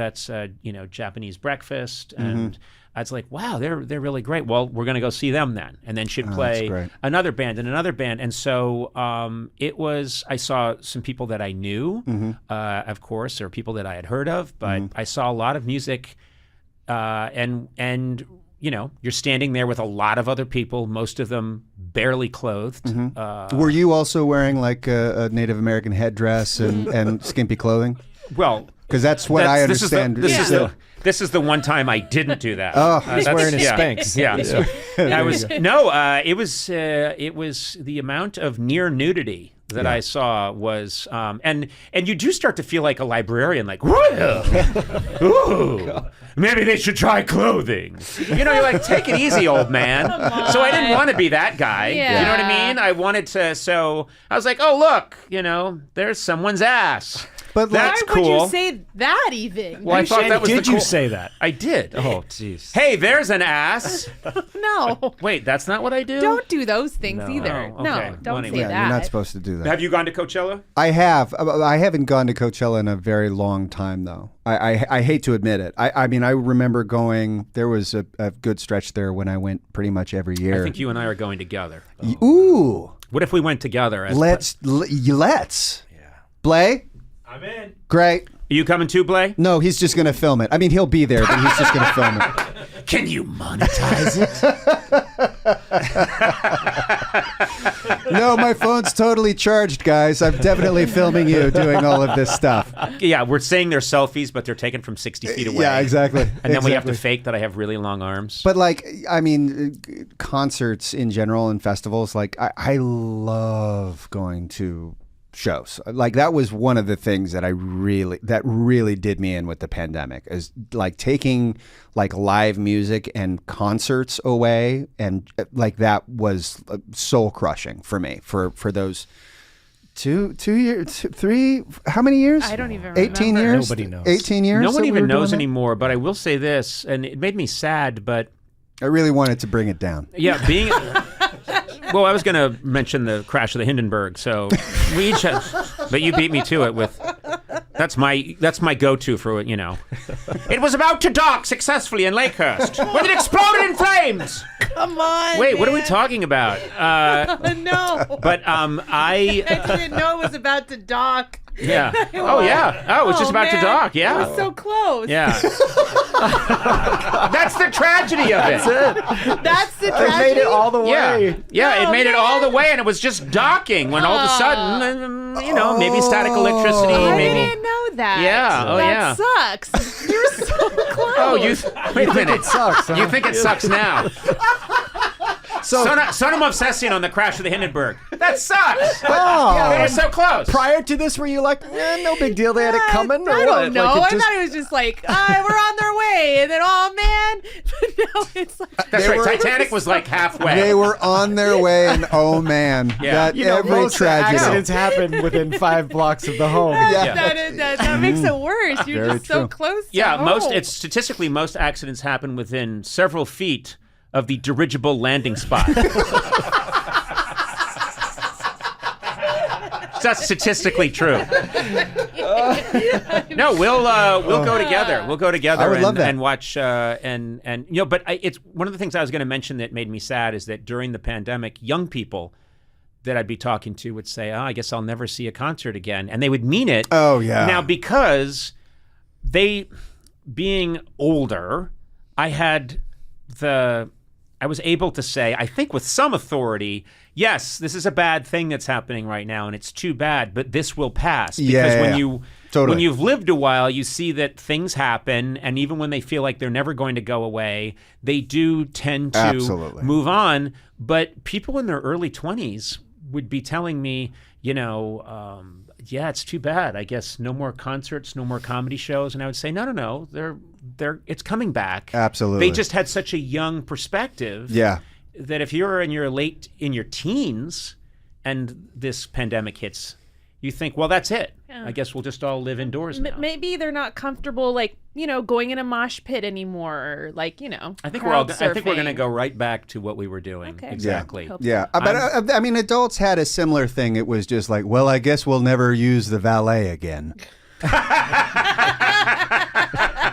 Japanese Breakfast," and I was like, "Wow, they're really great. Well, we're going to go see them then." And then she'd play another band and another band, and so it was. I saw some people that I knew, of course, or people that I had heard of, but I saw a lot of music, and you're standing there with a lot of other people, most of them barely clothed. Were you also wearing like a Native American headdress and skimpy clothing? Well, because that's what I understand. This is the one time I didn't do that. Oh, he's wearing a Spanx. It was the amount of near nudity that I saw was, and you do start to feel like a librarian, like, ooh, maybe they should try clothing. You're like, take it easy, old man. So I didn't want to be that guy. Yeah. You know what I mean? I wanted to, so I was like, oh, look, there's someone's ass. But that's Why cool. would you say that even? Well, I thought that was Did you say that? I did. Oh, jeez. Hey, there's an ass. No. Wait, that's not what I do? Don't do those things either. Oh, okay. No, don't Well, say anyway. that. You're not supposed to do that. Have you gone to Coachella? I have. I haven't gone to Coachella in a very long time, though. I hate to admit it. I mean, I remember going. There was a good stretch there when I went pretty much every year. I think you and I are going together. Ooh. What if we went together? Let's. Yeah. Blay? I'm in. Great. Are you coming too, Blay? No, he's just going to film it. I mean, he'll be there, but he's just going to film it. Can you monetize it? No, my phone's totally charged, guys. I'm definitely filming you doing all of this stuff. Yeah, we're saying they're selfies, but they're taken from 60 feet away. Yeah, exactly. And then we have to fake that I have really long arms. But I mean, concerts in general and festivals, I love going to shows. Like that was one of the things that really did me in with the pandemic, is like taking like live music and concerts away, and like that was soul crushing for me for those 2 years, 3, how many years? I don't even 18 remember. years? Nobody knows. 18 years? No one that we even were doing knows that? anymore, but I will say this, and it made me sad, but I really wanted to bring it down. yeah, being well, I was going to mention the crash of the Hindenburg, so we each have, but you beat me to it with, that's my go-to for, It was about to dock successfully in Lakehurst when it exploded in flames. Come on. Wait, what are we talking about? No. But I didn't know it was about to dock. Yeah. Oh, yeah. Oh, it was just about to dock. Yeah. It was so close. Yeah. That's the tragedy of it. That's the tragedy. I made it all the way. Yeah, it made it all the way, and it was just docking when all of a sudden, maybe static electricity. I Maybe. didn't know that. Yeah. Oh, that sucks. You're so close. Oh, wait a minute. It sucks. Huh? You think it sucks now? Sonam Obsession on the crash of the Hindenburg. That sucks. Oh. They were so close. Prior to this, were you like, no big deal, they had it coming? I don't know. Like I thought it was just like, we're on their way. And then, oh, man. But no, it's like. That's right. Titanic was like halfway. They were on their way, and oh, man. Yeah. That every tragedy. Accidents happen within 5 blocks of the home. That makes it worse. You're Very just so true. close to Yeah, home. statistically, most accidents happen within several feet of the dirigible landing spot. That's statistically true. No, we'll go together. We'll go together I would love that. and watch and But it's one of the things I was going to mention that made me sad is that during the pandemic, young people that I'd be talking to would say, I guess I'll never see a concert again. And they would mean it. Oh, yeah. Now, because they, being older, I was able to say, I think with some authority, yes, this is a bad thing that's happening right now, and it's too bad, but this will pass. Because when you've lived a while, you see that things happen, and even when they feel like they're never going to go away, they do tend to move on. But people in their early 20s would be telling me, yeah, it's too bad. I guess no more concerts, no more comedy shows. And I would say, no, it's coming back. Absolutely. They just had such a young perspective. Yeah. That if you're in your teens and this pandemic hits, you think, well, that's it. Yeah. I guess we'll just all live indoors now. Maybe they're not comfortable, going in a mosh pit anymore, or I think we're going to go right back to what we were doing. Okay. Exactly. Yeah. But I mean, adults had a similar thing. It was just like, well, I guess we'll never use the valet again.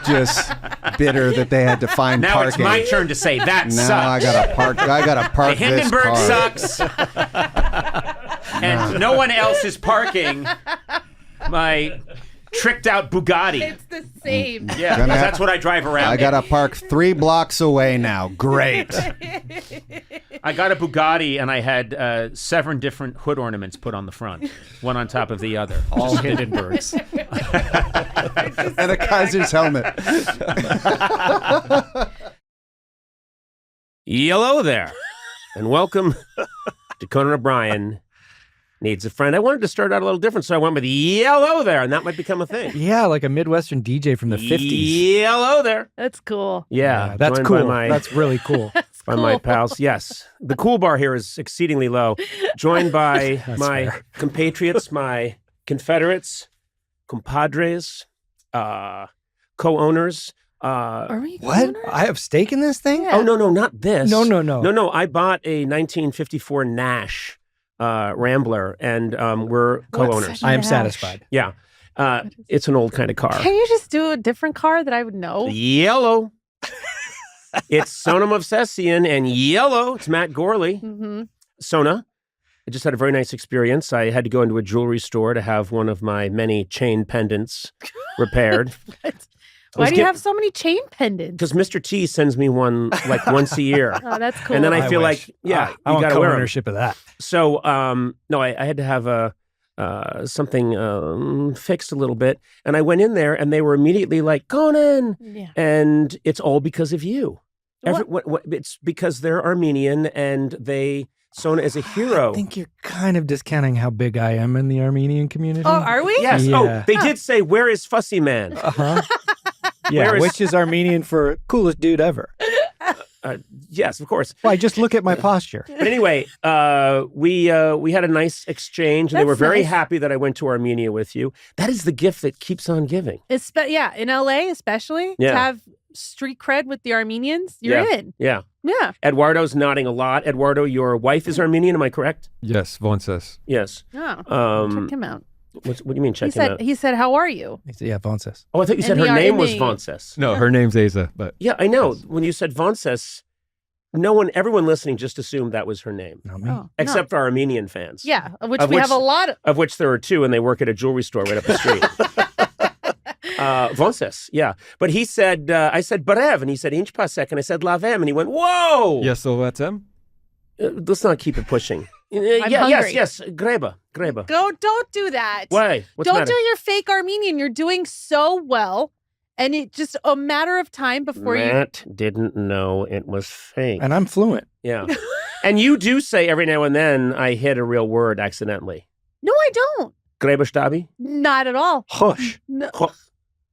Just bitter that they had to find now parking. Now it's my turn to say that sucks. Now I gotta park the Hindenburg this car. sucks. And no one else is parking my tricked out Bugatti. It's the same. Yeah, that's what I drive around. I gotta park 3 blocks away now. Great. I got a Bugatti and I had 7 different hood ornaments put on the front, one on top of the other. All Hindenburgs. And a Kaiser's helmet. Hello there, and welcome to Conan O'Brien Needs a Friend. I wanted to start out a little different, so I went with yellow there, and that might become a thing. Yeah, like a Midwestern DJ from the 50s. Yellow there. That's cool. Yeah, that's cool. That's really cool. By my pals, yes. The cool bar here is exceedingly low. Joined by my compatriots, my confederates, compadres, co-owners. Are we what? I have stake in this thing? Yeah. Oh, no, not this. No. I bought a 1954 Nash Rambler, and we're co-owners. I am satisfied. Yeah. It's an old kind of car. Can you just do a different car that I would know? Yellow. It's Sonam Obsession, and yellow. It's Matt Gorley. Mm-hmm. Sona. I just had a very nice experience. I had to go into a jewelry store to have one of my many chain pendants repaired. Why do you have so many chain pendants? Because Mr. T sends me one like once a year. Oh, that's cool. And then I feel like, I you want got to wear ownership of that. So, no, I had to have something fixed a little bit. And I went in there and they were immediately like, Conan! Yeah. And it's all because of you. It's because they're Armenian and Sona is a hero. I think you're kind of discounting how big I am in the Armenian community. Oh, are we? Yes. Yeah. Oh, they did say, where is Fussy Man? Uh-huh. Yeah, which is Armenian for coolest dude ever. Yes, of course. Why, just look at my posture. But anyway, we had a nice exchange, and they were very happy that I went to Armenia with you. That is the gift that keeps on giving. In LA especially, to have street cred with the Armenians, you're in. Yeah. Yeah. Eduardo's nodding a lot. Eduardo, your wife is Armenian, am I correct? Yes, Vonces. Yes. Oh, check him out. What do you mean check him out? He said, how are you? He said, yeah, Vonces. Oh, I thought you said her name was Vonces. No, her name's Asa. But yeah, I know. Yes. When you said Vonces, everyone listening just assumed that was her name. Not me. Except for Armenian fans. Yeah, of which we have a lot of. Of which there are 2, and they work at a jewelry store right up the street. Vonces, yeah. But he said, I said, Barev, and he said, Inch pasek, and I said, Lavem, and he went, whoa! Yes, so that's him? Let's not keep it pushing. hungry. Yes, Greba. Don't do that. Why? What's don't the matter? do your fake Armenian. You're doing so well. And it's just a matter of time before Matt didn't know it was fake. And I'm fluent. Yeah. And you do say every now and then I hit a real word accidentally. No, I don't. Grebestabi? Not at all. Hush. No.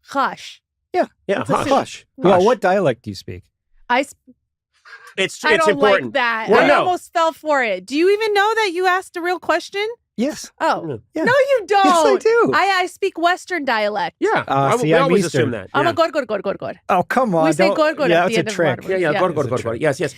Hush. Yeah. Yeah, Hush. Well, what dialect do you speak? It's I don't important. like that. Well, I no. almost fell for it. Do you even know that you asked a real question? Yes. Oh. Yeah. No, you don't. Yes, I do. I speak Western dialect. Yeah. See, we I'm always Eastern. assume that. I'm yeah. a god. Oh, come on. We say don't- god yeah, at the that's end a of trick. one word. Yeah, Yeah. God. Yes.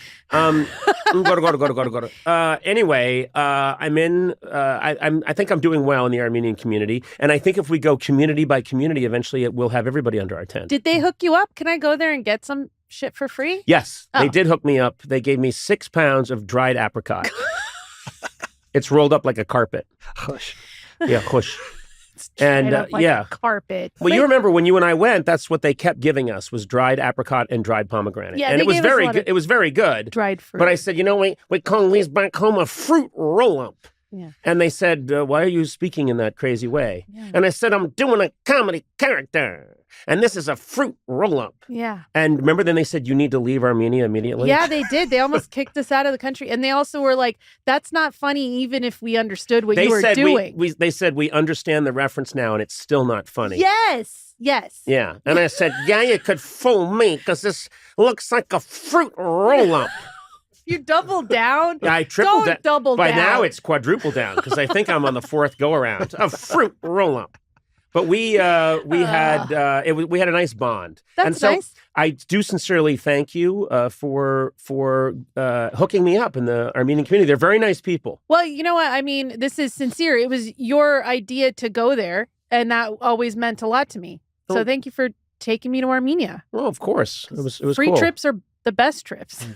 Go. Anyway, I'm in. I think I'm doing well in the Armenian community, and I think if we go community by community, eventually we'll have everybody under our tent. Did they hook you up? Can I go there and get some shit for free? Yes, Oh. they did hook me up. They gave me 6 pounds of dried apricot. It's rolled up like a carpet. Hush. Yeah, hush. And Like yeah. a carpet. Well, you remember when you and I went, that's what they kept giving us was dried apricot and dried pomegranate. Yeah, and they it was gave us a very lot good. of It was very good. dried fruit. But I said, we call these back home a fruit roll-up. Yeah. And they said, why are you speaking in that crazy way? And I said, I'm doing a comedy character. And this is a fruit roll-up. Yeah. And remember then they said, you need to leave Armenia immediately? Yeah, they did. They almost kicked us out of the country. And they also were like, that's not funny even if we understood what you were said doing. They said, we understand the reference now and it's still not funny. Yes. Yeah. And I said, yeah, you could fool me because this looks like a fruit roll-up. You double down. I tripled Don't double By down. now it's quadruple down because I think I'm on the 4th go around. A fruit roll-up. But we had a nice bond. That's and so nice. I do sincerely thank you for hooking me up in the Armenian community. They're very nice people. Well, you know what? I mean, this is sincere. It was your idea to go there, and that always meant a lot to me. So thank you for taking me to Armenia. Well, of course. It was Free cool. trips are the best trips.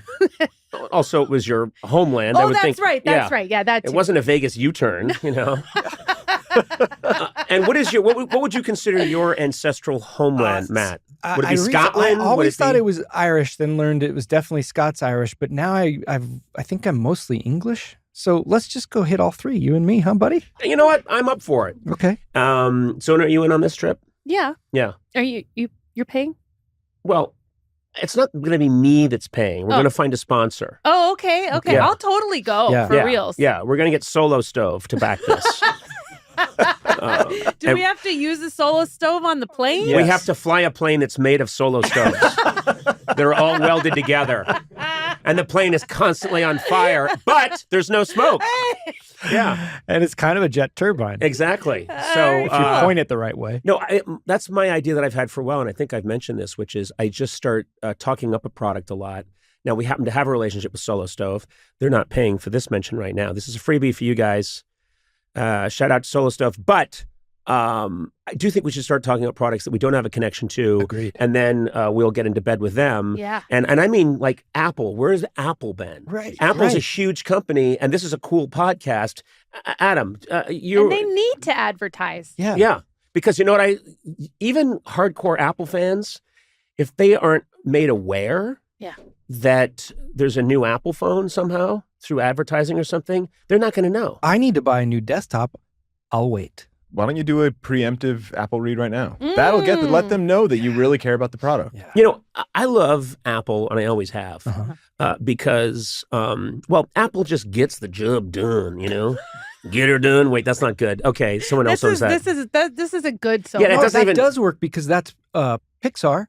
Also, it was your homeland. I Oh, would that's think. right. That's right. Yeah, that too. It wasn't a Vegas U-turn, And what would you consider your ancestral homeland, Matt? Would it be Scotland? I always thought be... it was Irish, then learned it was definitely Scots-Irish, but now I think I'm mostly English. So let's just go hit all 3, you and me, huh, buddy? You know what? I'm up for it. Okay. So are you in on this trip? Yeah. Yeah. Are you're paying? Well, it's not going to be me that's paying. We're going to find a sponsor. Oh, okay. Yeah. I'll totally go for reals. Yeah, we're going to get Solo Stove to back this. Do we have to use a solo stove on the plane? We have to fly a plane that's made of Solo Stoves. They're all welded together. And the plane is constantly on fire, but there's no smoke. Yeah. And it's kind of a jet turbine. Exactly. So if you point it the right way. No, that's my idea that I've had for a while, and I think I've mentioned this, which is I just start talking up a product a lot. Now, we happen to have a relationship with Solo Stove. They're not paying for this mention right now. This is a freebie for you guys. Shout out to Solo Stove. But I do think we should start talking about products that we don't have a connection to. Agreed. And then we'll get into bed with them. Yeah. And I mean, like Apple. Where's Apple been? Right. Apple's a huge company, and this is a cool podcast. Adam, you And they need to advertise. Yeah. Yeah. Because you know what? Even hardcore Apple fans, if they aren't made aware that there's a new Apple phone somehow through advertising or something, they're not going to know. I need to buy a new desktop. I'll wait. Why don't you do a preemptive Apple read right now? That'll let them know that you really care about the product. Yeah. You know, I love Apple, and I always have, because, Apple just gets the job done, you know? Get her done. Wait, that's not good. Okay, someone else knows that. This is a good song. Yeah, that does work because that's Pixar.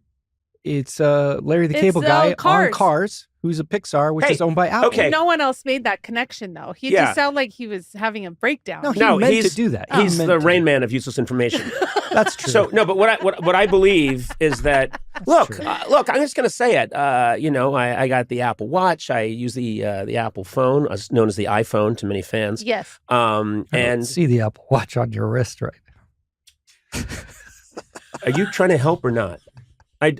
It's Larry the Cable Guy on Cars, who's a Pixar, which is owned by Apple. Okay. No one else made that connection, though. He just sounded like he was having a breakdown. No, he meant to do that. He's the Rain Man of useless information. That's true. So no, but what I believe is that look, I'm just going to say it. I got the Apple Watch. I use the Apple phone, known as the iPhone to many fans. Yes. And see the Apple Watch on your wrist, right? Are you trying to help or not?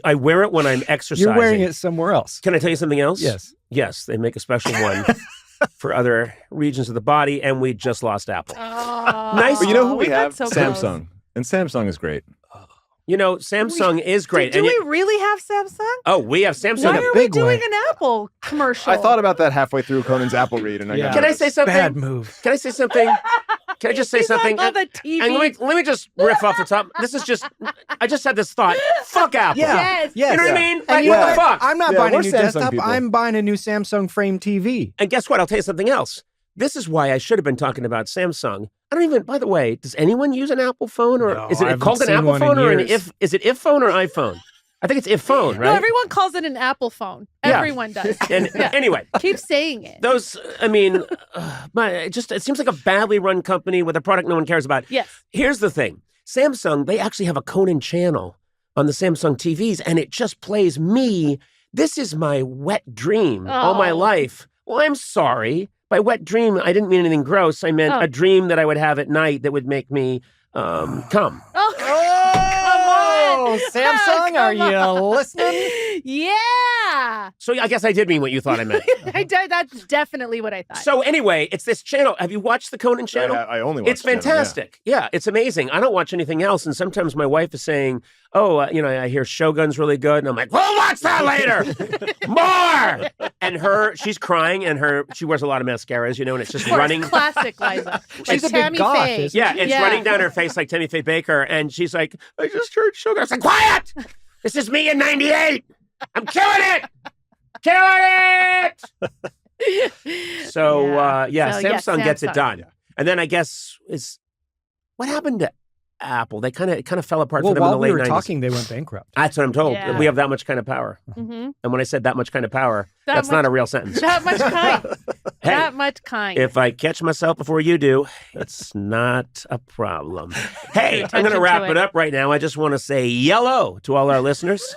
I wear it when I'm exercising. You're wearing it somewhere else. Can I tell you something else? Yes. Yes, they make a special one for other regions of the body, and we just lost Apple. Nice. But you know who we got have? so Samsung. close. And Samsung is great. You know, Samsung is great. Do we really have Samsung? Oh, we have Samsung. Why are we doing an Apple commercial? I thought about that halfway through Conan's Apple read, and I got Can I say something? Bad move. Can I say something? Can I just say something? On the TV. And let me just riff off the top. This is just, I just had this thought. Fuck Apple. Yes. You know what I mean? And Like, you know what the what? fuck? I'm not Yeah, buying a we're new Samsung desktop. people. I'm buying a new Samsung frame TV. And guess what? I'll tell you something else. This is why I should have been talking about Samsung. I don't even, by the way, does anyone use an Apple phone? Or No, is I it haven't called an seen Apple one in phone or an years. is it if phone or iPhone? I think it's if phone, right? No, everyone calls it an Apple phone. Yeah. Everyone does. And anyway, Keep saying it. those, I mean, it seems like a badly run company with a product no one cares about. Yes. Here's the thing. Samsung, they actually have a Conan channel on the Samsung TVs, and it just plays me. This is my wet dream all my Oh. life. Well, I'm sorry. By wet dream, I didn't mean anything gross. I meant a dream that I would have at night that would make me come. Oh, Samsung, are you listening? Yeah. So I guess I did mean what you thought I meant. That's definitely what I thought. So anyway, it's this channel. Have you watched the Conan channel? I only watch It's the channel, fantastic. Yeah, it's amazing. I don't watch anything else. And sometimes my wife is saying, I hear Shogun's really good. And I'm like, we'll watch that later. More. And she's crying and she wears a lot of mascaras, and it's just Of course, running. Classic Liza. She's a big Tammy goth, Faye. isn't Yeah, it's running down her face like Tammy Faye Baker. And she's like, I just heard Shogun. I was like, quiet. This is me in 98. I'm killing it. Killing it. So, Samsung gets it Samsung. done. And then I guess what happened to Apple? It kind of fell apart Well, for them in the while late we were 90s. talking, they went bankrupt. That's what I'm told. Yeah. We have that much kind of power. Mm-hmm. And when I said that much kind of power, That that's much- not a real sentence. That much kind. Hey, That much kind. if I catch myself before you do, it's not a problem. Hey, I'm going to attention wrap to it it. up right now. I just want to say yellow to all our listeners.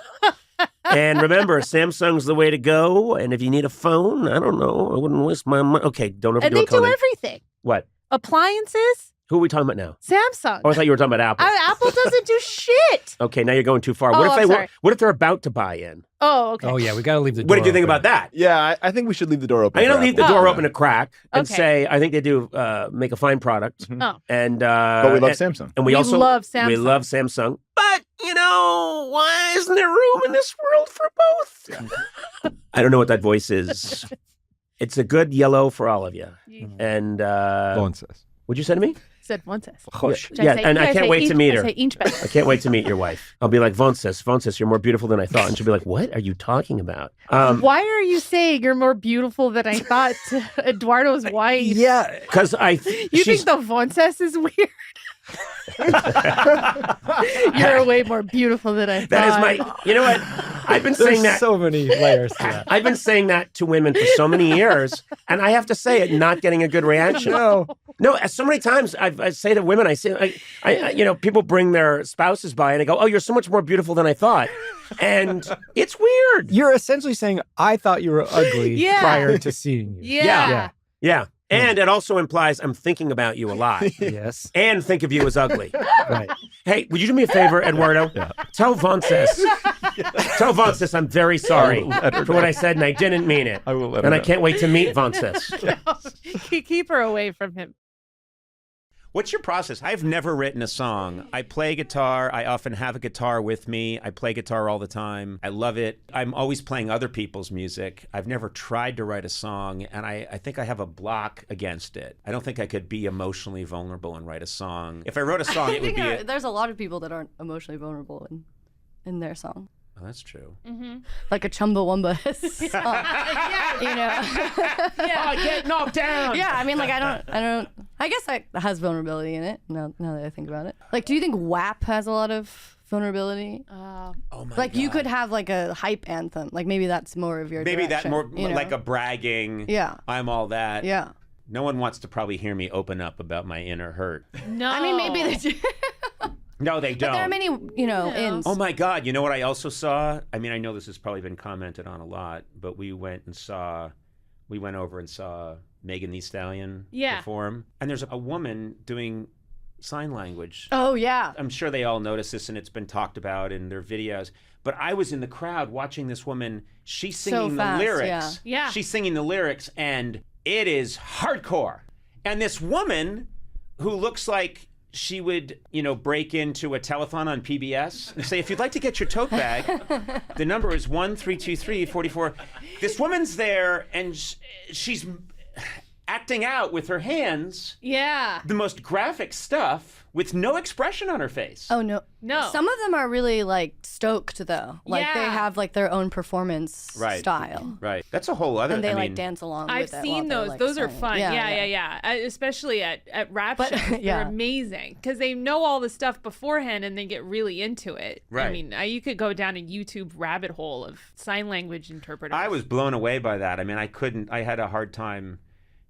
And remember, Samsung's the way to go. And if you need a phone, I don't know. I wouldn't waste my money. Okay, don't overdo and they it, do Conan. everything. What? Appliances, Who are we talking about now? Samsung. Oh, I thought you were talking about Apple. Apple doesn't do shit. Okay, now you're going too far. Oh, What if I'm sorry. What if they're about to buy in? Oh, okay. Oh, yeah, we got to leave the door What did you think open. about that? Yeah, I think we should leave the door open. I'm going to for leave the Apple. door open a crack and Okay. say I think they do make a fine product. Oh. And But we love and- Samsung. And We also love Samsung. We love Samsung. But why isn't there room in this world for both? I don't know what that voice is. It's a good yellow for all of you. And Entonces. what'd you say to me? Said once. Yeah, and I can't wait to meet her. I say inch better. I can't wait to meet your wife. I'll be like, Vonces, you're more beautiful than I thought. And she'll be like, what are you talking about? Why are you saying you're more beautiful than I thought to Eduardo's wife? Yeah. Because You think the Vonces is weird? You're way more beautiful than I thought. that is my, you know what? I've been saying There's that. so many layers to that. I've been saying that to women for so many years, and I have to say it, not getting a good reaction. No. So many times I say to women, people bring their spouses by, and I go, "Oh, you're so much more beautiful than I thought," and it's weird. You're essentially saying, I thought you were ugly Yeah. prior to seeing you. Yeah. Yeah, and it also implies I'm thinking about you a lot, Yes. and think of you as ugly. Right. Hey, would you do me a favor, Eduardo? Tell Vonces I'm very sorry for what I said, and I didn't mean it. I will let her And I know. can't wait to meet Vonces. Keep her away from him. What's your process? I've never written a song. I play guitar. I often have a guitar with me. I play guitar all the time. I love it. I'm always playing other people's music. I've never tried to write a song, and I think I have a block against it. I don't think I could be emotionally vulnerable and write a song. If I wrote a song, it would be... There's a lot of people that aren't emotionally vulnerable in their song. Oh, that's true. Mm-hmm. Like a Chumbawamba song. Oh, get knocked down. Yeah, I mean, like, I guess that has vulnerability in it, now that I think about it. Like, do you think WAP has a lot of vulnerability? Oh my Like, God. you could have, like, a hype anthem. Like, maybe that's more of your Maybe direction, that more you know? like a bragging, Yeah. I'm all that. Yeah. No one wants to probably hear me open up about my inner hurt. No. I mean, maybe they do. No, they don't. But there are many, ins. Oh my God. You know what I also saw? I mean, I know this has probably been commented on a lot, but we went over and saw Megan Thee Stallion perform. And there's a woman doing sign language. Oh, yeah. I'm sure they all notice this and it's been talked about in their videos. But I was in the crowd watching this woman. She's singing fast, the lyrics. Yeah. She's singing the lyrics and it is hardcore. And this woman who looks like she would, break into a telethon on PBS and say, if you'd like to get your tote bag, the number is 1-323-44. This woman's there and she's... acting out with her hands. Yeah. The most graphic stuff with no expression on her face. Oh no. No. Some of them are really like stoked though. Like they Yeah. have like their own performance Right. style. Right. That's a whole other. And they I like mean, dance along I've with it seen while those. they're, Those are like, fun. singing. Yeah. Especially at rap But- shows. yeah. They're amazing because they know all the stuff beforehand and they get really into it. I Right. mean, you could go down a YouTube rabbit hole of sign language interpreters. I was blown away by that. I mean, I had a hard time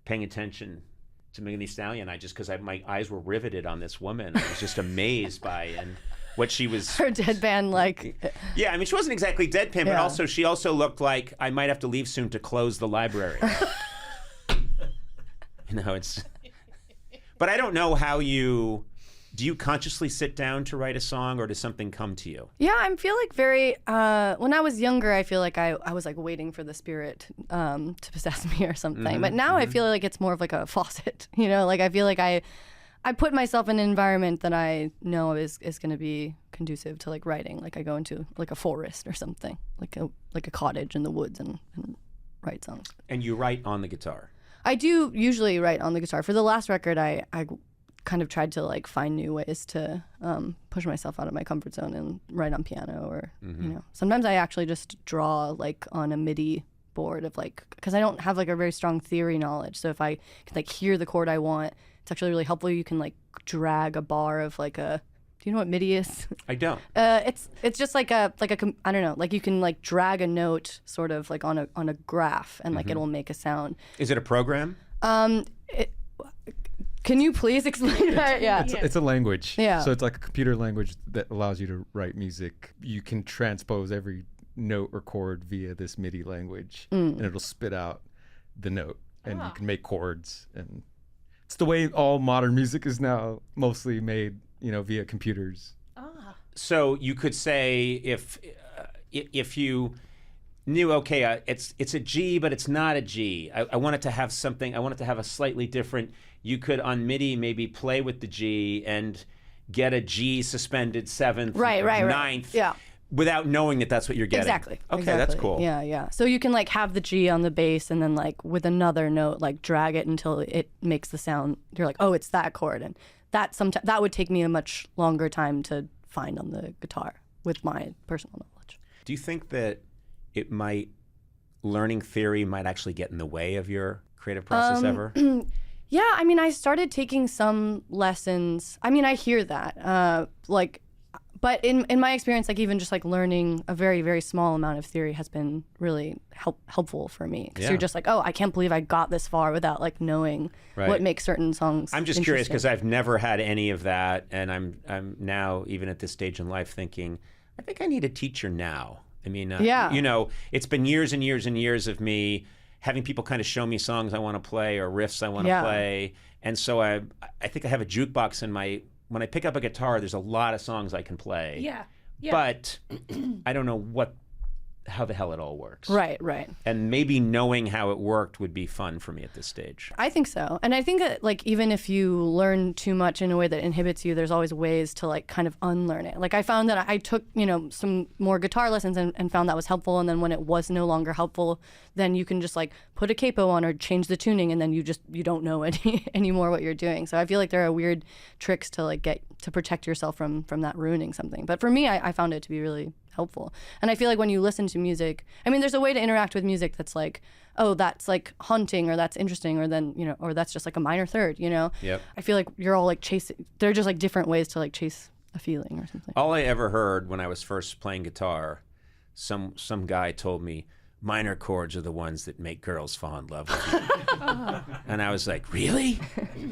paying attention to Megan Thee Stallion. Because my eyes were riveted on this woman. I was just amazed by and what she was. Her deadpan like. Yeah, I mean, she wasn't exactly deadpan, but Yeah. she also looked like I might have to leave soon to close the library. It's. But I don't know how do you consciously sit down to write a song, or does something come to you? Yeah, I feel like very. When I was younger, I feel like I was like waiting for the spirit to possess me or something. Mm-hmm, But now I feel like it's more of like a faucet. Like I feel like I put myself in an environment that I know is going to be conducive to like writing. Like I go into like a forest or something, like a cottage in the woods and write songs. And you write on the guitar. I do usually write on the guitar. For the last record, I kind of tried to like find new ways to push myself out of my comfort zone and write on piano or sometimes I actually just draw like on a MIDI board of like, because I don't have like a very strong theory knowledge, so if I can like hear the chord I want, it's actually really helpful. You can like drag a bar of like a, do you know what MIDI is? I don't. It's just like I don't know, like you can like drag a note sort of like on a graph and like it will make a sound. Is it a program? Can you please explain that? Yeah. It's a language. Yeah. So it's like a computer language that allows you to write music. You can transpose every note or chord via this MIDI language, and it'll spit out the note, and you can make chords. And it's the way all modern music is now mostly made, via computers. So you could say if you knew, okay, it's a G, but it's not a G. I want it to have something. I want it to have a slightly different. You could on MIDI maybe play with the G and get a G suspended seventh, ninth, yeah, without knowing that that's what you're getting. Exactly. Okay, exactly. that's cool. Yeah. So you can like have the G on the bass and then like with another note like drag it until it makes the sound. You're like, oh, it's that chord, and that would take me a much longer time to find on the guitar with my personal knowledge. Do you think that learning theory might actually get in the way of your creative process ever? Yeah, I mean, I started taking some lessons. I mean, I hear that, but in my experience, like even just like learning a very, very small amount of theory has been really helpful for me. Because you're just like, oh, I can't believe I got this far without like knowing what makes certain songs. I'm just curious because I've never had any of that, and I'm now even at this stage in life thinking, I think I need a teacher now. I mean, it's been years and years and years of me having people kind of show me songs I want to play or riffs I want to play. And so I think I have a jukebox when I pick up a guitar, there's a lot of songs I can play. Yeah. But I don't know how the hell it all works. Right. And maybe knowing how it worked would be fun for me at this stage. I think so. And I think that like even if you learn too much in a way that inhibits you, there's always ways to like kind of unlearn it. Like I found that I took, some more guitar lessons and found that was helpful. And then when it was no longer helpful, then you can just like put a capo on or change the tuning, and then you don't know anymore what you're doing. So I feel like there are weird tricks to like get to protect yourself from that ruining something. But for me, I found it to be really helpful. And I feel like when you listen to music, I mean, there's a way to interact with music that's like, oh, that's like haunting, or that's interesting, or then, or that's just like a minor third, Yep. I feel like you're all like chasing, they're just like different ways to like chase a feeling or something. All I ever heard when I was first playing guitar, some guy told me, minor chords are the ones that make girls fall in love with you. And I was like, really?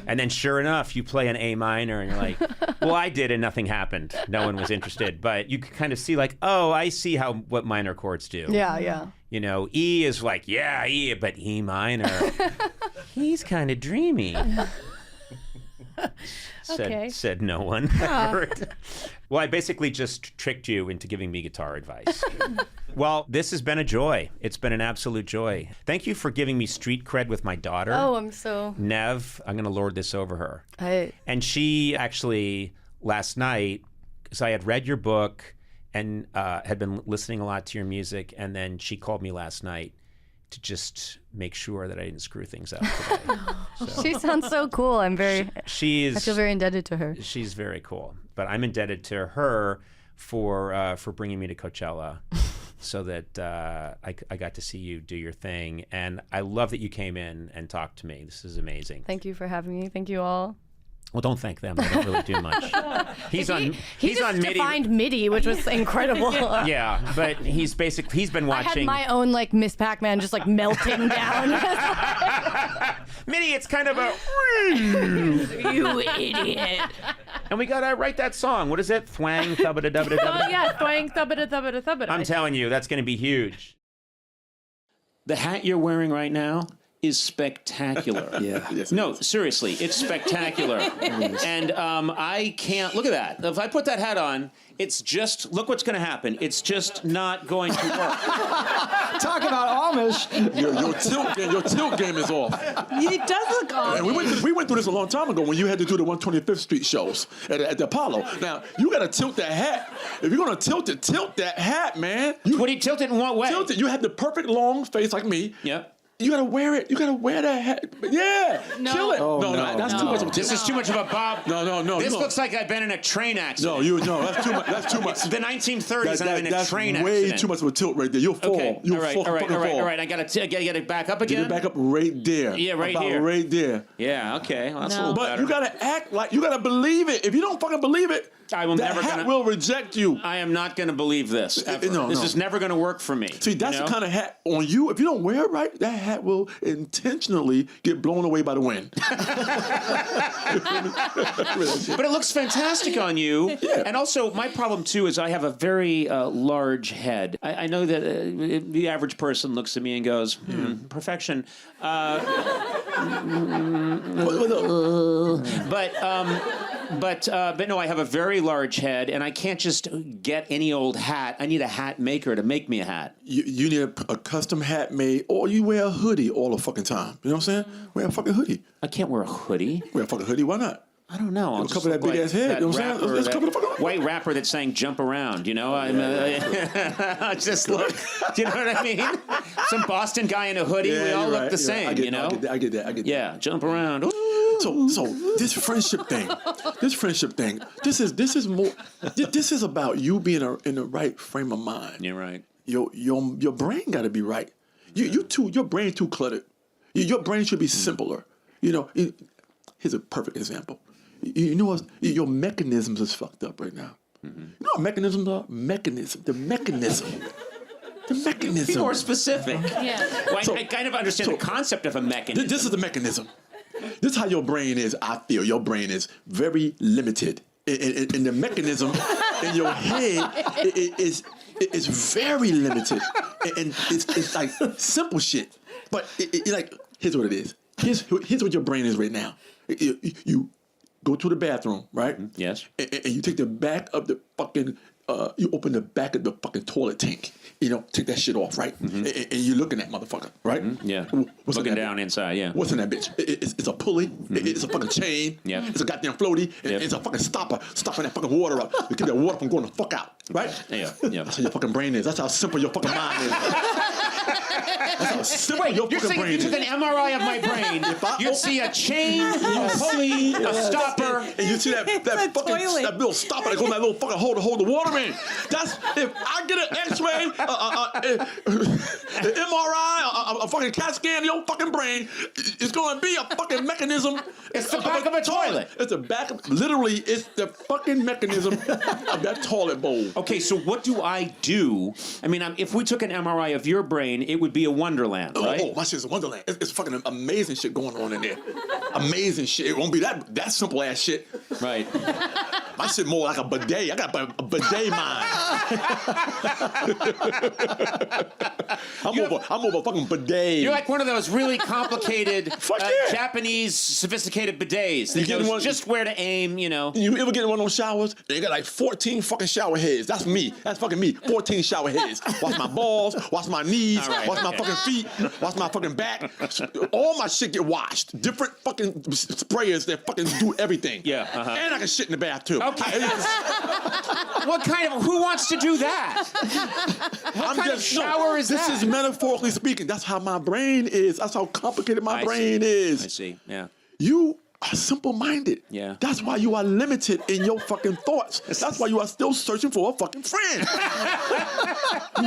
And then sure enough, you play an A minor and you're like, well, I did and nothing happened. No one was interested. But you could kind of see like, oh, I see what minor chords do. Yeah. E is like, yeah, E, but E minor. He's kind of dreamy. Said no one. Well, I basically just tricked you into giving me guitar advice. Well, this has been a joy. It's been an absolute joy. Thank you for giving me street cred with my daughter. Oh, I'm so... Nev, I'm going to lord this over her. And she actually, last night, because I had read your book and had been listening a lot to your music, and then she called me last night to just make sure that I didn't screw things up today. She sounds so cool. I feel very indebted to her. She's very cool, but I'm indebted to her for bringing me to Coachella, so that I got to see you do your thing, and I love that you came in and talked to me. This is amazing. Thank you for having me. Thank you all. Well, don't thank them. They don't really do much. He's on MIDI. Defined MIDI, which was incredible. Yeah, but he's been watching. I had my own like Miss Pac-Man just like melting down. MIDI, it's kind of a you idiot. And we gotta write that song. What is it? Thwang thubba da dubba. Oh yeah, thwang thubba da thubba da thubba. I'm telling you, that's going to be huge. The hat you're wearing right now is spectacular. Yeah. Yes, no, seriously, it's spectacular. And I can't look at that. If I put that hat on, it's just look what's going to happen. It's just not going to work. Talk about Amish. Your tilt game is off. It does look off. And we went through this a long time ago when you had to do the 125th Street shows at the Apollo. Now you got to tilt that hat. If you're gonna tilt it, tilt that hat, man. What do you tilt it in what way? Tilt it. You have the perfect long face like me. Yep. You gotta wear it. You gotta wear that hat. Yeah, No. kill it. Oh, no, that's too much of a tilt. This is too much of a bob. No. This looks like I've been in a train accident. No, that's too much. That's too much. It's the 1930s and I'm in a train accident. That's way too much of a tilt right there. You'll fall. Okay. You'll all right. I gotta get it back up again. Get it back up right there. Yeah, right about here. Right there. Yeah. Okay. Well, that's a little But better. you gotta act like you gotta believe it. If you don't fucking believe it, that hat will reject you. I am not gonna believe this. Ever. This is never gonna work for me. See, that's the kind of hat on you. If you don't wear it right, that hat will intentionally get blown away by the wind. But it looks fantastic on you. Yeah. And also, my problem too is I have a very large head. I know that the average person looks at me and goes, perfection. But no, I have a very large head, and I can't just get any old hat. I need a hat maker to make me a hat. You need a custom hat made, or you wear a hoodie all the fucking time. You know what I'm saying? Wear a fucking hoodie. I can't wear a hoodie. Wear a fucking hoodie. Why not? I don't know. It'll cover that big ass head. You know what I'm saying? Let's cover the fucking white rapper that's saying "jump around." You know, just look. Do you know what I mean? Some Boston guy in a hoodie. We all look the same. You know. I get that. Yeah, jump around. So this friendship thing, this is more. This is about you being in the right frame of mind. You're right. Your brain got to be right. Your brain too cluttered. Your brain should be simpler. You know. Here's a perfect example. You know what? Your mechanisms is fucked up right now. Mm-hmm. You know what mechanisms are? The mechanism. Be more specific. Yeah. Well, I kind of understand the concept of a mechanism. This is the mechanism. This is how your brain is. I feel your brain is very limited. And the mechanism in your head is very limited. And it's like simple shit. But here's what it is. Here's what your brain is right now. You go to the bathroom, right? Yes. And you take the back of the fucking, you open the back of the fucking toilet tank. You know, take that shit off, right? Mm-hmm. And you're looking at motherfucker, right? Mm-hmm. Yeah. What's looking down inside, yeah. What's in that bitch? It's a pulley. Mm-hmm. It's a fucking chain. Yeah. It's a goddamn floaty. Yep. It's a fucking stopper, stopping that fucking water up to keep that water from going the fuck out, right? Yeah. That's how your fucking brain is. That's how simple your fucking mind is. That's how simple your fucking brain is. If you took an MRI of my brain, you'd see a chain, a pulley, a stopper. And you see that fucking that little stopper that goes in that little fucking hole to hold the water in. That's if I get an X-ray, an MRI, a fucking CAT scan of your fucking brain, it's going to be a fucking mechanism. It's the back of a toilet. It's the back of, literally, it's the fucking mechanism of that toilet bowl. Okay, so what do I do? I mean, if we took an MRI of your brain, it would be a wonderland, right? Oh, my shit's a wonderland. It's fucking amazing shit going on in there. Amazing shit. It won't be that simple ass shit. Right. My shit more like a bidet. I got a bidet mind. I'm over a fucking bidet. You're like one of those really complicated Japanese sophisticated bidets that knows just where to aim, you know. You ever get in one of those showers? They got like 14 fucking shower heads. That's me. That's fucking me. 14 shower heads. Wash my balls, wash my knees, wash my fucking feet, wash my fucking back. All my shit get washed. Different fucking sprayers that fucking do everything. Yeah. And I can shit in the bath too. Okay. What kind of, who wants to do that? What kind of shower is that? This is metaphorically speaking. That's how my brain is. That's how complicated my brain is. I see, yeah. You are simple-minded. Yeah. That's why you are limited in your fucking thoughts. That's why you are still searching for a fucking friend.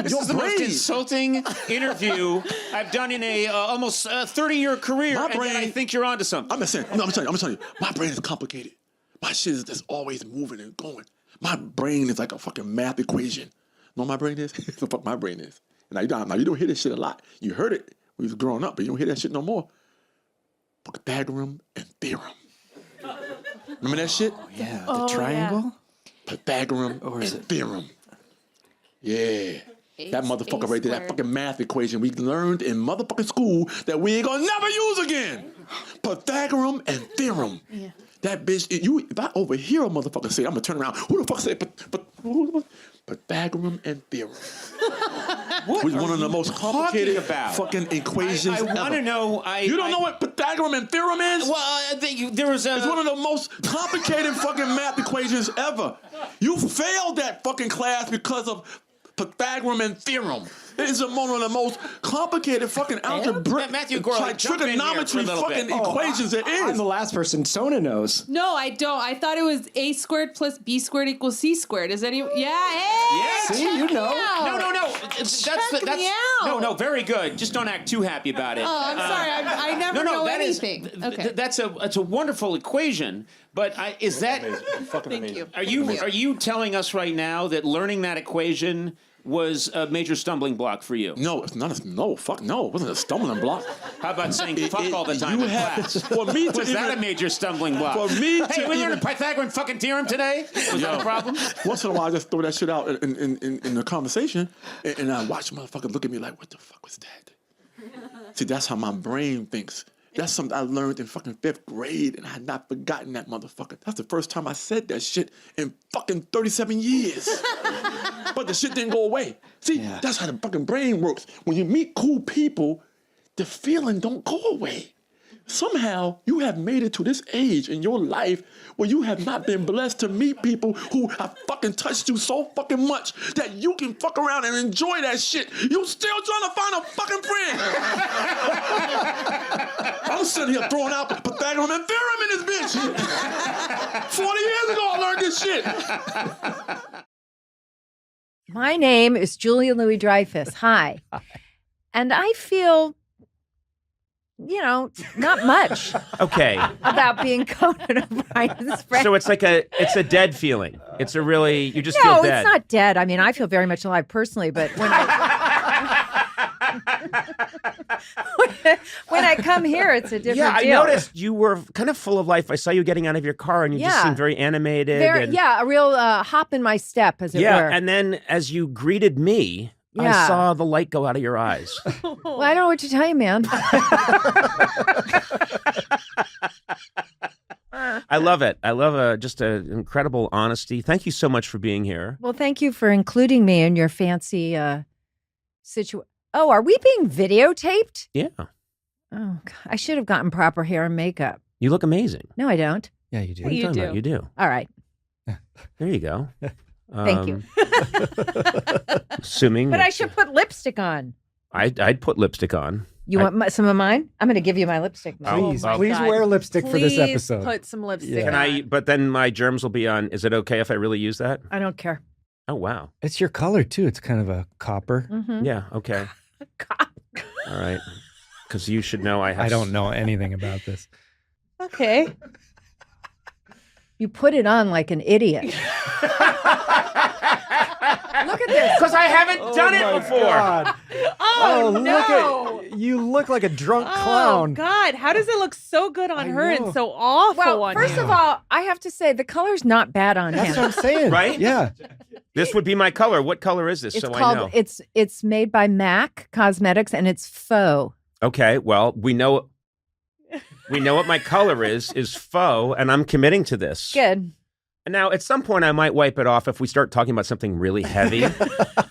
This is the most insulting interview I've done in a almost 30-year career. My brain, and yet I think you're onto something. I'm telling you. My brain is complicated. My shit is just always moving and going. My brain is like a fucking math equation. You know what my brain is? That's what my brain is. Now you don't hear this shit a lot. You heard it when you was growing up, but you don't hear that shit no more. Pythagorean and theorem. Remember that shit? Yeah, the triangle? Pythagorean and theorem. Yeah. That motherfucker right there, that fucking math equation we learned in motherfucking school that we ain't gonna never use again. Pythagorean and theorem. Yeah. That bitch, if I overhear a motherfucker say, I'm gonna turn around. Who the fuck said Pythagorean and theorem? What was one of the most complicated fucking equations I want to know. You don't know what Pythagorean and theorem is? Well, there was a... It's one of the most complicated fucking math equations ever. You failed that fucking class because of Pythagorean and theorem. It is one of the most complicated fucking algebraic trigonometry fucking equations there is. I'm the last person Sona knows. No, I don't. I thought it was a squared plus b squared equals c squared. Is any? Yeah. Hey, yeah. See, you know. No. Very good. Just don't act too happy about it. Oh, I'm sorry. I never know anything. Okay. That's a wonderful equation. But is that? Thank you. Are you telling us right now that learning that equation was a major stumbling block for you? No, it's not. Fuck no. It wasn't a stumbling block. How about saying fuck all the time in class? For me to was that a major stumbling block? For me hey, we learned a Pythagorean fucking theorem today? Was that a problem? Once in a while, I just throw that shit out in the conversation, and I watch motherfuckers look at me like, what the fuck was that? See, that's how my brain thinks. That's something I learned in fucking 5th grade, and I had not forgotten that motherfucker. That's the first time I said that shit in fucking 37 years. But the shit didn't go away. See, that's how the fucking brain works. When you meet cool people, the feeling don't go away. Somehow, you have made it to this age in your life where you have not been blessed to meet people who have fucking touched you so fucking much that you can fuck around and enjoy that shit. You still trying to find a fucking friend. I'm sitting here throwing out Pythagorean and theorem in this bitch. 40 years ago, I learned this shit. My name is Julia Louis-Dreyfus. Hi. And I feel, not much. Okay. About being Conan O'Brien's friend. So it's a dead feeling. It's a really, you just feel dead. No, it's not dead. I mean, I feel very much alive personally, but when when I come here, it's a different deal. Yeah, I noticed you were kind of full of life. I saw you getting out of your car and you just seemed very animated. A real hop in my step, as it were. Yeah, and then as you greeted me, I saw the light go out of your eyes. Well, I don't know what to tell you, man. I love it. I love just an incredible honesty. Thank you so much for being here. Well, thank you for including me in your fancy situation. Oh, are we being videotaped? Yeah. Oh, God. I should have gotten proper hair and makeup. You look amazing. No, I don't. Yeah, you do. What are you talking about? You do. All right. There you go. Thank you. Assuming. But I should put lipstick on. I'd put lipstick on. You want some of mine? I'm going to give you my lipstick. Please wear lipstick for this episode. Put some lipstick Can I? But then my germs will be on. Is it okay if I really use that? I don't care. Oh, wow. It's your color, too. It's kind of a copper. Mm-hmm. Yeah, okay. All right. Because you should know I have... I don't know anything about this. Okay. You put it on like an idiot. Look at this. Because I haven't done it before. God. Oh, no. You look like a drunk clown. Oh, God. How does it look so good on her and so awful on first you? of all, I have to say the color's not bad on him. That's what I'm saying. Right? Yeah. This would be my color. What color is this? I know. It's made by MAC Cosmetics and it's faux. Okay. Well, we know what my color is faux, and I'm committing to this. Good. Now, at some point, I might wipe it off if we start talking about something really heavy.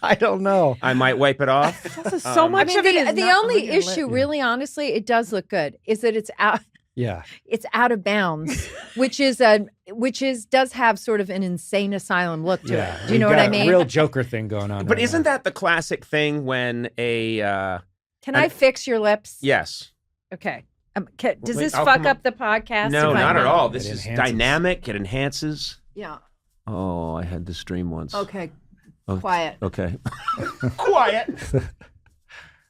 I don't know. I might wipe it off. So much of it is the not only on your issue, lip. really, honestly, it does look good. Is that it's out? Yeah. It's out of bounds, which does have sort of an insane asylum look to it. Do you know what I mean? Real Joker thing going on. But isn't that the classic thing when a? Can I fix your lips? Yes. Okay. Does Wait, this I'll fuck come up the podcast? No, if I not at don't? all. This is dynamic. It enhances. Yeah. Oh, I had this dream once. Okay. Oh, Quiet. Okay. Quiet.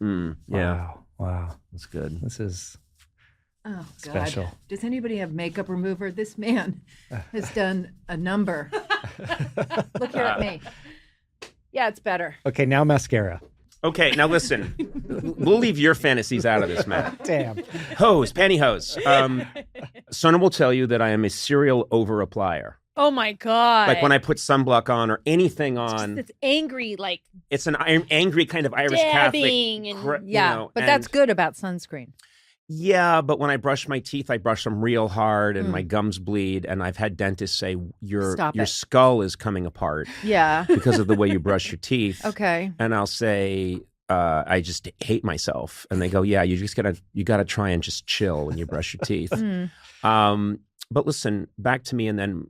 Yeah. Wow. That's good. This is Oh, special. God. Does anybody have makeup remover? This man has done a number. Look here at me. Yeah, it's better. Okay, now mascara. Okay, now listen. We'll leave your fantasies out of this, Matt. Damn. Hose, pantyhose. Sona will tell you that I am a serial over-applier. Oh my God. Like when I put sunblock on or anything on, It's angry, like it's an angry kind of Irish Catholic. dabbing and Yeah, you know, but and- that's good about sunscreen. Yeah, but when I brush my teeth, I brush them real hard and my gums bleed. And I've had dentists say your Stop it. skull is coming apart Yeah. because of the way you brush your teeth. Okay. And I'll say, I just hate myself. And they go, yeah, you gotta try and just chill when you brush your teeth. But listen, back to me and then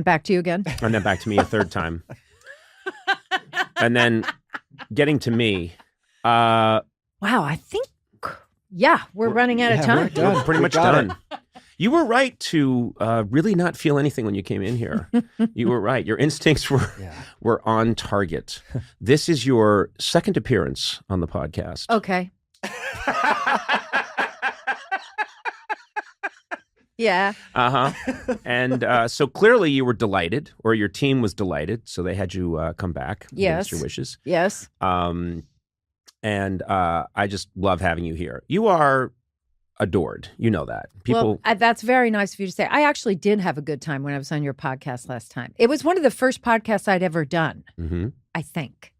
back to you again. And then back to me a third time. And then getting to me. Wow, I think, we're running out of time. We're pretty much done. You were right to really not feel anything when you came in here. You were right. Your instincts were on target. This is your second appearance on the podcast. Okay. Yeah. And so clearly you were delighted, or your team was delighted, so they had you come back against your wishes. Yes. And I just love having you here. You are adored. You know that. People. Well, that's very nice of you to say. I actually did have a good time when I was on your podcast last time. It was one of the first podcasts I'd ever done, I think.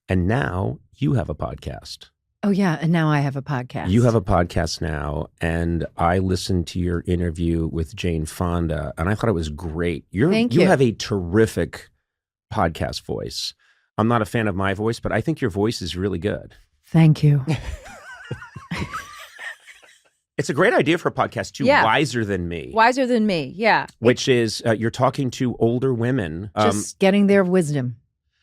And now you have a podcast. Oh, yeah. And now I have a podcast. You have a podcast now, and I listened to your interview with Jane Fonda, and I thought it was great. Thank you. You have a terrific podcast voice. I'm not a fan of my voice, but I think your voice is really good. Thank you. It's a great idea for a podcast, too. Yeah. Wiser Than Me. Wiser Than Me, yeah. Which is you're talking to older women. Just getting their wisdom.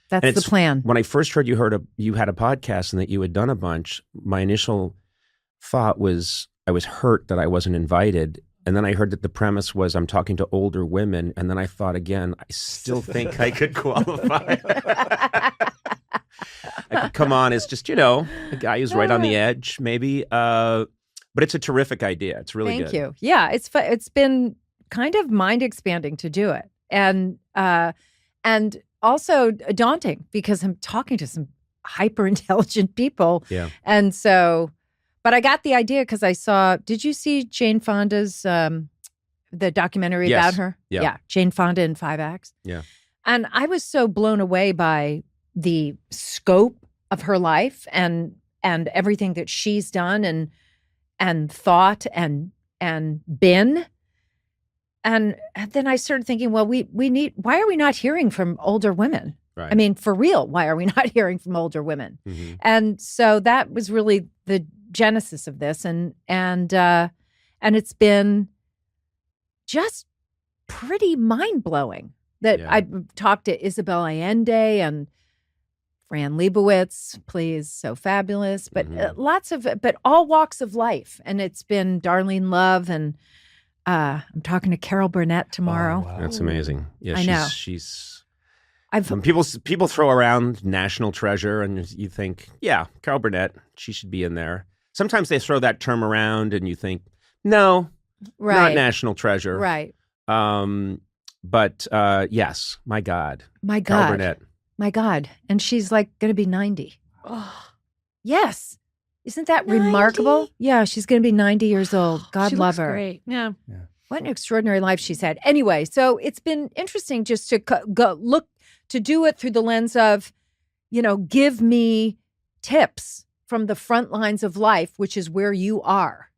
That's the plan. When I first heard you had a podcast and that you had done a bunch, my initial thought was I was hurt that I wasn't invited. And then I heard that the premise was I'm talking to older women. And then I thought again, I still think I could qualify. I could come on as just, a guy who's right on the edge, maybe. But it's a terrific idea. It's really good. Thank you. Yeah, it's been kind of mind expanding to do it. And also daunting because I'm talking to some hyper intelligent people. Yeah. And so, but I got the idea because I saw, did you see Jane Fonda's, the documentary about her? Yeah. Jane Fonda in 5 acts. Yeah. And I was so blown away by the scope of her life and everything that she's done and thought and been. And then I started thinking, well, we need, why are we not hearing from older women? Right. I mean, for real, why are we not hearing from older women? Mm-hmm. And so that was really the genesis of this. And it's been just pretty mind blowing that I talked to Isabel Allende and Fran Lebowitz, please, so fabulous, but but all walks of life. And it's been Darlene Love and I'm talking to Carol Burnett tomorrow. Oh, wow. That's amazing. Yeah, I know. She's when people throw around National Treasure and you think, yeah, Carol Burnett, she should be in there. Sometimes they throw that term around and you think, no, not National Treasure. Right. But yes, my God. Carol Burnett. My God. And she's like going to be 90. Oh. Yes. Isn't that remarkable? Yeah, she's going to be 90 years old. God She love looks her. great. Yeah. What an extraordinary life she's had. Anyway, so it's been interesting just to go look, to do it through the lens of, give me tips from the front lines of life, which is where you are,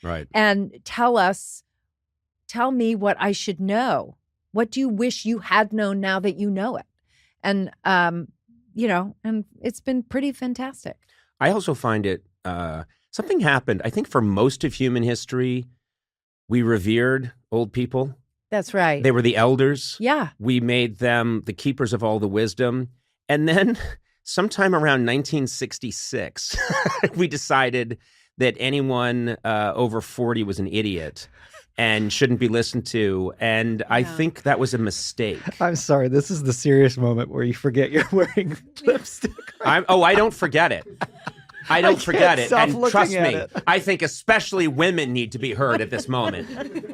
Right. and tell me what I should know, What do you wish you had known now that you know it? And, and it's been pretty fantastic. I also find it, something happened. I think for most of human history, we revered old people. That's right. They were the elders. Yeah. We made them the keepers of all the wisdom. And then sometime around 1966, we decided that anyone over 40 was an idiot and shouldn't be listened to. And I think that was a mistake. I'm sorry. This is the serious moment where you forget you're wearing lipstick. I don't forget it. I don't forget it. Stop And looking trust at me, it. I think especially women need to be heard at this moment.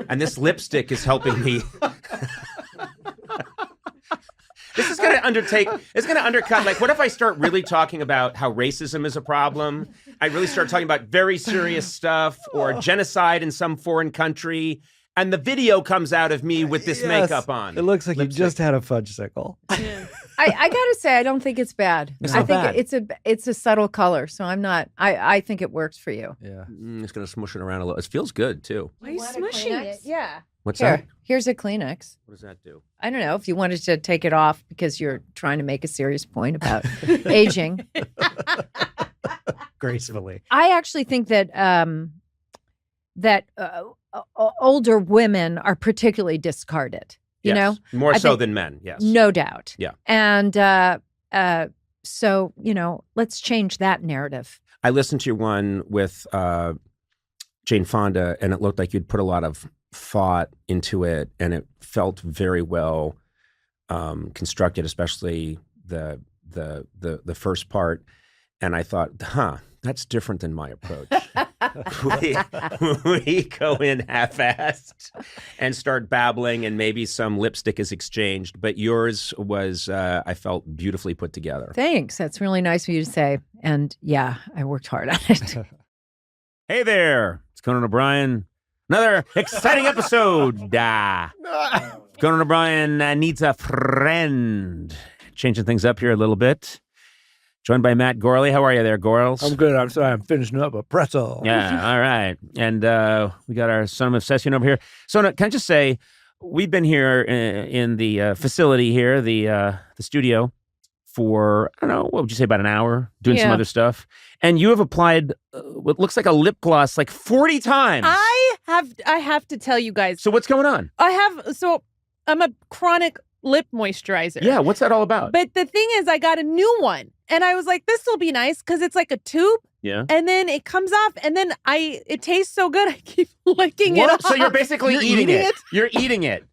And this lipstick is helping me. This is going to undercut, like, what if I start really talking about how racism is a problem? I really start talking about very serious stuff or genocide in some foreign country. And the video comes out of me with this makeup on. It looks like you just had a fudgesicle. I gotta say, I don't think it's bad. It's I not think bad. it's a subtle color, so I'm not. I think it works for you. Yeah, just gonna smush it around a little. It feels good too. Why are you smushing it? Yeah. What's Here, that? here's a Kleenex. What does that do? I don't know if you wanted to take it off because you're trying to make a serious point about aging. Gracefully. I actually think that older women are particularly discarded. You know, more I so think- than men. Yes, no doubt. Yeah, and so let's change that narrative. I listened to your one with Jane Fonda, and it looked like you'd put a lot of thought into it, and it felt very well constructed, especially the first part. And I thought, that's different than my approach. we go in half-assed and start babbling, and maybe some lipstick is exchanged. But yours was, I felt, beautifully put together. Thanks. That's really nice of you to say. And yeah, I worked hard on it. Hey there, it's Conan O'Brien. Another exciting episode. Conan O'Brien needs a friend. Changing things up here a little bit. Joined by Matt Gorley. How are you there, Gorls? I'm good. I'm sorry. I'm finishing up a pretzel. Yeah, all right. And we got our son of Session over here. So can I just say, we've been here in the facility here, the studio, for, I don't know, what would you say, about an hour, doing some other stuff. And you have applied what looks like a lip gloss like 40 times. I have to tell you guys. So what's going on? I'm a chronic lip moisturizer. Yeah, what's that all about? But the thing is, I got a new one. And I was like, this will be nice because it's like a tube. Yeah. And then it comes off, and then it tastes so good, I keep licking it off. So you're basically eating it? You're eating it.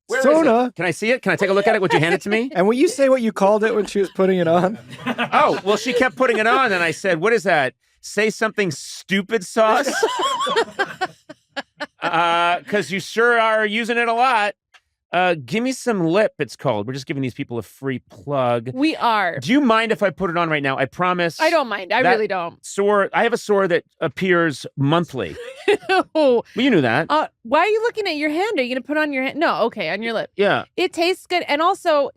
Where is it? Can I see it? Can I take a look at it? Would you hand it to me? And will you say what you called it when she was putting it on? Oh, well, she kept putting it on, and I said, what is that? Say something stupid sauce? Because you sure are using it a lot. Give me some lip, it's called. We're just giving these people a free plug. We are. Do you mind if I put it on right now? I promise. I don't mind. I really don't. I have a sore that appears monthly. Well, you knew that. Why are you looking at your hand? Are you going to put on your hand? No, okay, on your lip. Yeah. It tastes good. And also,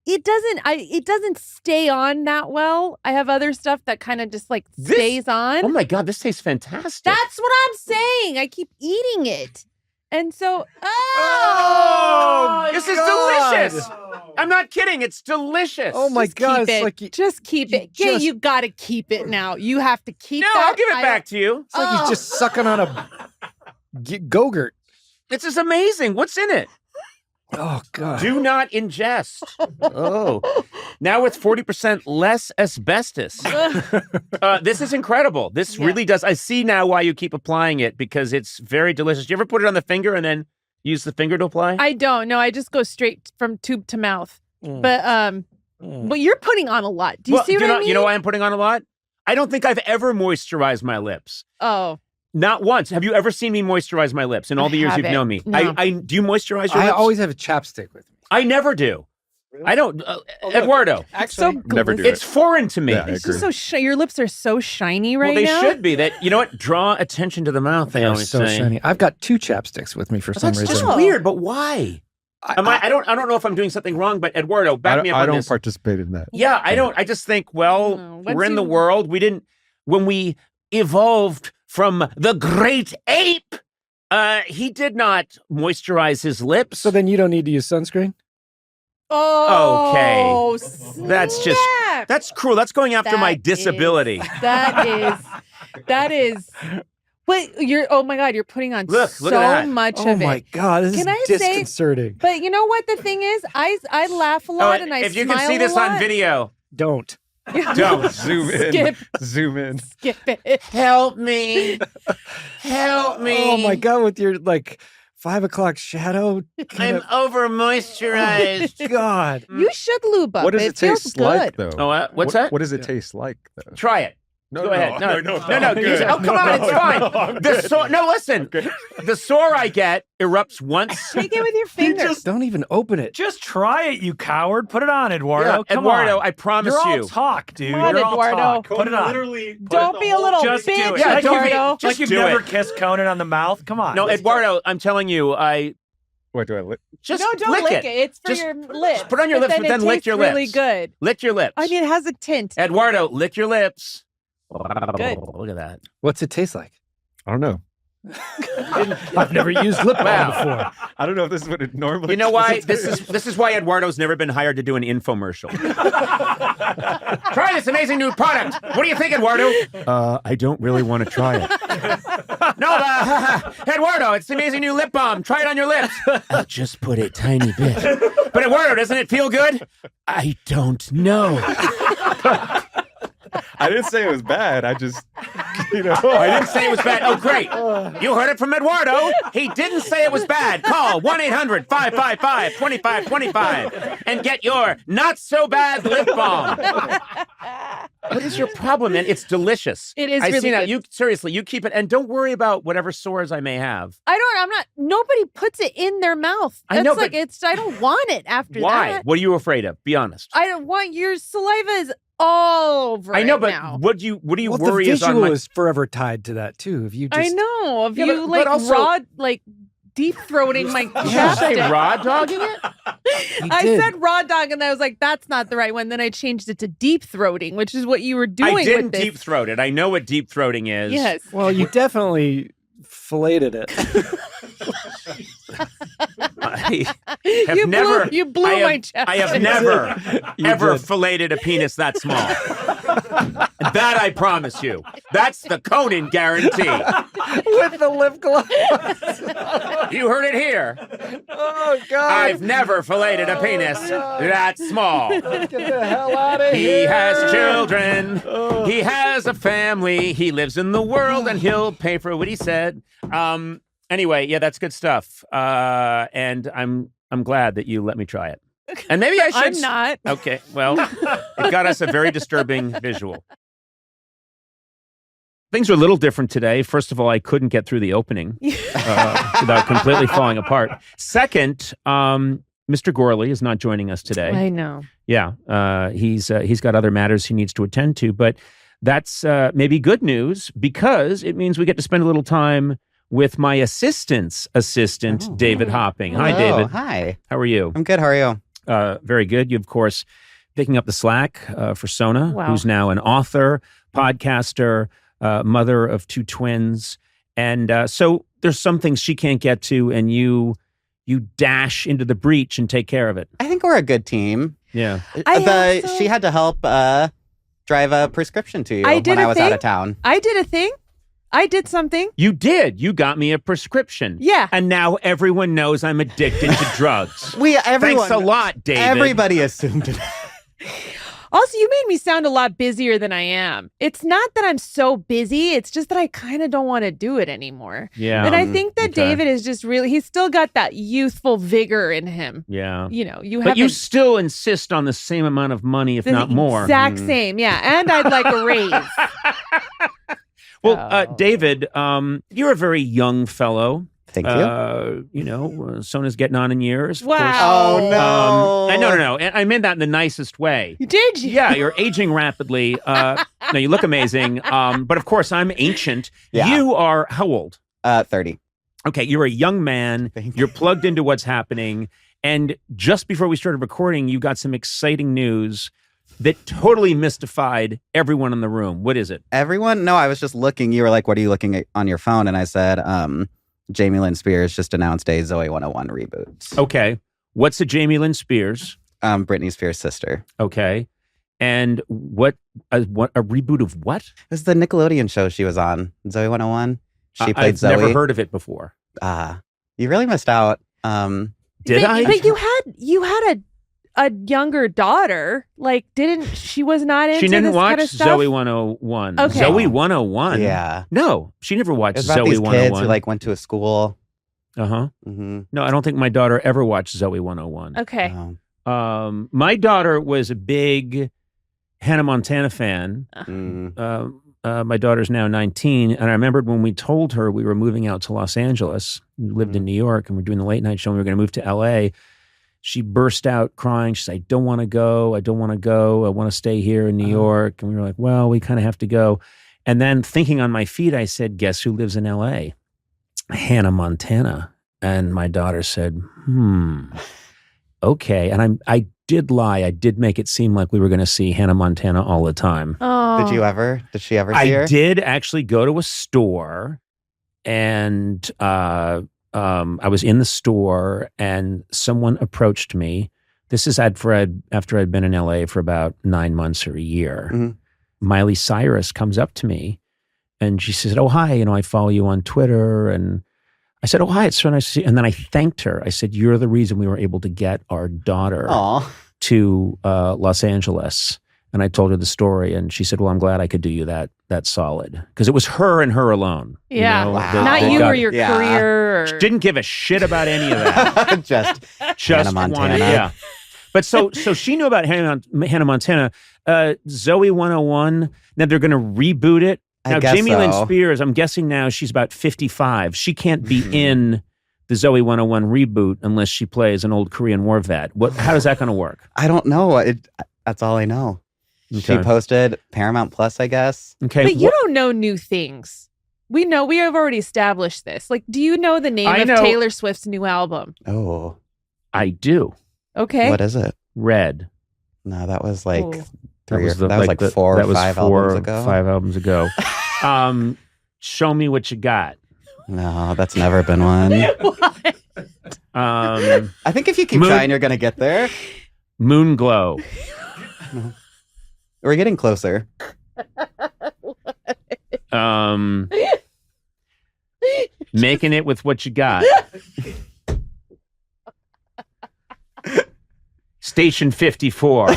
it doesn't stay on that well. I have other stuff that kind of just stays on. Oh my God, this tastes fantastic. That's what I'm saying. I keep eating it. And so, this is delicious. I'm not kidding. It's delicious. Oh my God. Just keep it. You got to keep it now. You have to keep No, that. I'll give it back to you. It's like he's just sucking on a Go-Gurt. This is amazing. What's in it? Oh, God. Do not ingest. Oh. Now with 40% less asbestos. This is incredible. This really does. I see now why you keep applying it, because it's very delicious. Do you ever put it on the finger and then use the finger to apply? I don't. No, I just go straight from tube to mouth. But you're putting on a lot. Do you see what I mean? You know why I'm putting on a lot? I don't think I've ever moisturized my lips. Oh. Not once. Have you ever seen me moisturize my lips in all the years you've known me? No. Do you moisturize your lips? I always have a chapstick with me. I never do. I don't. Eduardo. Actually, never do. It's foreign to me. Yeah, I It's agree. just so your lips are so shiny right well, they now. should be. That, you know what? Draw attention to the mouth. They They're always so say. shiny. I've got 2 chapsticks with me for some That's reason. just weird. But why? I don't know if I'm doing something wrong. But Eduardo, back me up on I don't this. participate in that. Yeah, I don't. I just think, well, we're in the world. We didn't when we evolved from the great ape. He did not moisturize his lips. So then you don't need to use sunscreen? Oh, okay. That's cruel. That's going after my disability. That is. But oh my God, you're putting on look so much of it. Oh my God, this is disconcerting. But you know what the thing is? I laugh a lot and I if you smile can see this a lot. on video, don't. Zoom in. Zoom in. Skip it. Help me. Help me. Oh my God, with your 5 o'clock shadow. I'm over moisturized. God. You should lube up. What does it taste like, good. though? Oh, what's that? What does it taste like, though? Try it. Go ahead. No. Use it. Oh, come on, it's fine. Listen. The sore I get erupts once. Take it with your fingers. Don't even open it. Just try it, you coward. Put it on, Eduardo. Yeah, Come Eduardo, on. I promise You're you. all talk, dude. Come on, You're all Eduardo. talk. Put it on. Don't be a little Just do bitch, it. Yeah, Eduardo. Like you've never kissed Conan on the mouth. Come on. No, Eduardo, I'm telling you, Wait, do I lick? Just don't lick it. It's for your lips. Just put on your lips, but then lick your lips. Really good. Lick your lips. I mean, it has a tint. Eduardo, lick your lips. Good. Look at that. What's it taste like? I don't know. I've never used lip balm before. I don't know if this is what it normally. You know why? This is why Eduardo's never been hired to do an infomercial. Try this amazing new product. What do you think, Eduardo? I don't really want to try it. No, Eduardo, it's the amazing new lip balm. Try it on your lips. I'll just put a tiny bit. But Eduardo, doesn't it feel good? I don't know. I didn't say it was bad. I just, I didn't say it was bad. Oh, great. You heard it from Eduardo. He didn't say it was bad. Call 1-800-555-2525 and get your not-so-bad lip balm. What is your problem, man? It's delicious. It is I really see now. good. Seriously, you keep it, and don't worry about whatever sores I may have. Nobody puts it in their mouth. I know, but I don't want it after Why? that. What are you afraid of? Be honest. I don't want your saliva is all over I know, it but now. what do you Well, worry the is on visual my... is forever tied to that too. If you just, I know. If Yeah, you but also- raw deep throating my Did you chest. say raw dogging it? I said raw dog, and I was like, "That's not the right one." Then I changed it to deep throating, which is what you were doing. I didn't with this. deep throat it. I know what deep throating is. Yes. well, you definitely filleted it. I have You blew my chest. I have never, ever filleted a penis that small. That I promise you. That's the Conan guarantee. With the lip gloss. You heard it here. Oh, God. I've never filleted a penis that small. Get the hell out of He here. has children. He has a family. He lives in the world, and he'll pay for what he said. Anyway, yeah, that's good stuff. And I'm glad that you let me try it. And maybe I should. I'm not. Okay, well, it got us a very disturbing visual. Things are a little different today. First of all, I couldn't get through the opening without completely falling apart. Second, Mr. Gorley is not joining us today. I know. Yeah, he's got other matters he needs to attend to, but that's maybe good news because it means we get to spend a little time with my assistant, David Hopping. Hi, Hello. David. Hi. How are you? I'm good. How are you? Very good. You, of course, picking up the slack for Sona, Wow. who's now an author, podcaster, mother of 2 twins. And so there's some things she can't get to, and you dash into the breach and take care of it. I think we're a good team. Yeah. She had to help drive a prescription to you when I was out of town. I did a thing. I did something. You did. You got me a prescription. Yeah. And now everyone knows I'm addicted to drugs. Everyone, Thanks a lot, David. Everybody assumed it. Also, you made me sound a lot busier than I am. It's not that I'm so busy. It's just that I kind of don't want to do it anymore. Yeah. And I think that David is just he's still got that youthful vigor in him. Yeah. But you still insist on the same amount of money, if not more. Exact same. Yeah. And I'd like a raise. Well, David, you're a very young fellow. Thank you. Sona's getting on in years. Of Wow. course. Oh, no. No. And I meant that in the nicest way. Did you? Yeah, you're aging rapidly. No, you look amazing. But of course, I'm ancient. Yeah. You are how old? 30. Okay, you're a young man. You're plugged into what's happening. And just before we started recording, you got some exciting news that totally mystified everyone in the room. What is it? Everyone? No, I was just looking. You were like, what are you looking at on your phone? And I said, Jamie Lynn Spears just announced a Zoe 101 reboot. Okay. What's a Jamie Lynn Spears? Britney Spears' sister. Okay. And what a reboot of what? This is the Nickelodeon show she was on, Zoe 101. She played I've Zoe. never heard of it before. You really missed out. Did I? But you had a younger daughter. Like, she was not into She didn't this watch kind of stuff? Zoe 101. Okay. Zoe 101? Yeah. No, she never watched It was about Zoe these 101. kids who like went to a school. Uh-huh. Mm-hmm. No, I don't think my daughter ever watched Zoe 101. Okay. My daughter was a big Hannah Montana fan. My daughter's now 19, and I remembered when we told her we were moving out to Los Angeles. We lived in New York, and we're doing the late night show, and we were going to move to L.A. She burst out crying. She said, I don't want to go. I don't want to go. I want to stay here in New York. And we were like, well, we kind of have to go. And then thinking on my feet, I said, guess who lives in L.A.? Hannah Montana. And my daughter said, okay. And I did lie. I did make it seem like we were going to see Hannah Montana all the time. Oh. Did she ever see her? I did actually go to a store, and I was in the store, and someone approached me. This is after I'd been in LA for about 9 months or a year. Mm-hmm. Miley Cyrus comes up to me, and she said, oh, hi, I follow you on Twitter. And I said, oh, hi, it's so nice to see you. And then I thanked her. I said, you're the reason we were able to get our daughter to Los Angeles. And I told her the story, and she said, well, I'm glad I could do you that solid. Because it was her and her alone. Yeah. Wow. Not you or your career. Or... She didn't give a shit about any of that. just Hannah Montana. Wanted, yeah. But so she knew about Hannah Montana. Zoe 101, now they're going to reboot it. Now, Jamie Lynn Spears, I'm guessing now she's about 55. She can't be in the Zoe 101 reboot unless she plays an old Korean War vet. How is that going to work? I don't know. That's all I know. Okay. She posted Paramount Plus, I guess. Okay. But you don't know new things. We have already established this. Like, do you know the name of Taylor Swift's new album? Oh. I do. Okay. What is it? Red. No, that was like That was 4 or 5 albums ago. 5 albums ago. Show me what you got. No, that's never been one. I think if you keep trying, you're going to get there. Moon Glow. We're getting closer. Making it with what you got. Station 54.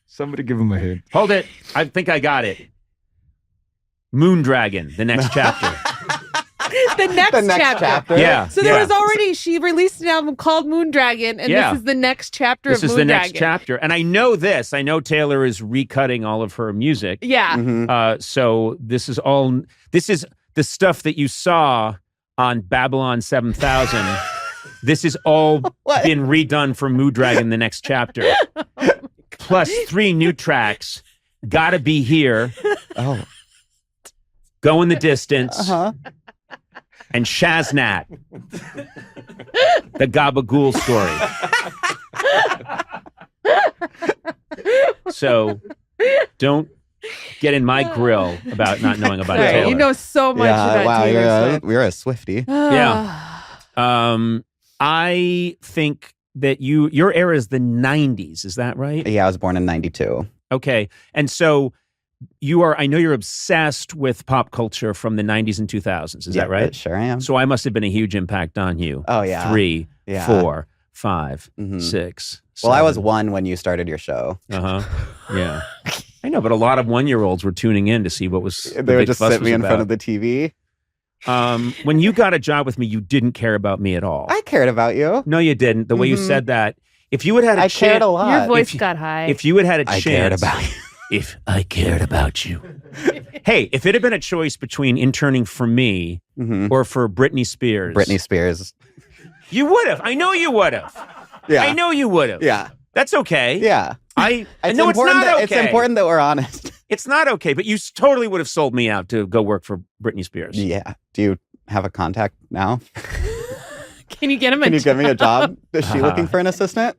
Somebody give him a hint. Hold it. I think I got it. Moondragon, the next chapter. The next chapter. Yeah. So there was already, she released an album called Moondragon, and this is the next chapter of Moondragon. This is the next chapter. And I know this. I know Taylor is recutting all of her music. Yeah. So this is the stuff that you saw on Babylon 7000. This is all been redone for Moondragon, the next chapter. Plus 3 new tracks. Gotta Be Here. Oh. Go in the Distance. And Shaznat. The Gabagool story. So don't get in my grill about not knowing about Taylor. You know so much about Taylor Swift. You're a Swiftie. Yeah. I think that your era is the 90s. Is that right? Yeah, I was born in 92. Okay. And so I know you're obsessed with pop culture from the 90s and 2000s. Is that right? Sure I am. So I must have been a huge impact on you. Oh, yeah. 3, Yeah. 4, 5, 6. Well, I 7. was 1 when you started your show. Yeah. I know, but a lot of 1-year-olds were tuning in to see what was. They would just sit me in front of the TV. When you got a job with me, you didn't care about me at all. I cared about you. No, you didn't. The way you said that. If you had had a chance. I cared a lot. Your voice got high. If you had had a chance. I cared about you. If I cared about you. Hey, if it had been a choice between interning for me or for Britney Spears. Britney Spears. You would have. I know you would have. Yeah. I know you would have. Yeah. That's okay. Yeah. No, it's not okay. It's important that we're honest. It's not okay, but you totally would have sold me out to go work for Britney Spears. Yeah. Do you have a contact now? Can you get him Can you give me a job? Is she looking for an assistant?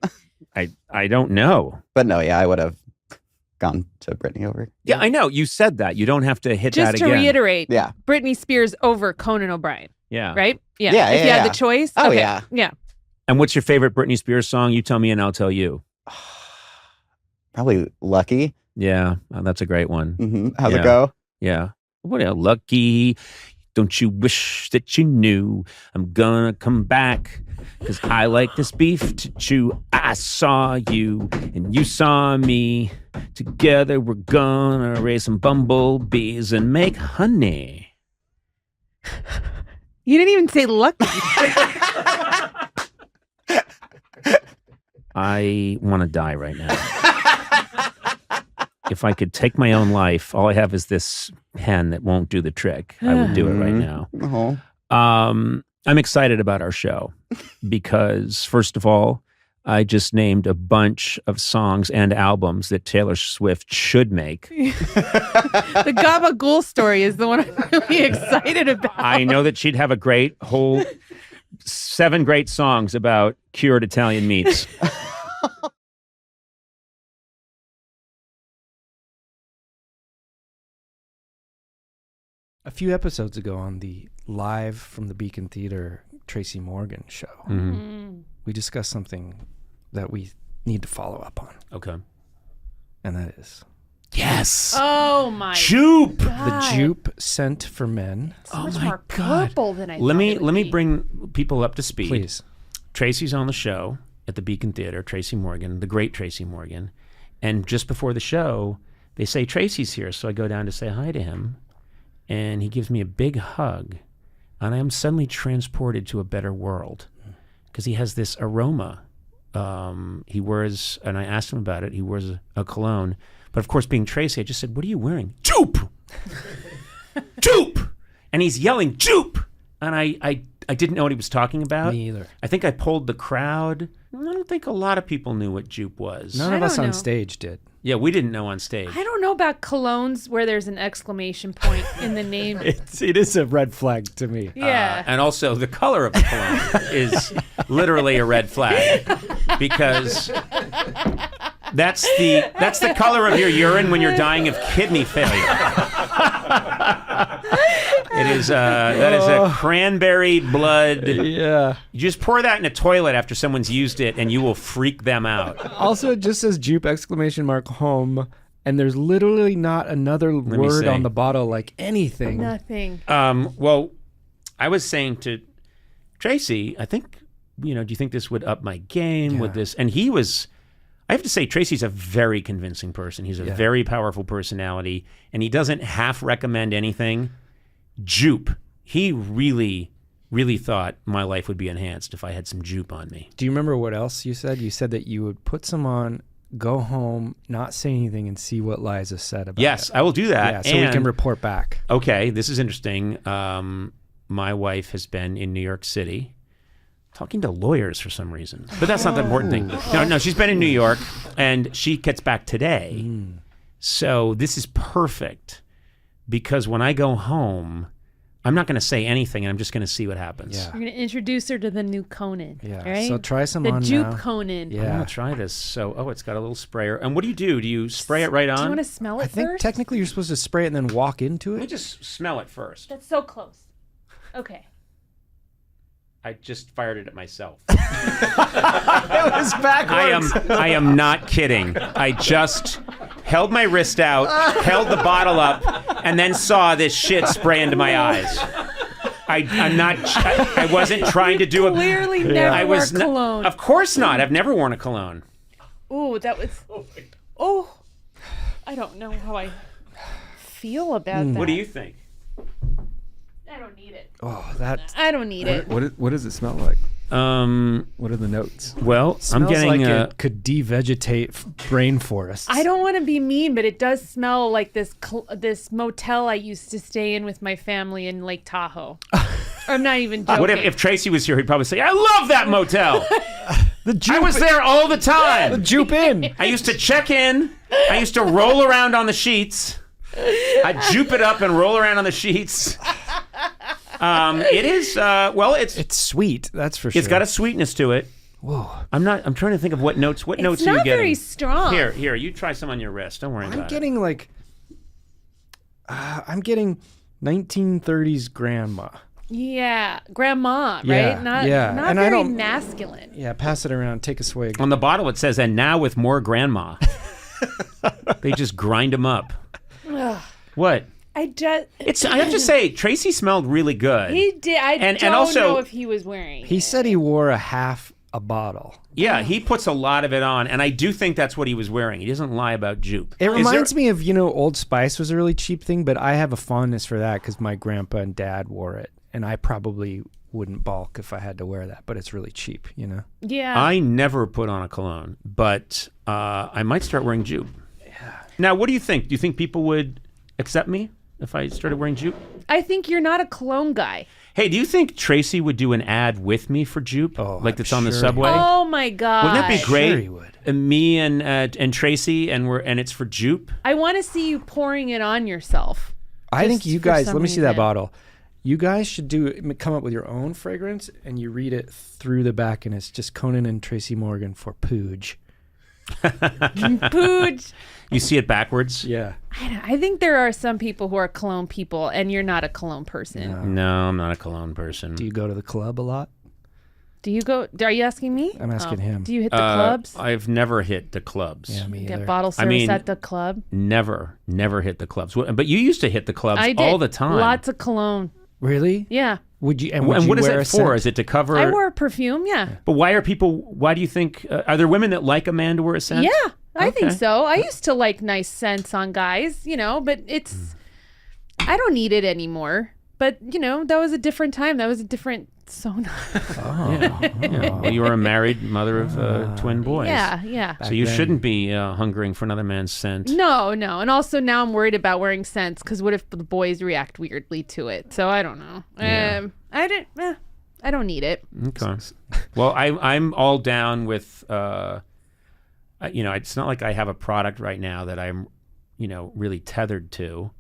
I don't know. But no, yeah, I would have gone to Britney over. Yeah, I know. You said that. You don't have to hit that Just again. to reiterate, Yeah. Britney Spears over Conan O'Brien. Yeah. Right? Yeah, If you yeah, had yeah. the choice. Oh, okay. yeah. Yeah. And what's your favorite Britney Spears song? You tell me and I'll tell you. Probably Lucky. Yeah, that's a great one. Mm-hmm. How's Yeah. it go? Yeah. What a lucky. Don't you wish that you knew I'm gonna come back? Because I like this beef to chew. I saw you and you saw me. Together we're gonna raise some bumblebees and make honey. You didn't even say lucky. I want to die right now. If I could take my own life, all I have is this pen that won't do the trick. I would do it right now. I'm excited about our show because, first of all, I just named a bunch of songs and albums that Taylor Swift should make. The Gabagool story is the one I'm really excited about. I know that she'd have a great whole 7 great songs about cured Italian meats. A few episodes ago on the live from the Beacon Theater Tracy Morgan show, we discussed something that we need to follow up on. Okay. And that is... Yes! Oh my Jupe! The Jupe scent for men. So much more purple than I Let thought me it would let me be. bring people up to speed. Please. Tracy's on the show at the Beacon Theater, Tracy Morgan, the great Tracy Morgan. And just before the show, they say Tracy's here. So I go down to say hi to him. And he gives me a big hug. And I am suddenly transported to a better world. Because he has this aroma. He wears, and I asked him about it, he wears a cologne. But of course, being Tracy, I just said, what are you wearing? Jupe! Jupe! And he's yelling, Jupe! And I didn't know what he was talking about. Me either. I think I pulled the crowd. I don't think a lot of people knew what Jupe was. None of us on stage did. Yeah, we didn't know on stage. I don't know about colognes where there's an exclamation point in the name. It is a red flag to me. Yeah. And also, the color of the cologne is literally a red flag because that's the color of your urine when you're dying of kidney failure. It is that is a cranberry blood. Yeah. You just pour that in a toilet after someone's used it, and you will freak them out. Also, it just says Jupe exclamation mark home, and there's literally not another word on the bottle like anything. Nothing. Well, I was saying to Tracy, I think, do you think this would up my game with this? And he was, I have to say, Tracy's a very convincing person. He's a very powerful personality, and he doesn't half recommend anything. Jupe. He really, really thought my life would be enhanced if I had some Jupe on me. Do you remember what else you said? You said that you would put some on, go home, not say anything, and see what Liza said about it. Yes, I will do that. Yeah, so we can report back. Okay, this is interesting. My wife has been in New York City talking to lawyers for some reason. But that's not the important thing. No, she's been in New York, and she gets back today. So this is perfect because when I go home, I'm not going to say anything, and I'm just going to see what happens. You're going to introduce her to the new Conan. Yeah. Right? So try some the on Jupe now. Conan. I'm going to try this. So, it's got a little sprayer. And what do? Do you spray it right on? Do you want to smell it I think first? technically you're supposed to spray it and then walk into Let me it. just smell it first. That's so close. Okay. I just fired it at myself. It was backwards. I am not kidding. I just held my wrist out, held the bottle up, and then saw this shit spray into my eyes. I wasn't trying to do a... Clearly never wear cologne. Of course not. I've never worn a cologne. Ooh, that was... Oh, I don't know how I feel about that. What do you think? I don't need it. Oh, that... I don't need it. What does it smell like? What are the notes? Well, I'm getting... like it could devegetate rainforests. I don't want to be mean, but it does smell like this motel I used to stay in with my family in Lake Tahoe. I'm not even joking. What if Tracy was here? He'd probably say, I love that motel. I was there all the time. The Jupe Inn. I used to check in. I used to roll around on the sheets. I'd jupe it up and roll around on the sheets. It is, it's sweet, that's for sure. It's got a sweetness to it. Whoa. I'm trying to think of what notes. What notes are you It's not getting? very strong. Here. You try some on your wrist. Don't worry about I'm getting like. I'm getting 1930s grandma. Yeah, grandma, right? Yeah, Not and very I don't, masculine. Yeah, pass it around. Take a swig. On the bottle, it says, "And now with more grandma." They just grind them up. Ugh. What? I have to say, Tracy smelled really good. He did. I And don't also- know if he was wearing. He said he wore a half a bottle. Yeah, he puts a lot of it on, and I do think that's what he was wearing. He doesn't lie about jupe. It reminds me of, Old Spice was a really cheap thing, but I have a fondness for that because my grandpa and dad wore it, and I probably wouldn't balk if I had to wear that, but it's really cheap, Yeah. I never put on a cologne, but I might start wearing jupe. Yeah. Now, what do you think? Do you think people would accept me if I started wearing jupe? I think you're not a cologne guy. Hey, do you think Tracy would do an ad with me for jupe, like that's on the subway? Oh my god! Wouldn't that be great? Sure he would. Me and Tracy, and it's for jupe. I want to see you pouring it on yourself. I think Just you for guys, some let me see that reason. bottle. You guys should come up with your own fragrance, and you read it through the back, and it's just Conan and Tracy Morgan for Pooge. Pooge. You see it backwards? Yeah. I think there are some people who are cologne people, and you're not a cologne person. No, I'm not a cologne person. Do you go to the club a lot? Do you go? Are you asking me? I'm asking him. Do you hit the clubs? I've never hit the clubs. Yeah, me Get either. bottle service at the club? Never hit the clubs. But you used to hit the clubs I did. all the time. Lots of cologne. Really? Yeah. Would you? And would you what is wear it a for? scent? Is it to cover? I wore perfume. Yeah. But why do you think? Are there women that like a man to wear a scent? Yeah, I think Okay. so. I used to like nice scents on guys, but it's. I don't need it anymore. But that was a different time. That was a different Sona. Yeah. Well, you were a married mother of twin boys. Yeah. So you shouldn't be hungering for another man's scent. No. And also now I'm worried about wearing scents because what if the boys react weirdly to it? So I don't know. Yeah. I don't need it. Okay. Well, I'm all down with. It's not like I have a product right now that I'm, really tethered to.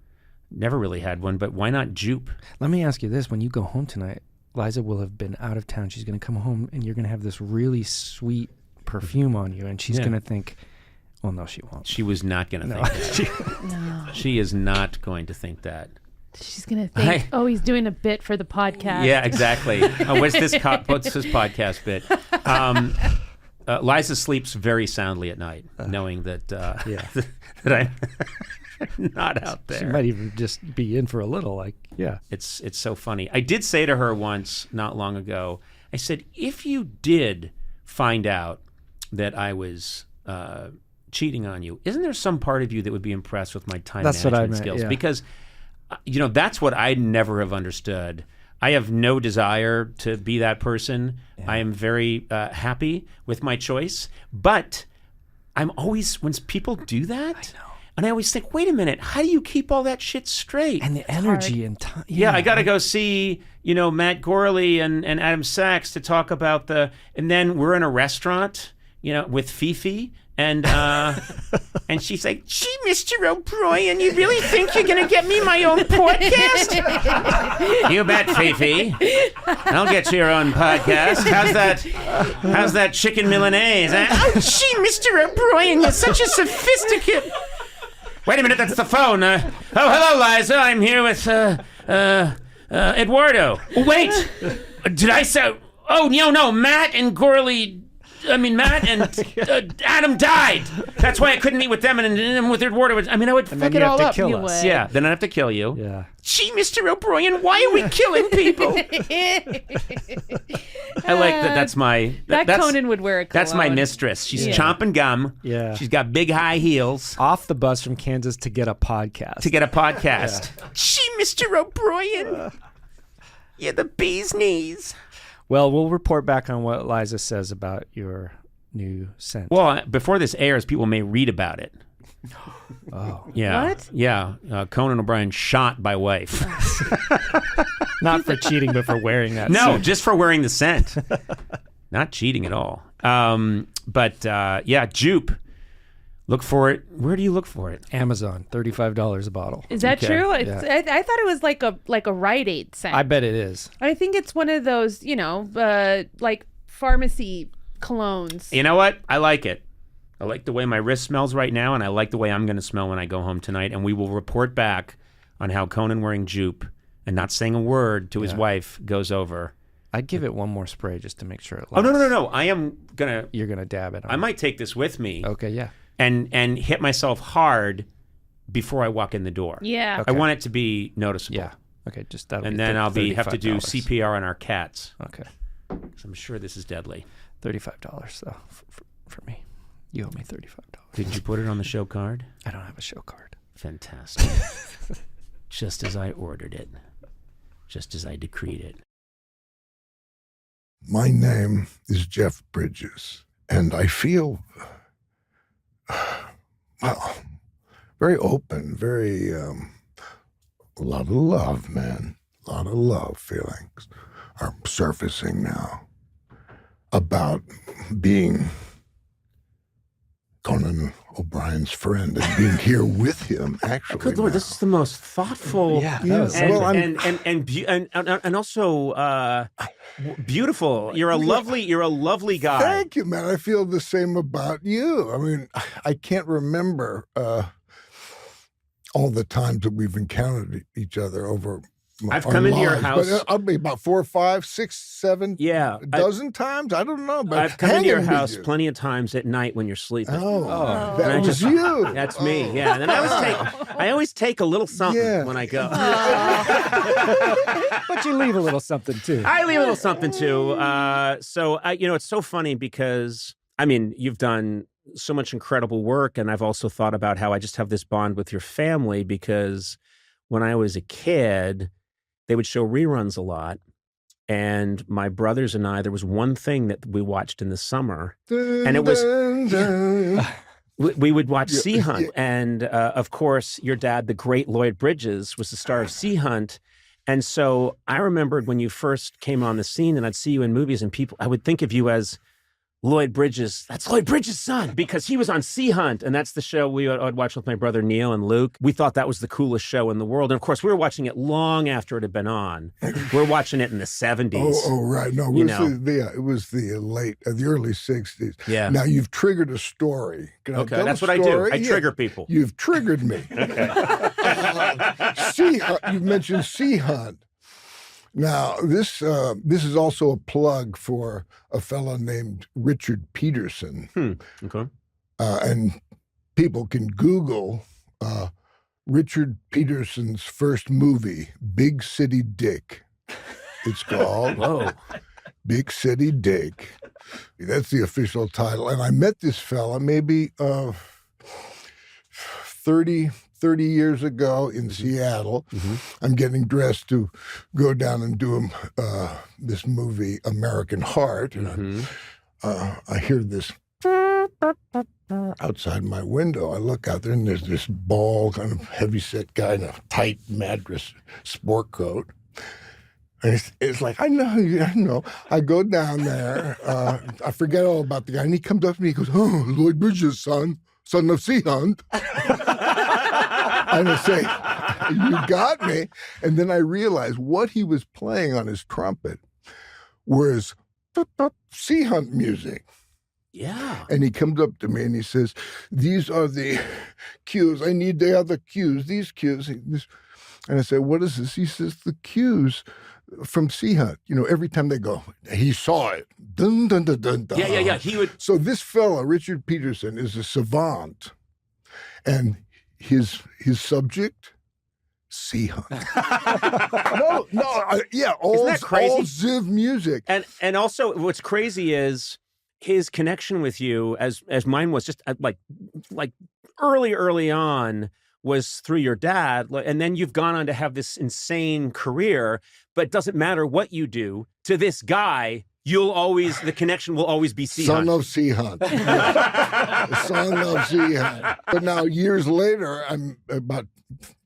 Never really had one, but why not jupe? Let me ask you this: when you go home tonight, Liza will have been out of town. She's going to come home, and you're going to have this really sweet perfume on you, and she's going to think, "Well, no, she won't." She was not going to think that. No. She is not going to think that. She's gonna think, he's doing a bit for the podcast. Yeah, exactly. What's this podcast bit? Liza sleeps very soundly at night, knowing that that I'm not out there. She might even just be in for a little. It's so funny. I did say to her once, not long ago, I said, if you did find out that I was cheating on you, isn't there some part of you that would be impressed with my time management skills? Yeah. Because that's what I never have understood. I have no desire to be that person. Yeah. I am very happy with my choice. But I'm always, when people do that, and I always think, wait a minute, how do you keep all that shit straight? And the energy and time. Yeah, I got to go see, Matt Gorley and Adam Sachs to talk about and then we're in a restaurant, with Fifi. And and she's like, gee, Mr. O'Brien, you really think you're going to get me my own podcast? You bet, Fifi. I'll get you your own podcast. How's that chicken Milanese? Oh, gee, Mr. O'Brien, you're such a sophisticate. Wait a minute, that's the phone. Hello, Liza. I'm here with Eduardo. Wait, did I say? Oh, no, Matt and Matt and Adam died. That's why I couldn't eat with them and with Eduardo. I would fuck it all up. Yeah, then I'd have to kill you. Yeah. Gee, Mr. O'Brien, why are we killing people? I like that. That's my... That's Conan would wear a cologne. That's my mistress. She's chomping gum. Yeah. She's got big high heels. Off the bus from Kansas to get a podcast. Yeah. Gee, Mr. O'Brien. You're the bee's knees. Well, we'll report back on what Liza says about your new scent. Well, before this airs, people may read about it. Oh. Yeah. What? Yeah. Conan O'Brien shot by wife. Not for cheating, but for wearing that No, scent. just for wearing the scent. Not cheating at all. Jupe. Look for it. Where do you look for it? Amazon, $35 a bottle. Is that true? Yeah. I thought it was like a Rite Aid scent. I bet it is. I think it's one of those, like pharmacy colognes. You know what? I like it. I like the way my wrist smells right now, and I like the way I'm going to smell when I go home tonight. And we will report back on how Conan wearing jupe and not saying a word to his wife goes over. I'd give it one more spray just to make sure it lasts. Oh, no. I am going to... You're going to dab it on. I might take this with me. Okay, yeah. And hit myself hard before I walk in the door. Yeah. Okay. I want it to be noticeable. Yeah. Okay, just that. And then I'll have to do CPR on our cats. Okay. So I'm sure this is deadly. $35 though for me. You owe me $35. Did you put it on the show card? I don't have a show card. Fantastic. Just as I ordered it. Just as I decreed it. My name is Jeff Bridges, and I feel, well, very open, very, a lot of love, man. A lot of love feelings are surfacing now about being Conan O'Brien's friend and being here with him. Actually, good Lord, this is the most thoughtful, and also beautiful. You're a lovely guy. Thank you, man. I feel the same about you. I mean, I can't remember all the times that we've encountered each other over. I've come into your house. But I'll be about 4, 5, 6, 7, a dozen times. I don't know. But I've come into your house plenty of times at night when you're sleeping. That was you. That's me. Yeah. And then I always take a little something when I go. But you leave a little something too. I leave a little something too. So it's so funny because you've done so much incredible work, and I've also thought about how I just have this bond with your family because when I was a kid, they would show reruns a lot. And my brothers and I, there was one thing that we watched in the summer. And it was, we would watch Sea Hunt. And of course, your dad, the great Lloyd Bridges, was the star of Sea Hunt. And so I remembered when you first came on the scene and I'd see you in movies and I would think of you as Lloyd Bridges, that's Lloyd Bridges' son, because he was on Sea Hunt, and that's the show I'd watch with my brother Neil and Luke. We thought that was the coolest show in the world. And of course, we were watching it long after it had been on. We're watching it in the 70s. Oh, right. No, it was the early 60s. Yeah. Now, you've triggered a story. Can I tell that's a what story? I do. I trigger people. You've triggered me. Sea Hunt, you've mentioned Sea Hunt. Now, this is also a plug for a fellow named Richard Peterson. Okay. And people can Google Richard Peterson's first movie, Big City Dick. It's called. Whoa. Big City Dick. That's the official title. And I met this fella maybe 30 years ago in Seattle. Mm-hmm. I'm getting dressed to go down and do this movie, American Heart. And I hear this outside my window. I look out there and there's this bald, kind of heavyset guy in a tight Madras sport coat. And it's like, I know. I go down there. I forget all about the guy. And he comes up to me. He goes, "Oh, Lloyd Bridges' son of Sea Hunt." And I say, "You got me." And then I realized what he was playing on his trumpet was Sea Hunt music. Yeah. And he comes up to me and he says, "These are the cues. I need the other cues, these cues." And I said, "What is this?" He says, "The cues from Sea Hunt. Every time they go, he saw it. Dun, dun, dun, dun, dun." Yeah. He would. So this fellow, Richard Peterson, is a savant. And his subject, Sea Hunt. Isn't that crazy? All Ziv music. And also, what's crazy is his connection with you, as mine was, just like early on, was through your dad, and then you've gone on to have this insane career. But it doesn't matter what you do to this guy. The connection will always be Sea Hunt. Son of Sea Hunt. Son of Sea Hunt. But now, years later, about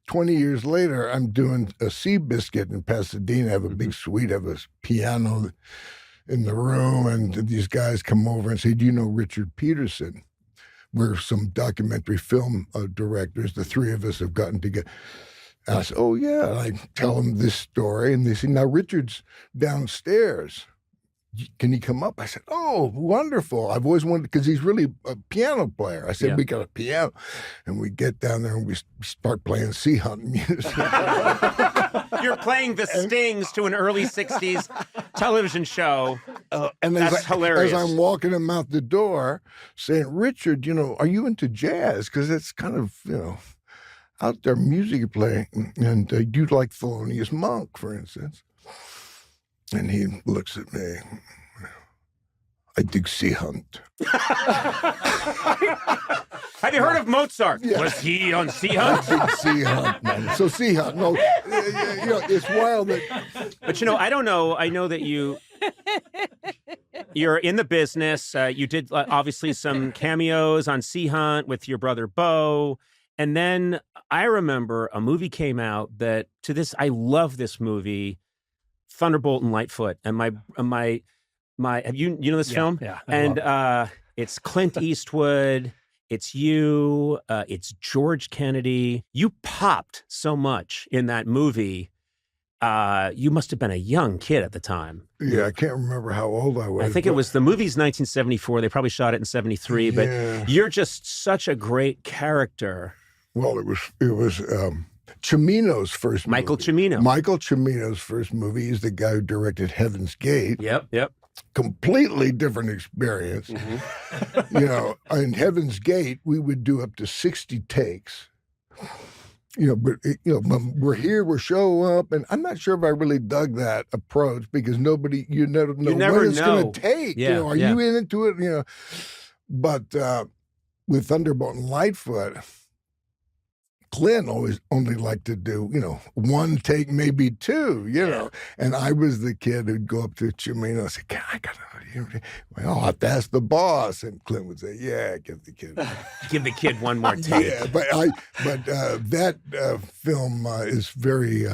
20 years later, I'm doing a Seabiscuit in Pasadena. I have a big suite, I have a piano in the room, and these guys come over and say, "Do you know Richard Peterson?" We're some documentary film directors. The three of us have gotten together. And I said, "Oh, yeah." And I tell them this story, and they say, "Now, Richard's downstairs can he come up? I said, oh, wonderful. I've always wanted, because he's really a piano player. I said, we got a piano. And we get down there and we start playing Sea Hunt music. You're playing the stings to an early 60s television show. And that's hilarious. As I'm walking him out the door saying, Richard, are you into jazz? Because it's kind of, out there music you're playing. And you'd like Thelonious Monk, for instance. And he looks at me. I dig Sea Hunt. Have you heard of Mozart? Yeah. Was he on Sea Hunt? I dig Sea Hunt, man. So Sea Hunt, no, it's wild that. But I don't know. I know that you're in the business. You did obviously some cameos on Sea Hunt with your brother Bo. And then I remember a movie came out that I love this movie. Thunderbolt and Lightfoot, and my you know this film? Yeah. And it's Clint Eastwood, it's you, it's George Kennedy. You popped so much in that movie. You must have been a young kid at the time. Yeah, I can't remember how old I was. I think it was the movie's 1974. They probably shot it in 73, but you're just such a great character. Well, it was Cimino's first movie. Michael Cimino's first movie. He's the guy who directed Heaven's Gate. Yep. Completely different experience. Mm-hmm. In Heaven's Gate, we would do up to 60 takes. But we're show up, and I'm not sure if I really dug that approach because you never know what it's going to take. Yeah, are you into it? But with Thunderbolt and Lightfoot, Clint always only liked to do, one take, maybe two, And I was the kid who'd go up to Cimino and say, I got to, I'll have to ask the boss. And Clint would say, yeah, give the kid one more take. Yeah, but that film is very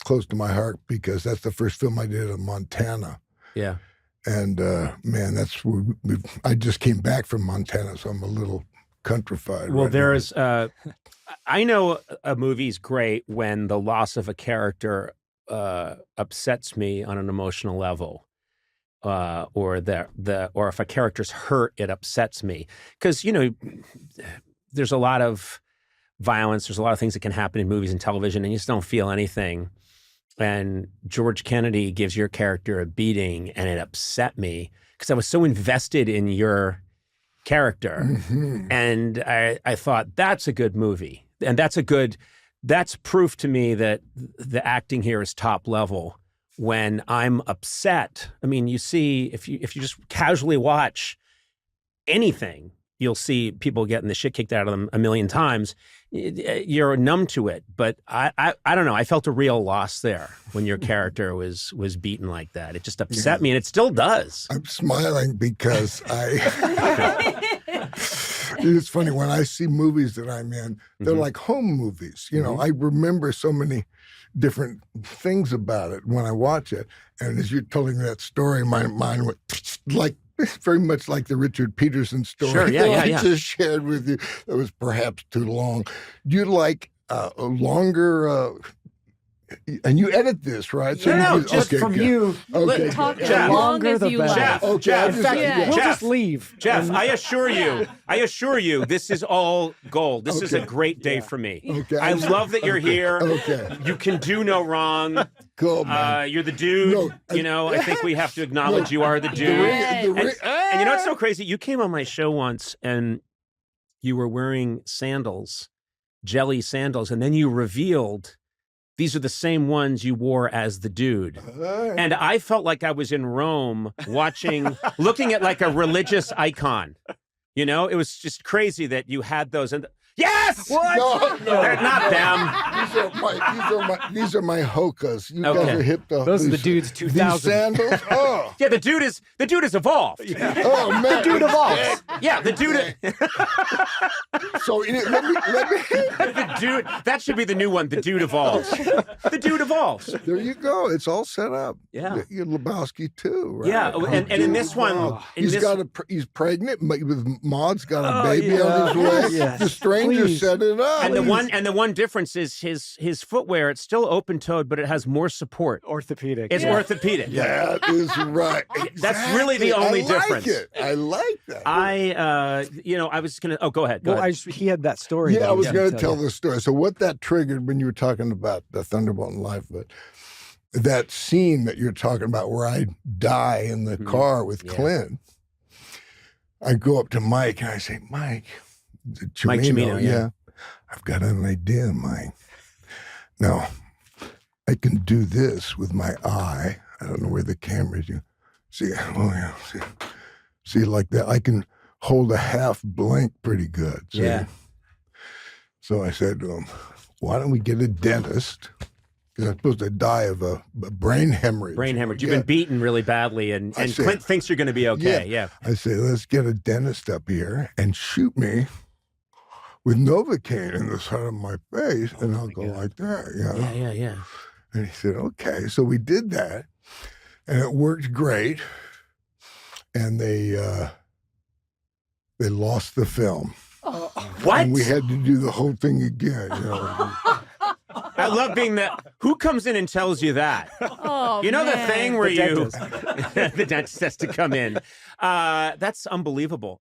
close to my heart because that's the first film I did in Montana. Yeah. And man, that's where I just came back from Montana, so I'm a little countrified. Well, right there's, I know a movie's great when the loss of a character upsets me on an emotional level, or if a character's hurt, it upsets me because there's a lot of violence, there's a lot of things that can happen in movies and television, and you just don't feel anything. And George Kennedy gives your character a beating, and it upset me because I was so invested in your character. Mm-hmm. And I thought, that's a good movie. And that's proof to me that the acting here is top level. When I'm upset, I mean, you see, if you just casually watch anything, you'll see people getting the shit kicked out of them a million times. You're numb to it. But I don't know. I felt a real loss there when your character was beaten like that. It just upset me, and it still does. I'm smiling because it's funny when I see movies that I'm in, they're like home movies. I remember so many different things about it when I watch it. And as you're telling that story, my mind went like very much like the Richard Peterson story sure, that I just shared with you. That was perhaps too long. Do you like a longer... and you edit this, right? So just from good. you. Okay, talk as long as the you better. like. Okay, Jeff, in fact, We'll Jeff, just leave. Jeff, I assure you, this is all gold. This is a great day for me. Okay, I love that you're here. Okay. You can do no wrong. Cool, man. You're the dude. I think we have to acknowledge you are the dude. And you know what's so crazy? You came on my show once and you were wearing sandals, jelly sandals, and then you revealed these are the same ones you wore as the dude. And I felt like I was in Rome looking at like a religious icon. It was just crazy that you had those. And yes! What? No, they're not them. These are my hokas. You Okay. guys are hip to Those are the dude's 2000. These sandals? Oh. Yeah, the dude is evolved. Oh, man. The dude evolves. Yeah, the dude. So let me the dude. That should be the new one. The dude evolves. The dude evolves. There you go. It's all set up. Yeah. Lebowski too. Right? Yeah, and in this one, he's pregnant. With Maud's got a baby on his way. Yes. The stranger set it up. And the one difference is his footwear. It's still open toed, but it has more support. Orthopedic. It's orthopedic. Yeah, that is right. That's really the only difference. I like that. I was gonna. Oh, go ahead. Go ahead. He had that story. Yeah, I was going to tell the story. So what that triggered when you were talking about the Thunderbolt in life, but that scene that you're talking about where I die in the car with Clint, I go up to Mike and I say, Mike Cimino, yeah, I've got an idea, Mike. Now, I can do this with my eye. I don't know where the camera is. See, like that. I can hold a half blank pretty good. See? Yeah. So I said to him, why don't we get a dentist? Because I'm supposed to die of a brain hemorrhage. Brain hemorrhage. You've been beaten really badly, and Clint thinks you're going to be okay. Yeah. I say, let's get a dentist up here and shoot me with Novocaine in the side of my face, and I'll go like that. Yeah. And he said, okay. So we did that, and it worked great. And they lost the film. What? And we had to do the whole thing again. I love being who comes in and tells you that? Oh, you know man. the thing where The the dentist has to come in. That's unbelievable.